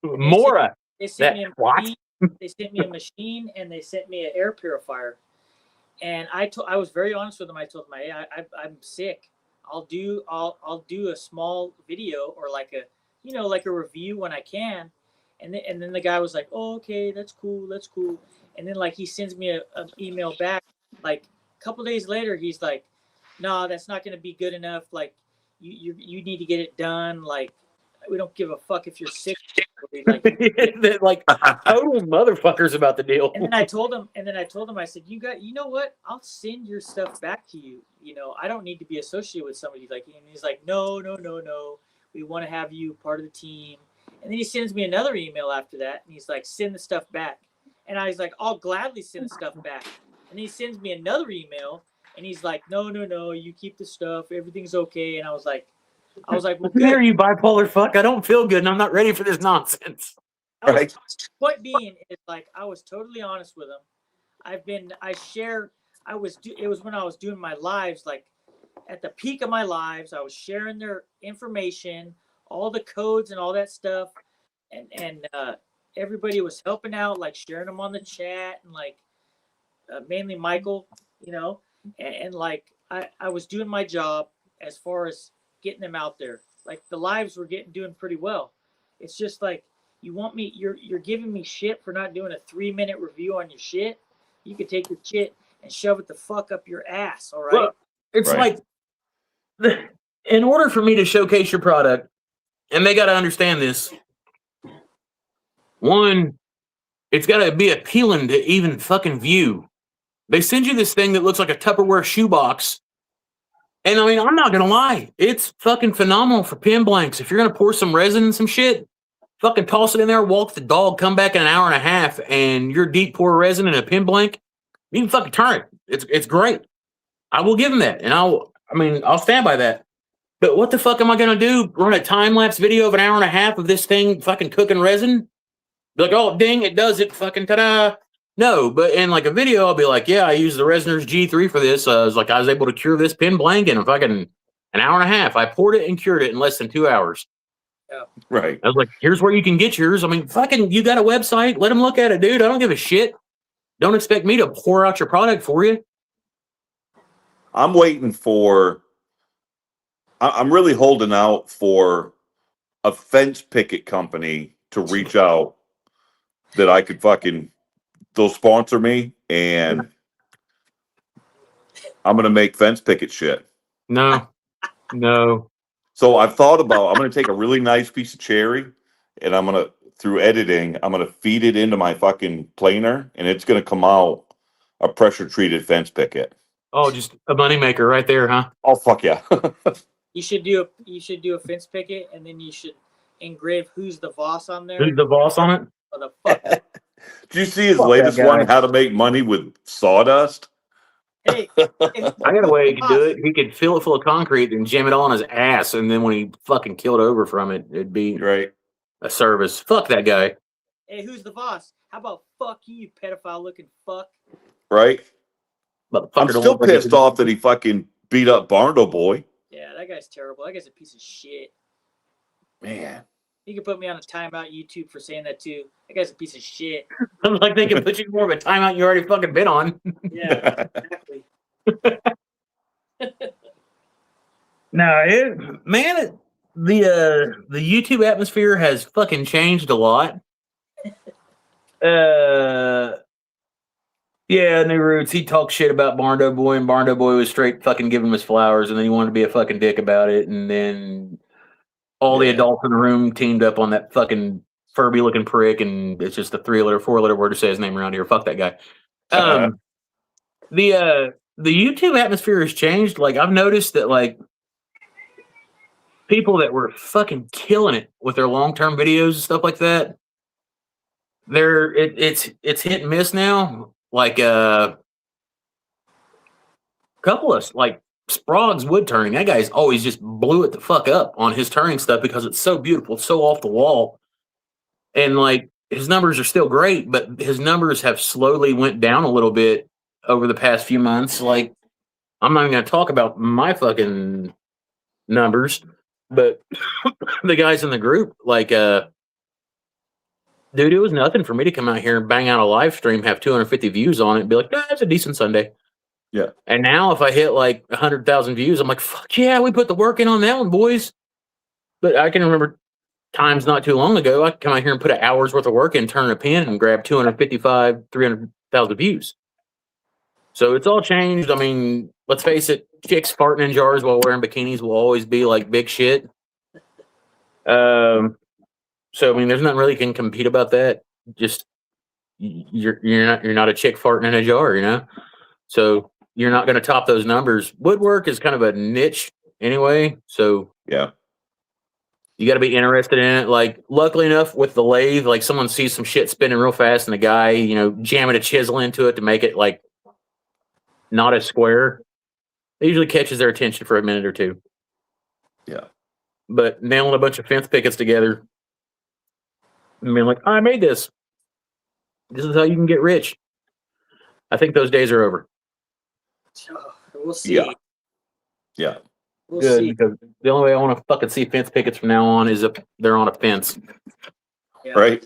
Speaker 2: Mora.
Speaker 1: They sent me a
Speaker 2: What?
Speaker 1: machine. They sent me a machine, and they sent me an air purifier. And I was very honest with them. I told them, hey, I'm sick. I'll do a small video or like a review when I can. And then the guy was like, oh, okay, that's cool. And then like he sends me an email back. Like a couple days later, he's like, no, that's not going to be good enough. Like you need to get it done. Like we don't give a fuck if you're sick. Like,
Speaker 2: like total motherfuckers about the deal.
Speaker 1: and then I told him, I said, you know what? I'll send your stuff back to you. You know, I don't need to be associated with somebody like you. And he's like, no. We want to have you part of the team. And then he sends me another email after that, and he's like, send the stuff back. And I was like, I'll gladly send the stuff back. And he sends me another email, and he's like, no, you keep the stuff. Everything's okay. And I was like, well, good.
Speaker 2: There, you bipolar fuck. I don't feel good, and I'm not ready for this nonsense.
Speaker 4: Right.
Speaker 1: Point being is, like, I was totally honest with him. It was when I was doing my lives, like at the peak of my lives, I was sharing their information, all the codes and all that stuff. And everybody was helping out, like sharing them on the chat, and like mainly Michael, you know, and like I was doing my job as far as getting them out there. Like the lives were doing pretty well. It's just like, you want me, you're giving me shit for not doing a 3-minute review on your shit. You could take your shit and shove it the fuck up your ass. All right.
Speaker 2: Well, it's
Speaker 4: Right.
Speaker 2: like, in order for me to showcase your product, and they got to understand this. One, it's got to be appealing to even fucking view. They send you this thing that looks like a Tupperware shoebox. And I mean, I'm not going to lie. It's fucking phenomenal for pin blanks. If you're going to pour some resin and some shit, fucking toss it in there, walk the dog, come back in an hour and a half, and your deep pour resin in a pin blank, you can fucking turn it. It's great. I will give them that. And I'll stand by that. But what the fuck am I going to do? Run a time-lapse video of an hour and a half of this thing fucking cooking resin? Be like, oh, ding, it does it. Fucking ta-da. No, but in like a video, I'll be like, yeah, I used the Resner's G3 for this. I was able to cure this pin blank in a fucking an hour and a half. I poured it and cured it in less than 2 hours.
Speaker 1: Yeah.
Speaker 4: Right.
Speaker 2: I was like, here's where you can get yours. I mean, fucking, you got a website. Let them look at it, dude. I don't give a shit. Don't expect me to pour out your product for you.
Speaker 4: I'm waiting for. I'm really holding out for a fence picket company to reach out that I could fucking. They'll sponsor me, and I'm gonna make fence picket shit.
Speaker 2: No.
Speaker 4: So I've thought about. I'm gonna take a really nice piece of cherry, and I'm gonna, through editing, I'm gonna feed it into my fucking planer, and it's gonna come out a pressure treated fence picket.
Speaker 2: Oh, just a moneymaker right there, huh?
Speaker 4: Oh fuck yeah!
Speaker 1: You should do a fence picket, and then you should engrave "Who's the Boss" on there.
Speaker 2: Who's the boss on it?
Speaker 1: Or the fuck.
Speaker 4: Did you see his
Speaker 2: Fuck
Speaker 4: latest
Speaker 2: that guy.
Speaker 4: one? How to make money with sawdust?
Speaker 1: Hey,
Speaker 2: I got a way he could do it. He could fill it full of concrete and jam it all on his ass, and then when he fucking killed over from it, it'd be
Speaker 4: Right.
Speaker 2: a service. Fuck that guy.
Speaker 1: Hey, who's the boss? How about fuck you pedophile looking fuck?
Speaker 4: Right.
Speaker 2: Motherfucker
Speaker 4: I'm
Speaker 2: don't
Speaker 4: still
Speaker 2: look like
Speaker 4: pissed
Speaker 2: a-
Speaker 4: off that he fucking beat up Barndo Boy.
Speaker 1: Yeah, that guy's terrible. That guy's a piece of shit.
Speaker 4: Man.
Speaker 1: You can put me on a timeout YouTube for saying that too. That guy's a piece of shit.
Speaker 2: Like they can put you more of a timeout you already fucking been on.
Speaker 1: Yeah, exactly.
Speaker 2: No, the YouTube atmosphere has fucking changed a lot. Yeah, New Roots, he talked shit about Barndo Boy, and Barndo Boy was straight fucking giving him his flowers, and then he wanted to be a fucking dick about it, and then all the
Speaker 4: Yeah.
Speaker 2: adults in the room teamed up on that fucking Furby looking prick, and it's just a 3-letter, 4-letter word to say his name around here. Fuck that guy. The YouTube atmosphere has changed. Like, I've noticed that, like, people that were fucking killing it with their long-term videos and stuff like that, it's hit and miss now. Like a couple of, like, Sprague's wood turning, that guy's always just blew it the fuck up on his turning stuff because it's so beautiful, it's so off the wall, and like his numbers are still great, but his numbers have slowly went down a little bit over the past few months. Like, I'm not even going to talk about my fucking numbers, but the guys in the group, like, dude, it was nothing for me to come out here and bang out a live stream, have 250 views on it, and be like, nah, it's a decent Sunday.
Speaker 4: Yeah.
Speaker 2: And now if I hit like 100,000 views, I'm like, fuck yeah, we put the work in on that one, boys. But I can remember times not too long ago, I come out here and put an hour's worth of work in, turn a pin, and grab 255, 300,000 views. So it's all changed. I mean, let's face it, chicks farting in jars while wearing bikinis will always be like big shit. So I mean, there's nothing really can compete about that. Just you're not a chick farting in a jar, you know. So you're not going to top those numbers. Woodwork is kind of a niche anyway, so
Speaker 4: Yeah.
Speaker 2: you got to be interested in it. Like, luckily enough, with the lathe, like someone sees some shit spinning real fast, and the guy, you know, jamming a chisel into it to make it like not as square. It usually catches their attention for a minute or two.
Speaker 4: Yeah.
Speaker 2: But nailing a bunch of fence pickets together and being like, I made this. This is how you can get rich. I think those days are over.
Speaker 1: We'll see.
Speaker 4: Yeah. Yeah.
Speaker 1: We'll
Speaker 2: Good,
Speaker 1: see.
Speaker 2: because the only way I want to fucking see fence pickets from now on is if they're on a fence.
Speaker 1: Yeah.
Speaker 4: Right.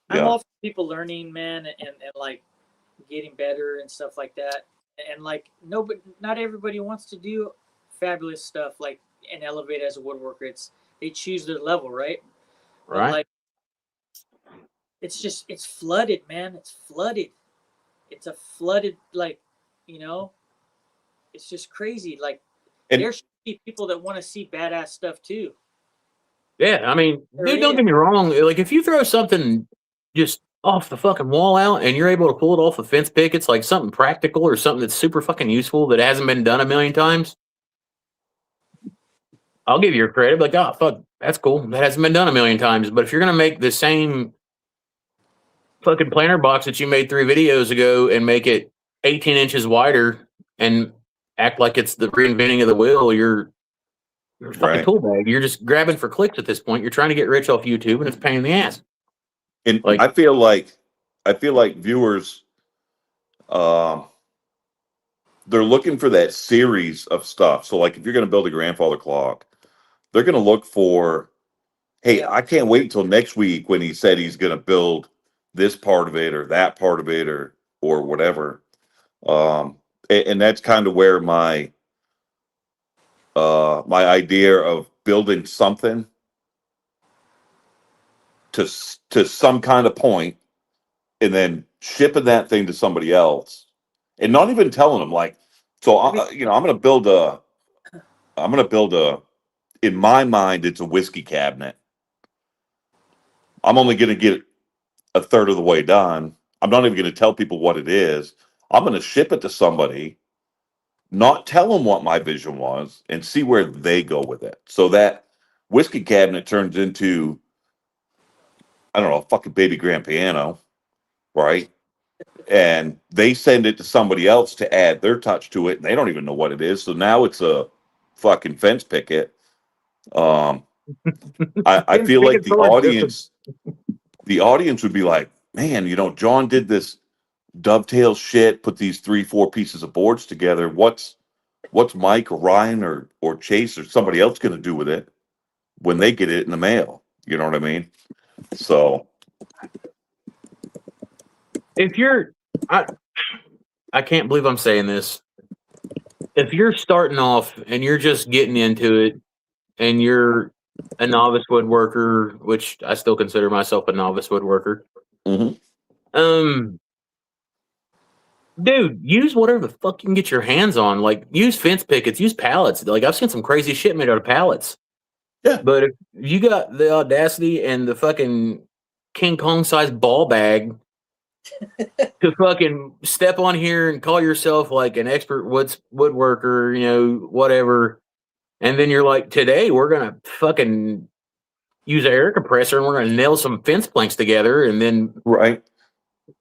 Speaker 1: I'm
Speaker 4: Yeah.
Speaker 1: all for people learning, man, and like getting better and stuff like that. And like not everybody wants to do fabulous stuff like and elevate as a woodworker. It's they choose their level, right? But
Speaker 2: Right?
Speaker 1: like it's flooded, man. It's flooded. It's a flooded like, you know, it's just crazy. Like
Speaker 4: And
Speaker 1: there should be people that want to see badass stuff too.
Speaker 2: Yeah, I mean,
Speaker 1: There
Speaker 2: dude, don't
Speaker 1: is.
Speaker 2: get me wrong. Like, if you throw something just off the fucking wall out and you're able to pull it off a fence pickets, like something practical or something that's super fucking useful that hasn't been done a million times, I'll give you your credit. Like, oh, fuck, that's cool. That hasn't been done a million times. But if you're going to make the same fucking planter box that you made 3 videos ago and make it 18 inches wider and act like it's the reinventing of the wheel, you're a fucking
Speaker 4: right.
Speaker 2: tool bag. You're just grabbing for clicks at this point. You're trying to get rich off YouTube, and it's a pain in the ass.
Speaker 4: And
Speaker 2: Like,
Speaker 4: I feel like viewers, they're looking for that series of stuff. So like if you're going to build a grandfather clock, they're going to look for, hey,
Speaker 1: Yeah.
Speaker 4: I can't wait until next week when he said he's going to build this part of it or that part of it or whatever. And that's kind of where my my idea of building something to some kind of point and then shipping that thing to somebody else and not even telling them like, so you know, I'm going to build a, in my mind, it's a whiskey cabinet. I'm only going to get a third of the way done. I'm not even going to tell people what it is. I'm going to ship it to somebody, not tell them what my vision was, and see where they go with it. So that whiskey cabinet turns into, I don't know, a fucking baby grand piano, right? And they send it to somebody else to add their touch to it, and they don't even know what it is. So now it's a fucking fence picket. I feel like the audience would be like, man, you know, John did this dovetail shit, put these 3-4 pieces of boards together. What's Mike or Ryan or Chase or somebody else going to do with it when they get it in the mail? You know what I mean? So
Speaker 2: if you're, I can't believe I'm saying this. If you're starting off and you're just getting into it and you're a novice woodworker, which I still consider myself a novice woodworker, dude, use whatever the fuck you can get your hands on. Like, use fence pickets, use pallets. Like, I've seen some crazy shit made out of pallets.
Speaker 4: Yeah.
Speaker 2: But if you got the audacity and the fucking King Kong sized ball bag to fucking step on here and call yourself like an expert woodworker, you know, whatever. And then you're like, today we're going to fucking use an air compressor and we're going to nail some fence planks together. And then,
Speaker 4: right.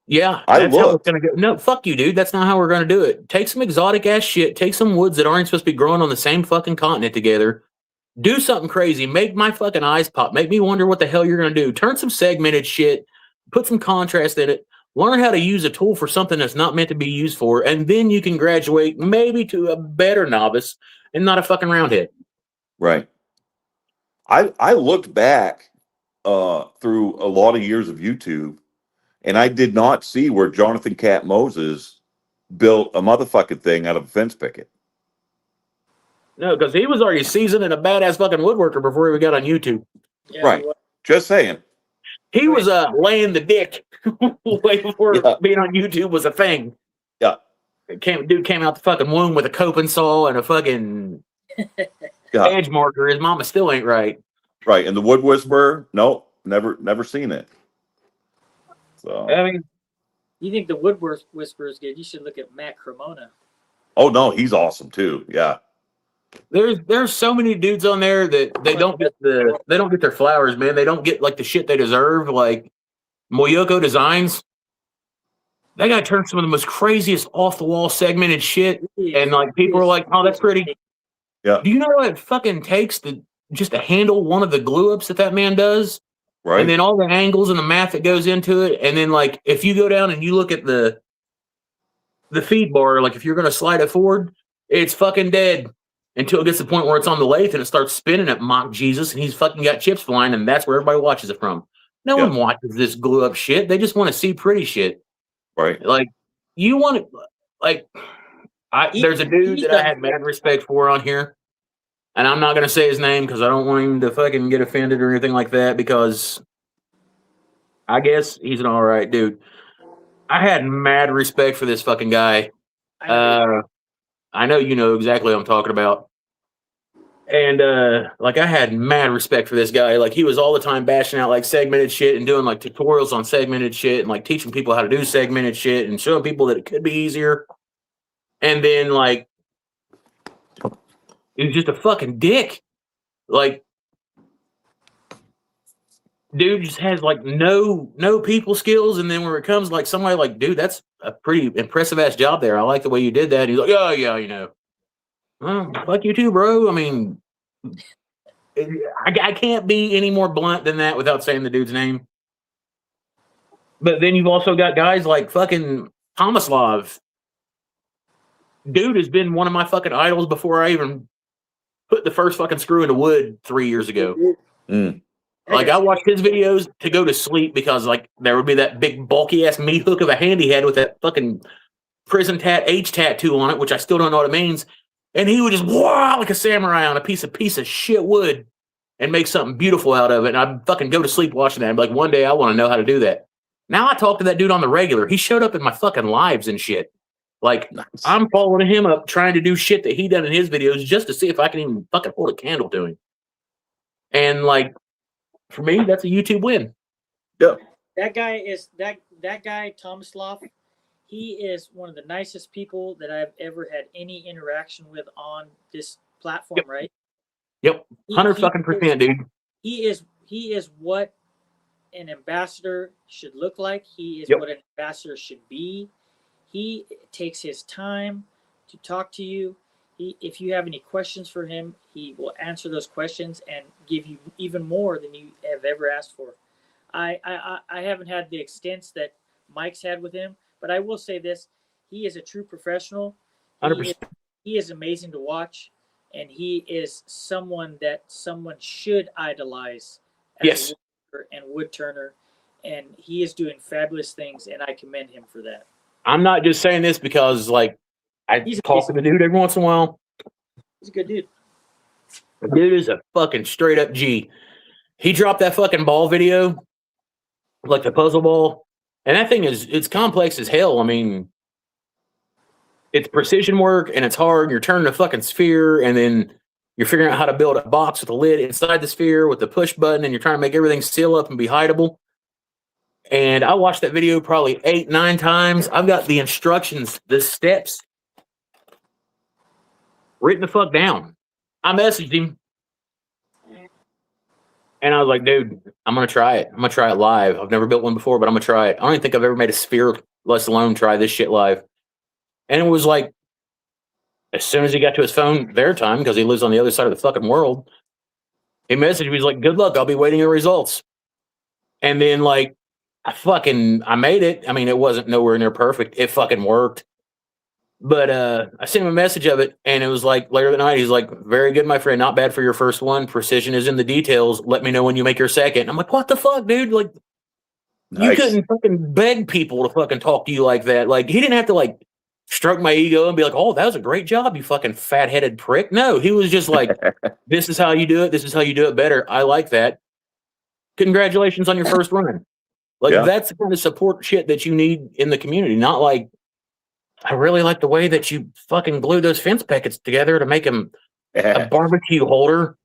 Speaker 2: yeah,
Speaker 4: I
Speaker 2: that's how it's
Speaker 4: looked.
Speaker 2: going to go. No, fuck you, dude. That's not how we're going to do it. Take some exotic ass shit. Take some woods that aren't supposed to be growing on the same fucking continent together. Do something crazy. Make my fucking eyes pop. Make me wonder what the hell you're going to do. Turn some segmented shit. Put some contrast in it. Learn how to use a tool for something that's not meant to be used for. And then you can graduate maybe to a better novice and not a fucking roundhead.
Speaker 4: Right. I looked back through a lot of years of YouTube, and I did not see where Jonathan Cat Moses built a motherfucking thing out of a fence picket.
Speaker 2: No, because he was already seasoned and a badass fucking woodworker before he got on YouTube.
Speaker 1: Yeah,
Speaker 4: Right. Just saying.
Speaker 2: He was laying the dick way before
Speaker 4: Yeah.
Speaker 2: being on YouTube was a thing.
Speaker 4: Yeah.
Speaker 2: Dude came out the fucking womb with a coping saw and a fucking
Speaker 4: Yeah.
Speaker 2: edge marker. His mama still ain't right.
Speaker 4: Right. And the Wood Whisperer, no, never seen it. So
Speaker 2: I mean,
Speaker 1: You think the Wood Whisperer is good? You should look at Matt Cremona.
Speaker 4: oh no, he's awesome too. Yeah.
Speaker 2: there's so many dudes on there that they don't get their flowers, man. They don't get like the shit they deserve. Like Moyoko Designs, that guy turns some of the most craziest off the wall segmented shit, and like people are like, "Oh, that's pretty."
Speaker 4: Yeah.
Speaker 2: Do you know what it fucking takes just to handle one of the glue ups that man does?
Speaker 4: Right.
Speaker 2: And then all the angles and the math that goes into it, and then like if you go down and you look at the feed bar, like if you're going to slide it forward, it's fucking dead until it gets to the point where it's on the lathe and it starts spinning at mock Jesus, and he's fucking got chips flying, and that's where everybody watches it from. No one watches this glue up shit. They just want to see pretty shit.
Speaker 4: Right.
Speaker 2: Like you want it, like there's a dude that I had mad respect for on here, and I'm not going to say his name because I don't want him to fucking get offended or anything like that, because I guess he's an all right dude. I had mad respect for this fucking guy. I know you know exactly what I'm talking about. And like I had mad respect for this guy. Like he was all the time bashing out like segmented shit and doing like tutorials on segmented shit and like teaching people how to do segmented shit and showing people that it could be easier. And then like he was just a fucking dick. Like dude just has like no people skills. And then when it comes like somebody like, dude, that's a pretty impressive ass job there. I like the way you did that. And he's like, oh yeah, you know. Well, fuck you too, bro. I mean, I can't be any more blunt than that without saying the dude's name. But then you've also got guys like fucking Tomislav. Dude has been one of my fucking idols before I even put the first fucking screw into wood 3 years ago.
Speaker 4: Mm.
Speaker 2: Like I watched his videos to go to sleep because like there would be that big bulky ass meat hook of a hand he had with that fucking prison H tattoo on it, which I still don't know what it means. And he would just wow like a samurai on a piece of shit wood and make something beautiful out of it. And I'd fucking go to sleep watching that. I'm like, one day I want to know how to do that. Now I talk to that dude on the regular. He showed up in my fucking lives and shit. Like
Speaker 4: Nice.
Speaker 2: I'm following him up, trying to do shit that he done in his videos just to see if I can even fucking hold a candle to him. And like for me, that's a YouTube win.
Speaker 4: Yeah.
Speaker 1: That guy Tomislav. He is one of the nicest people that I've ever had any interaction with on this platform.
Speaker 2: Yep.
Speaker 1: Right?
Speaker 2: Yep, 100% dude.
Speaker 1: He is what an ambassador should look like. He is what an ambassador should be. He takes his time to talk to you. If you have any questions for him, he will answer those questions and give you even more than you have ever asked for. I haven't had the extents that Mike's had with him, but I will say this: he is a true professional.
Speaker 2: 100%.
Speaker 1: He is amazing to watch, and he is someone that someone should idolize as a woodworker and wood turner, and he is doing fabulous things, and I commend him for that.
Speaker 2: I'm not just saying this because like I talk to the dude every once in a while.
Speaker 1: He's a good dude.
Speaker 2: The dude is a fucking straight up G. He dropped that fucking ball video, like the puzzle ball, and that thing it's complex as hell. I mean, it's precision work and it's hard. You're turning a fucking sphere, and then you're figuring out how to build a box with a lid inside the sphere with the push button, and you're trying to make everything seal up and be hideable. And I watched that video probably 8-9 times. I've got the instructions, the steps written the fuck down. I messaged him. And I was like, dude, I'm going to try it. I'm going to try it live. I've never built one before, but I'm going to try it. I don't even think I've ever made a sphere, let alone try this shit live. And it was like, as soon as he got to his phone their time, because he lives on the other side of the fucking world, he messaged me. He's like, good luck. I'll be waiting your results. And then like, I made it. I mean, it wasn't nowhere near perfect. It fucking worked. But I sent him a message of it, and it was like later that night, he's like, very good, my friend. Not bad for your first one. Precision is in the details. Let me know when you make your second. I'm like, what the fuck, dude? Like,
Speaker 4: Nice.
Speaker 2: You couldn't fucking beg people to fucking talk to you like that. Like, he didn't have to like stroke my ego and be like, oh, that was a great job, you fucking fat-headed prick. No, he was just like, this is how you do it. This is how you do it better. I like that. Congratulations on your first run. Like, that's the kind of support shit that you need in the community. Not like, I really like the way that you fucking glue those fence packets together to make them A barbecue holder.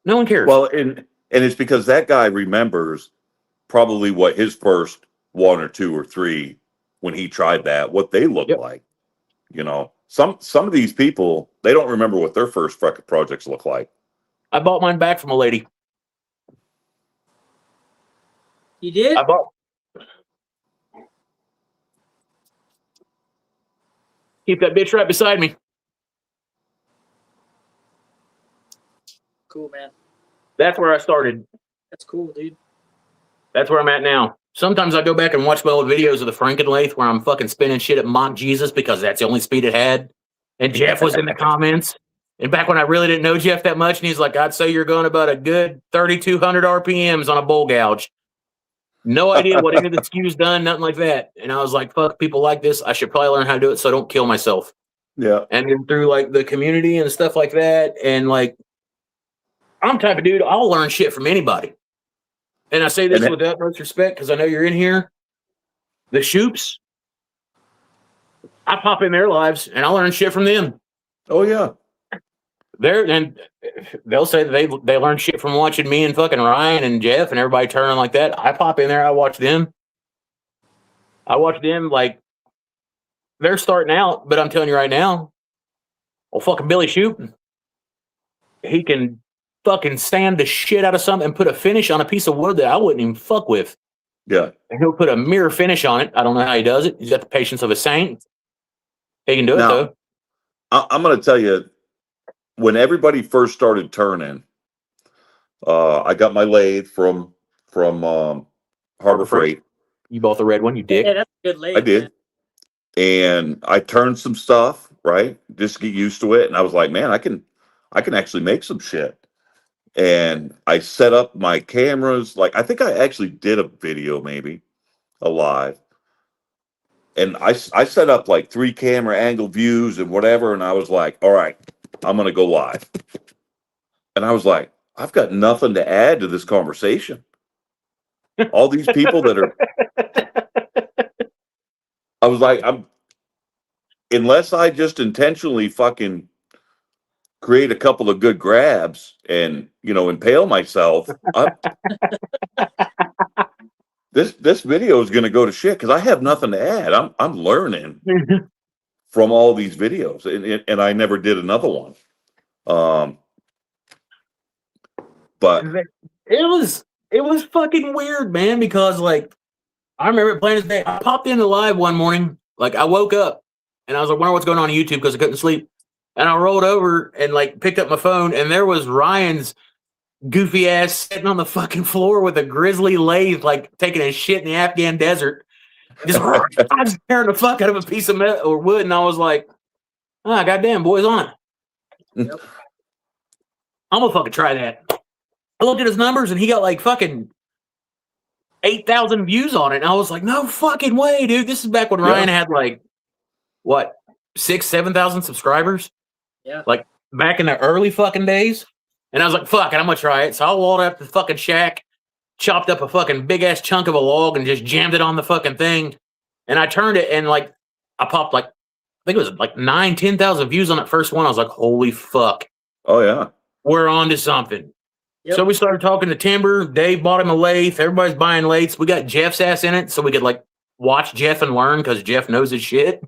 Speaker 2: No one cares.
Speaker 4: Well, and it's because that guy remembers probably what his first one or two or three when he tried that, what they looked
Speaker 2: Yep.
Speaker 4: like. You know, some of these people, they don't remember what their first fucking projects look like.
Speaker 2: I bought mine back from a lady.
Speaker 1: You did?
Speaker 2: I bought. Keep that bitch right beside me.
Speaker 1: Cool, man.
Speaker 2: That's where I started.
Speaker 1: That's cool, dude.
Speaker 2: That's where I'm at now. Sometimes I go back and watch my old videos of the Frankenlathe where I'm fucking spinning shit at Mock Jesus because that's the only speed it had. And Jeff was in the comments. And back when I really didn't know Jeff that much, and he's like, I'd say you're going about a good 3,200 RPMs on a bull gouge. No idea what any of the SKU's done, nothing like that. And I was like, fuck, people like this. I should probably learn how to do it so I don't kill myself.
Speaker 4: Yeah.
Speaker 2: And then through like the community and stuff like that, and like, I'm the type of dude, I'll learn shit from anybody. And I say this with the utmost respect because I know you're in here. The Shoops, I pop in their lives and I learn shit from them.
Speaker 4: Oh yeah.
Speaker 2: They'll say that they learn shit from watching me and fucking Ryan and Jeff and everybody turning like that. I pop in there, I watch them. Like they're starting out, but I'm telling you right now, fucking Billy Shoop, he can fucking sand the shit out of something and put a finish on a piece of wood that I wouldn't even fuck with.
Speaker 4: Yeah.
Speaker 2: And he'll put a mirror finish on it. I don't know how he does it. He's got the patience of a saint. He can do it though.
Speaker 4: I'm going to tell you, when everybody first started turning, I got my lathe from Harbor Freight.
Speaker 2: You bought the red one, you dick.
Speaker 1: Yeah, that's a good lathe.
Speaker 4: I did.
Speaker 1: Man.
Speaker 4: And I turned some stuff, right? Just to get used to it. And I was like, man, I can actually make some shit. And I set up my cameras. Like, I think I actually did a video, maybe a live. And I set up like 3 camera angle views and whatever. And I was like, all right, I'm going to go live. And I was like, I've got nothing to add to this conversation. All these people that are, I was like, unless I just intentionally fucking create a couple of good grabs and, impale myself, this video is going to go to shit because I have nothing to add. I'm learning from all these videos, and I never did another one. But
Speaker 2: it was fucking weird, man, because like I remember playing this day. I popped into live one morning, like I woke up and I was like, wondering what's going on YouTube because I couldn't sleep. And I rolled over and like picked up my phone, and there was Ryan's goofy ass sitting on the fucking floor with a grizzly lathe, like taking a shit in the Afghan desert. Just I was tearing the fuck out of a piece of metal or wood, and I was like, "Ah, goddamn, boy's on it."
Speaker 1: Yep.
Speaker 2: I'm gonna fucking try that. I looked at his numbers, and he got like fucking 8,000 views on it, and I was like, "No fucking way, dude!" This is back when Ryan had like what 6,000-7,000 subscribers.
Speaker 1: Yeah,
Speaker 2: like back in the early fucking days. And I was like, "Fuck it, I'm gonna try it." So I walled up the fucking shack, chopped up a fucking big ass chunk of a log, and just jammed it on the fucking thing. And I turned it, and like I popped like I think it was like 9,000-10,000 views on that first one. I was like, "Holy fuck!"
Speaker 4: Oh yeah,
Speaker 2: we're on to something.
Speaker 1: Yep.
Speaker 2: So we started talking to Timber. Dave bought him a lathe. Everybody's buying lathes. We got Jeff's ass in it so we could like watch Jeff and learn because Jeff knows his shit.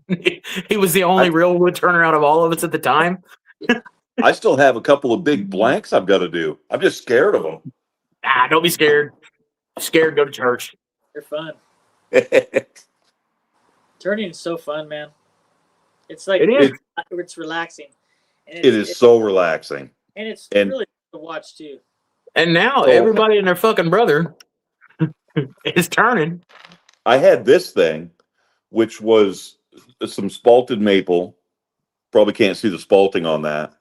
Speaker 2: He was the only real wood turner out of all of us at the time.
Speaker 4: I still have a couple of big blanks I've got to do. I'm just scared of them.
Speaker 2: Don't be scared. Scared, go to church.
Speaker 1: they're fun. Turning is so fun, man. It's like
Speaker 2: It is.
Speaker 1: it's relaxing. And
Speaker 4: It is so relaxing.
Speaker 1: And it's
Speaker 4: And-
Speaker 1: really fun to watch too.
Speaker 2: And now everybody and their fucking brother is turning.
Speaker 4: I had this thing, which was some spalted maple. Probably can't see the spalting on that.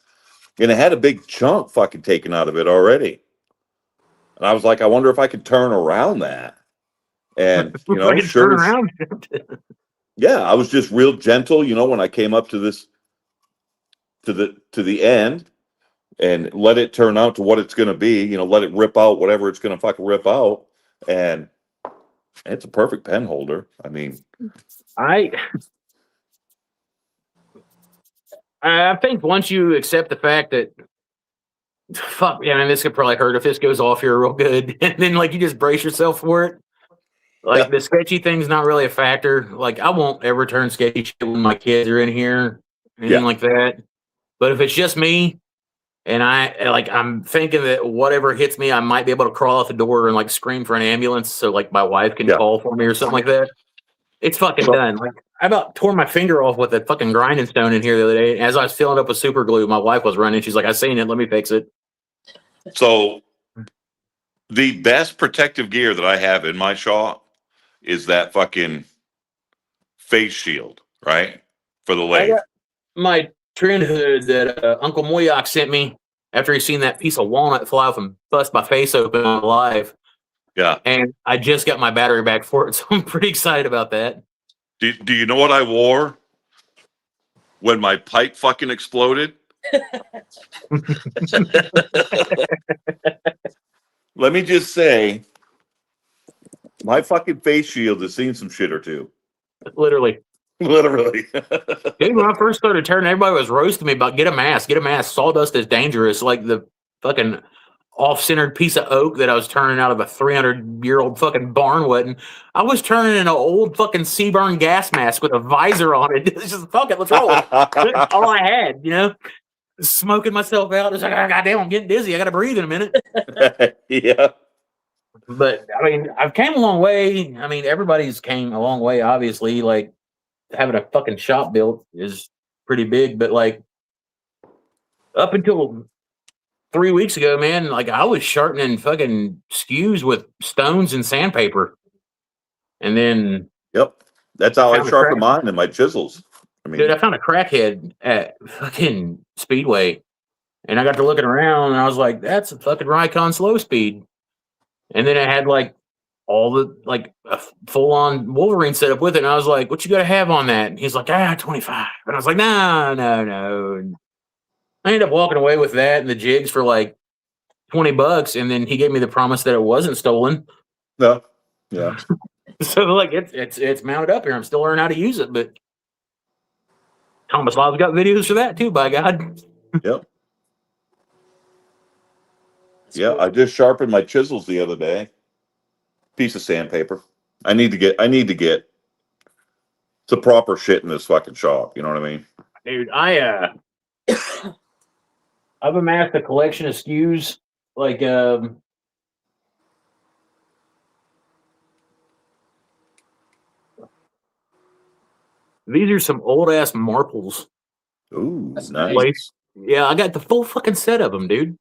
Speaker 4: And it had a big chunk fucking taken out of it already. And I was like, I wonder if I could turn around that. And,
Speaker 2: Fucking
Speaker 4: sure.
Speaker 2: turn around.
Speaker 4: Yeah, I was just real gentle, when I came up to this, to the end, and let it turn out to what it's going to be. Let it rip out whatever it's going to fucking rip out, and it's a perfect pen holder. I mean,
Speaker 2: I think once you accept the fact that fuck, yeah, man, this could probably hurt if this goes off here real good. And then, like, you just brace yourself for it. Like,
Speaker 4: Yeah.
Speaker 2: the sketchy thing's not really a factor. Like, I won't ever turn sketchy shit when my kids are in here, anything
Speaker 4: Yeah.
Speaker 2: like that. But if it's just me, and I'm thinking that whatever hits me, I might be able to crawl out the door and, like, scream for an ambulance so, like, my wife can
Speaker 4: Yeah.
Speaker 2: call for me or something like that. It's fucking
Speaker 4: So-
Speaker 2: done. Like, I about tore my finger off with a fucking grinding stone in here the other day. As I was filling up with super glue, my wife was running. She's like, "I seen it. Let me fix it."
Speaker 4: So the best protective gear that I have in my shop is that fucking face shield, right? For the
Speaker 2: I
Speaker 4: lathe.
Speaker 2: got my trend hood that Uncle Moyak sent me after he seen that piece of walnut fly off and bust my face open on live.
Speaker 4: Yeah.
Speaker 2: And I just got my battery back for it, so I'm pretty excited about that.
Speaker 4: Do you know what I wore when my pipe fucking exploded? Let me just say, my fucking face shield has seen some shit or two.
Speaker 2: Literally.
Speaker 4: Literally.
Speaker 2: Dude, when I first started turning, everybody was roasting me about get a mask, get a mask. Sawdust is dangerous. Like the fucking off-centered piece of oak that I was turning out of a 300-year-old fucking barn wedding. I was turning in an old fucking Seaburn gas mask with a visor on it. It's just fuck it, let's roll. That's all I had, you know. Smoking myself out. It's like, oh, goddamn, I'm getting dizzy. I got to breathe in a minute.
Speaker 4: Yeah.
Speaker 2: But I mean, I've came a long way. I mean, everybody's came a long way. Obviously, like having a fucking shop built is pretty big. But like up until 3 weeks ago, man, like I was sharpening fucking skews with stones and sandpaper, and then
Speaker 4: Yep. That's how I
Speaker 2: found a
Speaker 4: sharpen
Speaker 2: crack.
Speaker 4: mine and my chisels. I mean,
Speaker 2: Dude, I found a crackhead at fucking Speedway, and I got to looking around, and I was like, "That's a fucking Rikon slow speed." And then it had like all the like a full on Wolverine setup with it. And I was like, "What you got to have on that?" And he's like, 25. And I was like, "No, no, no." And I ended up walking away with that and the jigs for like $20. And then he gave me the promise that it wasn't stolen.
Speaker 4: no. Yeah.
Speaker 2: So like it's mounted up here. I'm still learning how to use it, but Thomas Live's got videos for that too, by God.
Speaker 4: Yep.
Speaker 1: That's
Speaker 4: Yeah.
Speaker 1: cool.
Speaker 4: I just sharpened my chisels the other day. Piece of sandpaper. I need to get the proper shit in this fucking shop. You know what I mean?
Speaker 2: Dude, I've amassed a collection of SKUs. Like these are some old ass marples.
Speaker 4: Ooh,
Speaker 1: That's
Speaker 4: nice.
Speaker 2: Like, yeah, I got the full fucking set of them, dude.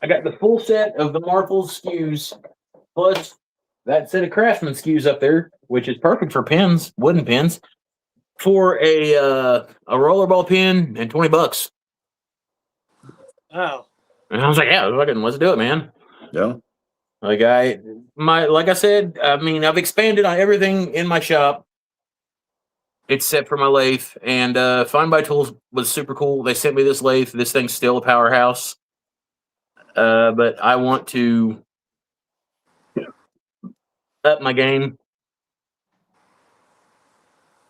Speaker 2: I got the full set of the Marvel SKUs, plus that set of Craftsman SKUs up there, which is perfect for pins, wooden pins, for a rollerball pin and $20.
Speaker 1: Wow.
Speaker 2: And I was like, yeah, let's do it, man.
Speaker 4: Yeah.
Speaker 2: Like like I said, I mean, I've expanded on everything in my shop except for my lathe. And Find by Tools was super cool. They sent me this lathe. This thing's still a powerhouse. But I want to up my game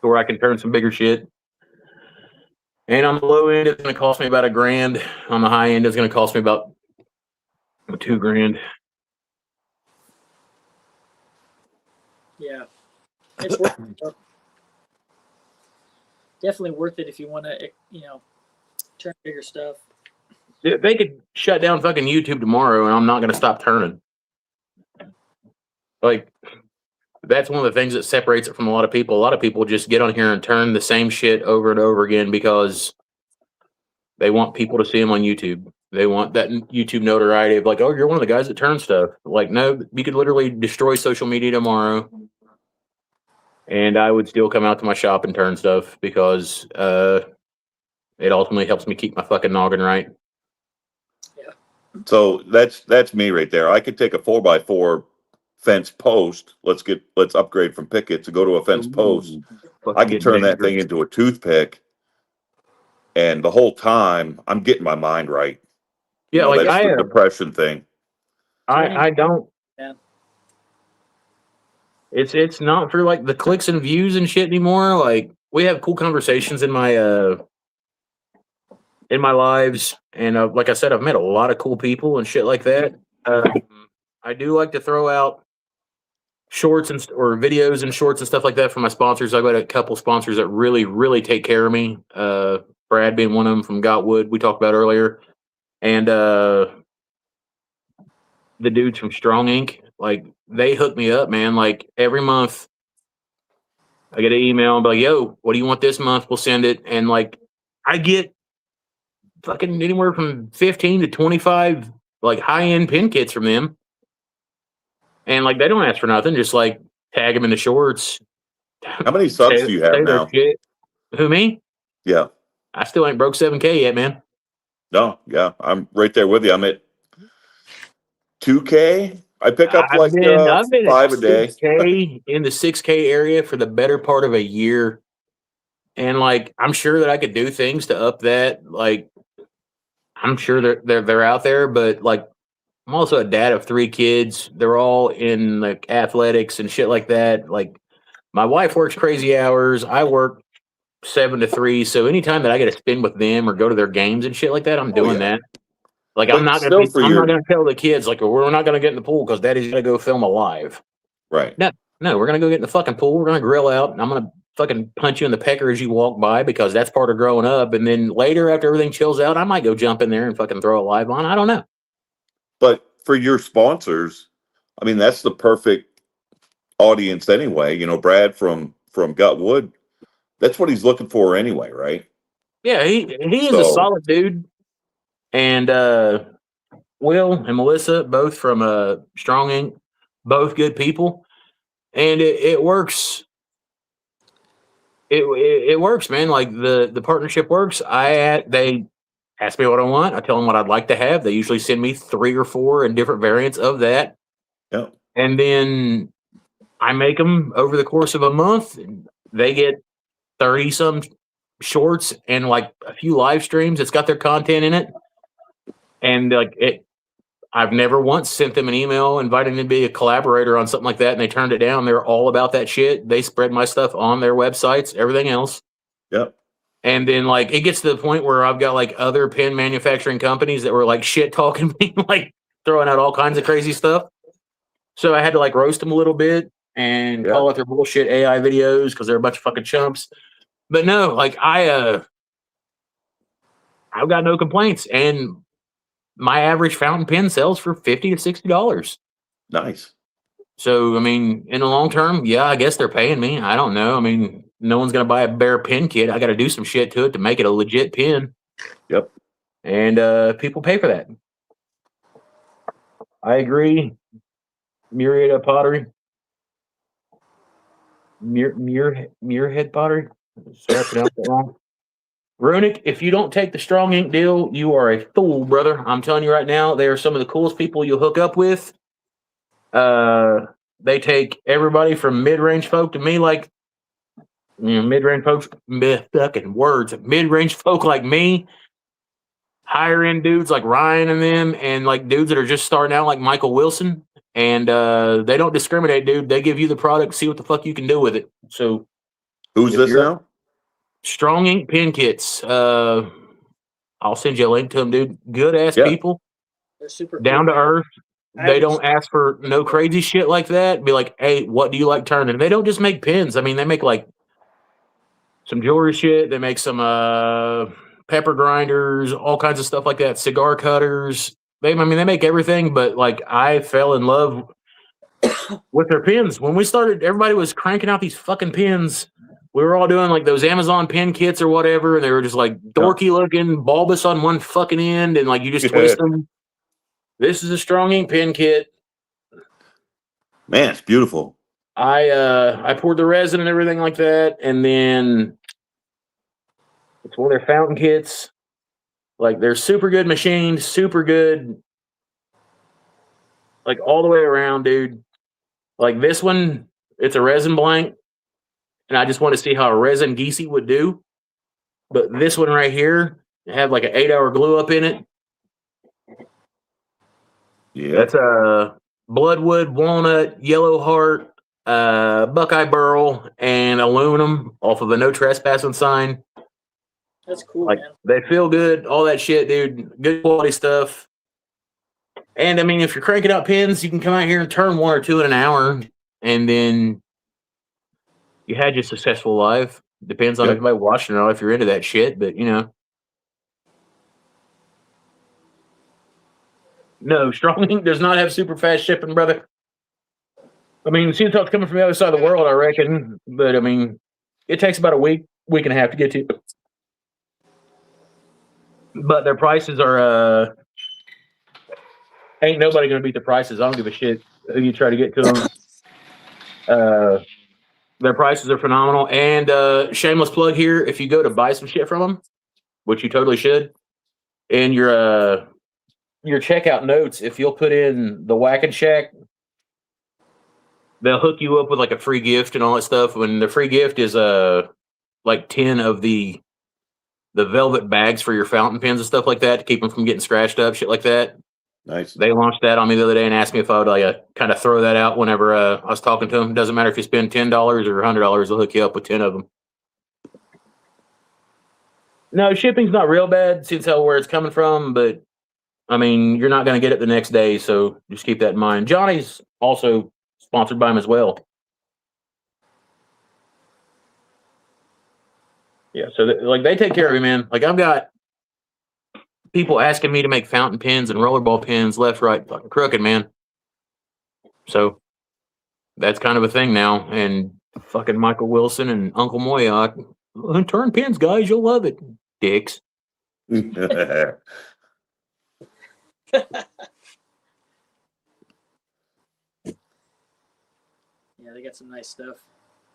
Speaker 2: to where I can turn some bigger shit. And on the low end, it's going to cost me about $1,000. On the high end, it's going to cost me about $2,000.
Speaker 1: Yeah. It's worth it. Definitely worth it if you want to, turn bigger stuff.
Speaker 2: They could shut down fucking YouTube tomorrow, and I'm not going to stop turning. Like, that's one of the things that separates it from a lot of people. A lot of people just get on here and turn the same shit over and over again because they want people to see them on YouTube. They want that YouTube notoriety of like, oh, you're one of the guys that turn stuff. Like, no, you could literally destroy social media tomorrow, and I would still come out to my shop and turn stuff because it ultimately helps me keep my fucking noggin right.
Speaker 4: So that's me right there. I could take a 4x4 fence post. Let's upgrade from picket to go to a fence post. I can turn that thing into a toothpick, and the whole time I'm getting my mind right.
Speaker 2: Yeah, like
Speaker 4: that's the depression thing.
Speaker 2: I don't.
Speaker 1: Yeah.
Speaker 2: It's not for like the clicks and views and shit anymore. Like we have cool conversations in my in my lives, and like I said, I've met a lot of cool people and shit like that. I do like to throw out shorts or videos and shorts and stuff like that for my sponsors. I've got a couple sponsors that really take care of me. Brad being one of them from Gotwood we talked about earlier, and the dudes from Strong Ink. Like they hook me up, man. Like every month I get an email and be like, "Yo, what do you want this month? We'll send it." And like I get fucking anywhere from 15 to 25 like high end pin kits from them. And like they don't ask for nothing, just like tag them in the shorts.
Speaker 4: How many subs do you have
Speaker 2: Say their
Speaker 4: now?
Speaker 2: shit. Who, me?
Speaker 4: Yeah.
Speaker 2: I still ain't broke 7K yet, man.
Speaker 4: No, yeah. I'm right there with you. I'm at 2K. I pick up like
Speaker 2: I've been at
Speaker 4: 5 a day.
Speaker 2: 6K in the 6K area for the better part of a year. And like I'm sure that I could do things to up that. Like I'm sure they're out there, but like I'm also a dad of 3 kids. They're all in like athletics and shit like that. Like my wife works crazy hours. I work 7 to 3. So anytime that I get to spend with them or go to their games and shit like that, I'm
Speaker 4: Oh,
Speaker 2: doing
Speaker 4: yeah.
Speaker 2: that. Like
Speaker 4: But still for
Speaker 2: I'm not
Speaker 4: your
Speaker 2: gonna tell the kids like we're not gonna get in the pool because daddy's gonna go film a live.
Speaker 4: right.
Speaker 2: No, we're gonna go get in the fucking pool. We're gonna grill out, and I'm gonna fucking punch you in the pecker as you walk by because that's part of growing up. And then later, after everything chills out, I might go jump in there and fucking throw a live on. I don't know.
Speaker 4: But for your sponsors, I mean, that's the perfect audience anyway. You know, Brad from Gutwood, that's what he's looking for anyway, right?
Speaker 2: Yeah, he is a
Speaker 4: So
Speaker 2: solid dude, and Will and Melissa, both from Strong Ink, both good people, and it works. It works, man. Like the partnership works. They ask me what I want. I tell them what I'd like to have. They usually send me 3 or 4 in different variants of that,
Speaker 4: yeah.
Speaker 2: and then I make them over the course of a month. And they get 30 some shorts and like a few live streams. It's got their content in it, and like it. I've never once sent them an email inviting them to be a collaborator on something like that, and they turned it down. They're all about that shit. They spread my stuff on their websites, everything else.
Speaker 4: Yep.
Speaker 2: And then like it gets to the point where I've got like other pin manufacturing companies that were like shit talking me, like throwing out all kinds of crazy stuff. So I had to like roast them a little bit and call out their bullshit AI videos because they're a bunch of fucking chumps. But no, like I've got no complaints. And my average fountain pen sells for $50 to $60.
Speaker 4: Nice.
Speaker 2: So I mean, in the long term, yeah, I guess they're paying me. I don't know. I mean, no one's gonna buy a bare pen kit. I got to do some shit to it to make it a legit pen.
Speaker 4: Yep.
Speaker 2: And people pay for that. I agree. Myriad pottery. Muirhead pottery. Sorry, I pronounced that wrong. Runic, if you don't take the Strong Ink deal, you are a fool, brother. I'm telling you right now, they are some of the coolest people you'll hook up with. They take everybody from mid-range folk to me, like mid-range folks, fucking words, mid-range folk like me, higher end dudes like Ryan and them, and like dudes that are just starting out like Michael Wilson. And they don't discriminate, dude. They give you the product, see what the fuck you can do with it. So
Speaker 4: Who's
Speaker 2: if
Speaker 4: this
Speaker 2: you're
Speaker 4: now?
Speaker 2: Strong Ink pen kits, I'll send you a link to them, dude. Good ass
Speaker 4: Yeah.
Speaker 2: people,
Speaker 1: They're super
Speaker 2: down
Speaker 1: cool.
Speaker 2: to earth.
Speaker 1: I
Speaker 2: They
Speaker 1: haven't
Speaker 2: don't ask for no crazy shit like that. Be like, hey, what do you like turning? They don't just make pins. I mean, they make like some jewelry shit. They make some pepper grinders, all kinds of stuff like that. Cigar cutters. They make everything. But like, I fell in love with their pins when we started. Everybody was cranking out these fucking pins. We were all doing like those Amazon pin kits or whatever, and they were just like dorky looking, bulbous on one fucking end, and like you just twist them. This is a Strong Ink pin kit.
Speaker 4: Man, it's beautiful.
Speaker 2: I poured the resin and everything like that, and then it's one of their fountain kits. Like they're super good machines, super good, like all the way around, dude. Like this one, it's a resin blank, and I just want to see how a resin geesey would do. But this one right here, it had like an 8-hour glue up in it.
Speaker 4: Yeah.
Speaker 2: That's a bloodwood, walnut, yellow heart, Buckeye burl, and aluminum off of a no trespassing sign.
Speaker 1: That's cool,
Speaker 2: Like
Speaker 1: man.
Speaker 2: they feel good, all that shit, dude. Good quality stuff. And I mean, if you're cranking out pins, you can come out here and turn 1 or 2 in an hour, and then you had your successful life. Depends on
Speaker 4: Yep.
Speaker 2: if anybody watching or not, if you're into that shit, but you know. No, Strong Ink does not have super fast shipping, brother. I mean, it seems like it's coming from the other side of the world, I reckon. But I mean, it takes about a week and a half to get to. But their prices are ain't nobody gonna beat the prices. I don't give a shit who you try to get to them. Their prices are phenomenal. And shameless plug here: if you go to buy some shit from them, which you totally should, in your checkout notes, if you'll put in the Whack and Shack, they'll hook you up with like a free gift and all that stuff. When the free gift is like 10 of the velvet bags for your fountain pens and stuff like that to keep them from getting scratched up, shit like that.
Speaker 4: Nice.
Speaker 2: They launched that on me the other day and asked me if I would like kind of throw that out whenever I was talking to them. Doesn't matter if you spend $10 or $100, they'll hook you up with 10 of them. No, shipping's not real bad. See tell where it's coming from, but I mean, you're not going to get it the next day, so just keep that in mind. Johnny's also sponsored by him as well. Yeah, so like they take care of you, man. Like I've got people asking me to make fountain pens and rollerball pens left, right, fucking crooked, man. So that's kind of a thing now. And fucking Michael Wilson and Uncle Moyock, turn pins, guys, you'll love it. Dicks.
Speaker 1: Yeah, they got some nice stuff.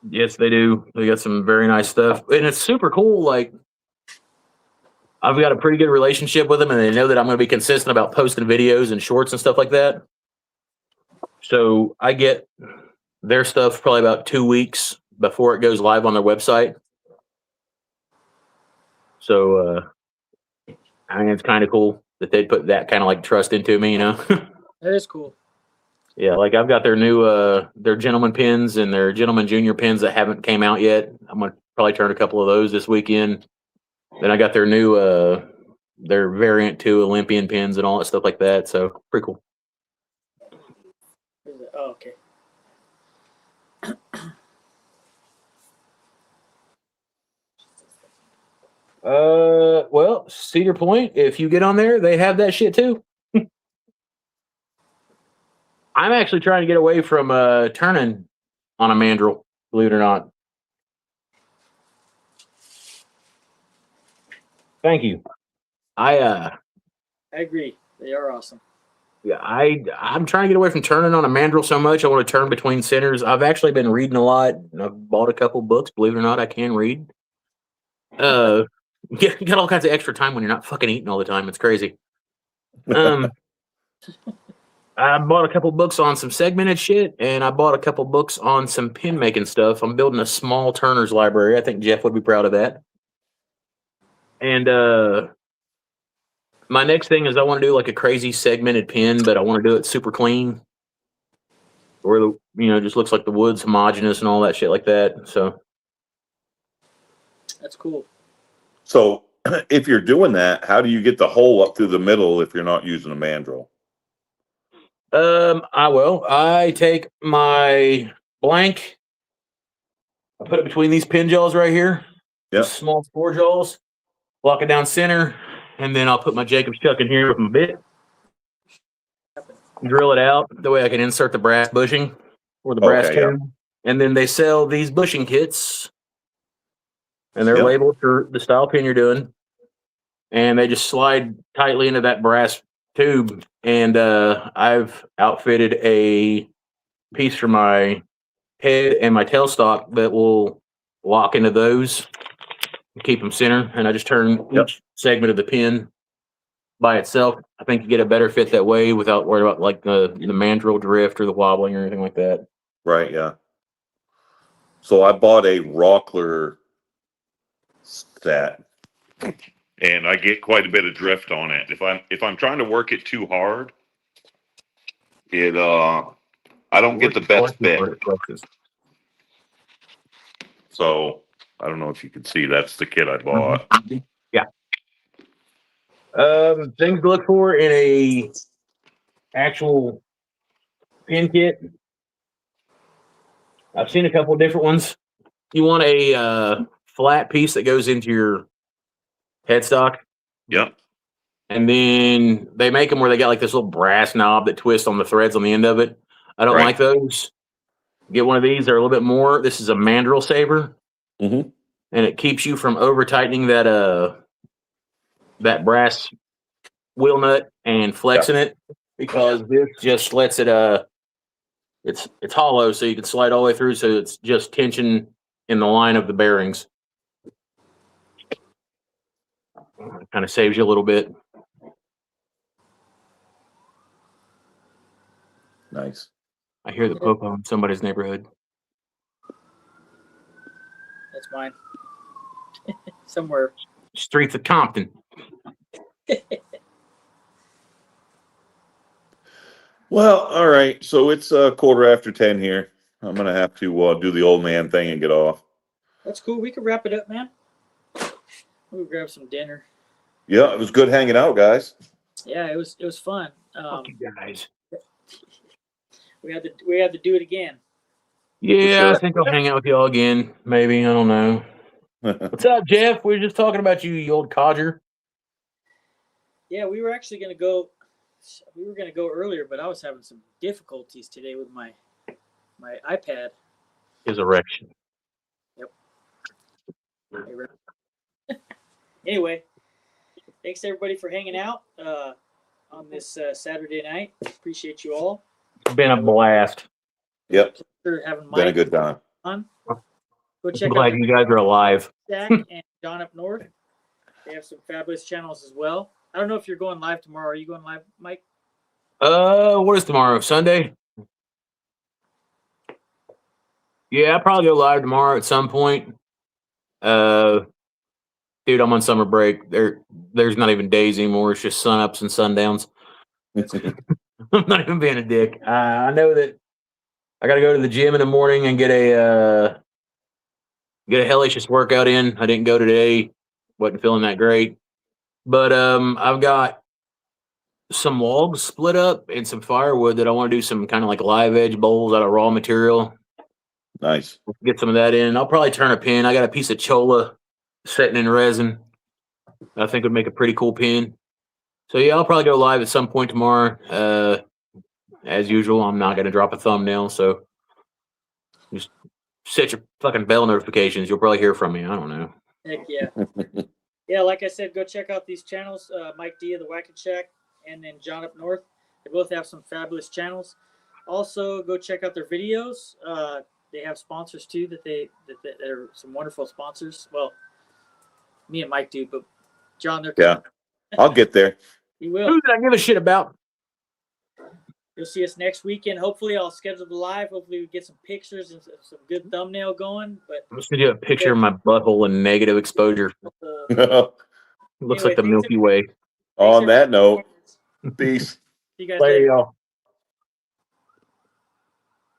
Speaker 2: Yes, they do. They got some very nice stuff. And it's super cool. Like, I've got a pretty good relationship with them, and they know that I'm going to be consistent about posting videos and shorts and stuff like that. So I get their stuff probably about 2 weeks before it goes live on their website. So, I mean, it's kind of cool that they'd put that kind of like trust into me, you know?
Speaker 1: That is cool.
Speaker 2: Yeah, like I've got their new their gentleman pins and their gentleman junior pins that haven't came out yet. I'm gonna probably turn a couple of those this weekend. Then I got their new their variant 2 Olympian pins and all that stuff like that. So pretty cool.
Speaker 1: Oh, okay.
Speaker 2: Well, Cedar Point, if you get on there, they have that shit too. I'm actually trying to get away from turning on a mandrel, believe it or not. Thank you.
Speaker 1: I agree. They are awesome.
Speaker 2: Yeah, I'm trying to get away from turning on a mandrel so much. I want to turn between centers. I've actually been reading a lot. I've bought a couple books. Believe it or not, I can read. You got all kinds of extra time when you're not fucking eating all the time. It's crazy. I bought a couple books on some segmented shit, and I bought a couple books on some pin making stuff. I'm building a small Turner's library. I think Jeff would be proud of that. And my next thing is I want to do like a crazy segmented pin, but I want to do it super clean, where the just looks like the wood's homogeneous and all that shit like that. So
Speaker 1: That's cool.
Speaker 4: So if you're doing that, how do you get the hole up through the middle if you're not using a mandrel?
Speaker 2: I take my blank, I put it between these pin jaws right here.
Speaker 4: Yep.
Speaker 2: Small 4 jaws, lock it down center, and then I'll put my Jacob's chuck in here with my bit, drill it out. The way I can insert the brass bushing or the brass tube. And then they sell these bushing kits, and they're labeled for the style pin you're doing. And they just slide tightly into that brass tube. And I've outfitted a piece for my head and my tailstock that will lock into those and keep them center. And I just turn each segment of the pin by itself. I think you get a better fit that way without worrying about like the mandrel drift or the wobbling or anything like that.
Speaker 4: Right, yeah. So I bought a Rockler set, and I get quite a bit of drift on it. If I'm trying to work it too hard, it I don't get the best fit. So I don't know if you can see, that's the kit I bought.
Speaker 2: Things to look for in a actual pin kit. I've seen a couple of different ones. You want a flat piece that goes into your headstock,
Speaker 4: Yep.
Speaker 2: and then they make them where they got like this little brass knob that twists on the threads on the end of it. I don't
Speaker 4: Right.
Speaker 2: like those. Get one of these. They're a little bit more. This is a mandrel saver,
Speaker 4: Mm-hmm.
Speaker 2: and it keeps you from over tightening that brass wheel nut and flexing it, because this just lets it it's hollow, so you can slide all the way through, so it's just tension in the line of the bearings. It kind of saves you a little bit.
Speaker 4: Nice.
Speaker 2: I hear the popo in somebody's neighborhood.
Speaker 1: That's mine. Somewhere.
Speaker 2: Streets of Compton.
Speaker 4: Well, all right. So it's 10:15 here. I'm gonna have to do the old man thing and get off.
Speaker 1: That's cool. We can wrap it up, man. We'll grab some dinner.
Speaker 4: Yeah, it was good hanging out, guys.
Speaker 1: Yeah, it was fun.
Speaker 2: Fuck you guys.
Speaker 1: We had to do it again.
Speaker 2: Yeah,
Speaker 4: sure.
Speaker 2: I think I'll hang out with y'all again. Maybe, I don't know. What's up, Jeff? We were just talking about you old codger.
Speaker 1: Yeah, we were actually gonna go. We were gonna go earlier, but I was having some difficulties today with my iPad.
Speaker 2: His erection.
Speaker 1: Anyway, thanks everybody for hanging out on this Saturday night. Appreciate you all.
Speaker 2: It's been a blast.
Speaker 4: Yep.
Speaker 1: For having
Speaker 4: Been a
Speaker 1: Mike
Speaker 4: good time.
Speaker 1: on. Go
Speaker 2: I'm
Speaker 1: check
Speaker 2: glad
Speaker 1: out
Speaker 2: you guys are alive.
Speaker 1: Zach and John up north. They have some fabulous channels as well. I don't know if you're going live tomorrow. Are you going live, Mike?
Speaker 2: What is tomorrow? Sunday? Yeah, I'll probably go live tomorrow at some point. Dude, I'm on summer break. There's not even days anymore. It's just sunups and sundowns. I'm not even being a dick. I know that I got to go to the gym in the morning and get a hellacious workout in. I didn't go today. Wasn't feeling that great. But I've got some logs split up and some firewood that I want to do some kind of like live edge bowls out of raw material.
Speaker 4: Nice.
Speaker 2: Get some of that in. I'll probably turn a pin. I got a piece of cholla setting in resin. I think would make a pretty cool pin. So yeah, I'll probably go live at some point tomorrow. As usual, I'm not going to drop a thumbnail, so just set your fucking bell notifications. You'll probably hear from me. I don't know.
Speaker 1: Heck yeah. Yeah, like I said, go check out these channels. Mike D of the Wacken Shack and then John up north. They both have some fabulous channels. Also, go check out their videos. They have sponsors too that are some wonderful sponsors. Well, me and Mike do, but John, they're
Speaker 4: Yeah. I'll get there.
Speaker 1: You will.
Speaker 2: Who did I give a shit about?
Speaker 1: You'll see us next weekend. Hopefully, I'll schedule the live. Hopefully, we get some pictures and some good thumbnail going. But
Speaker 2: I'm just gonna do a picture of my butthole in negative exposure. Looks like the Milky Way.
Speaker 4: On that note, peace.
Speaker 1: See you guys
Speaker 2: Later,
Speaker 1: later.
Speaker 2: y'all.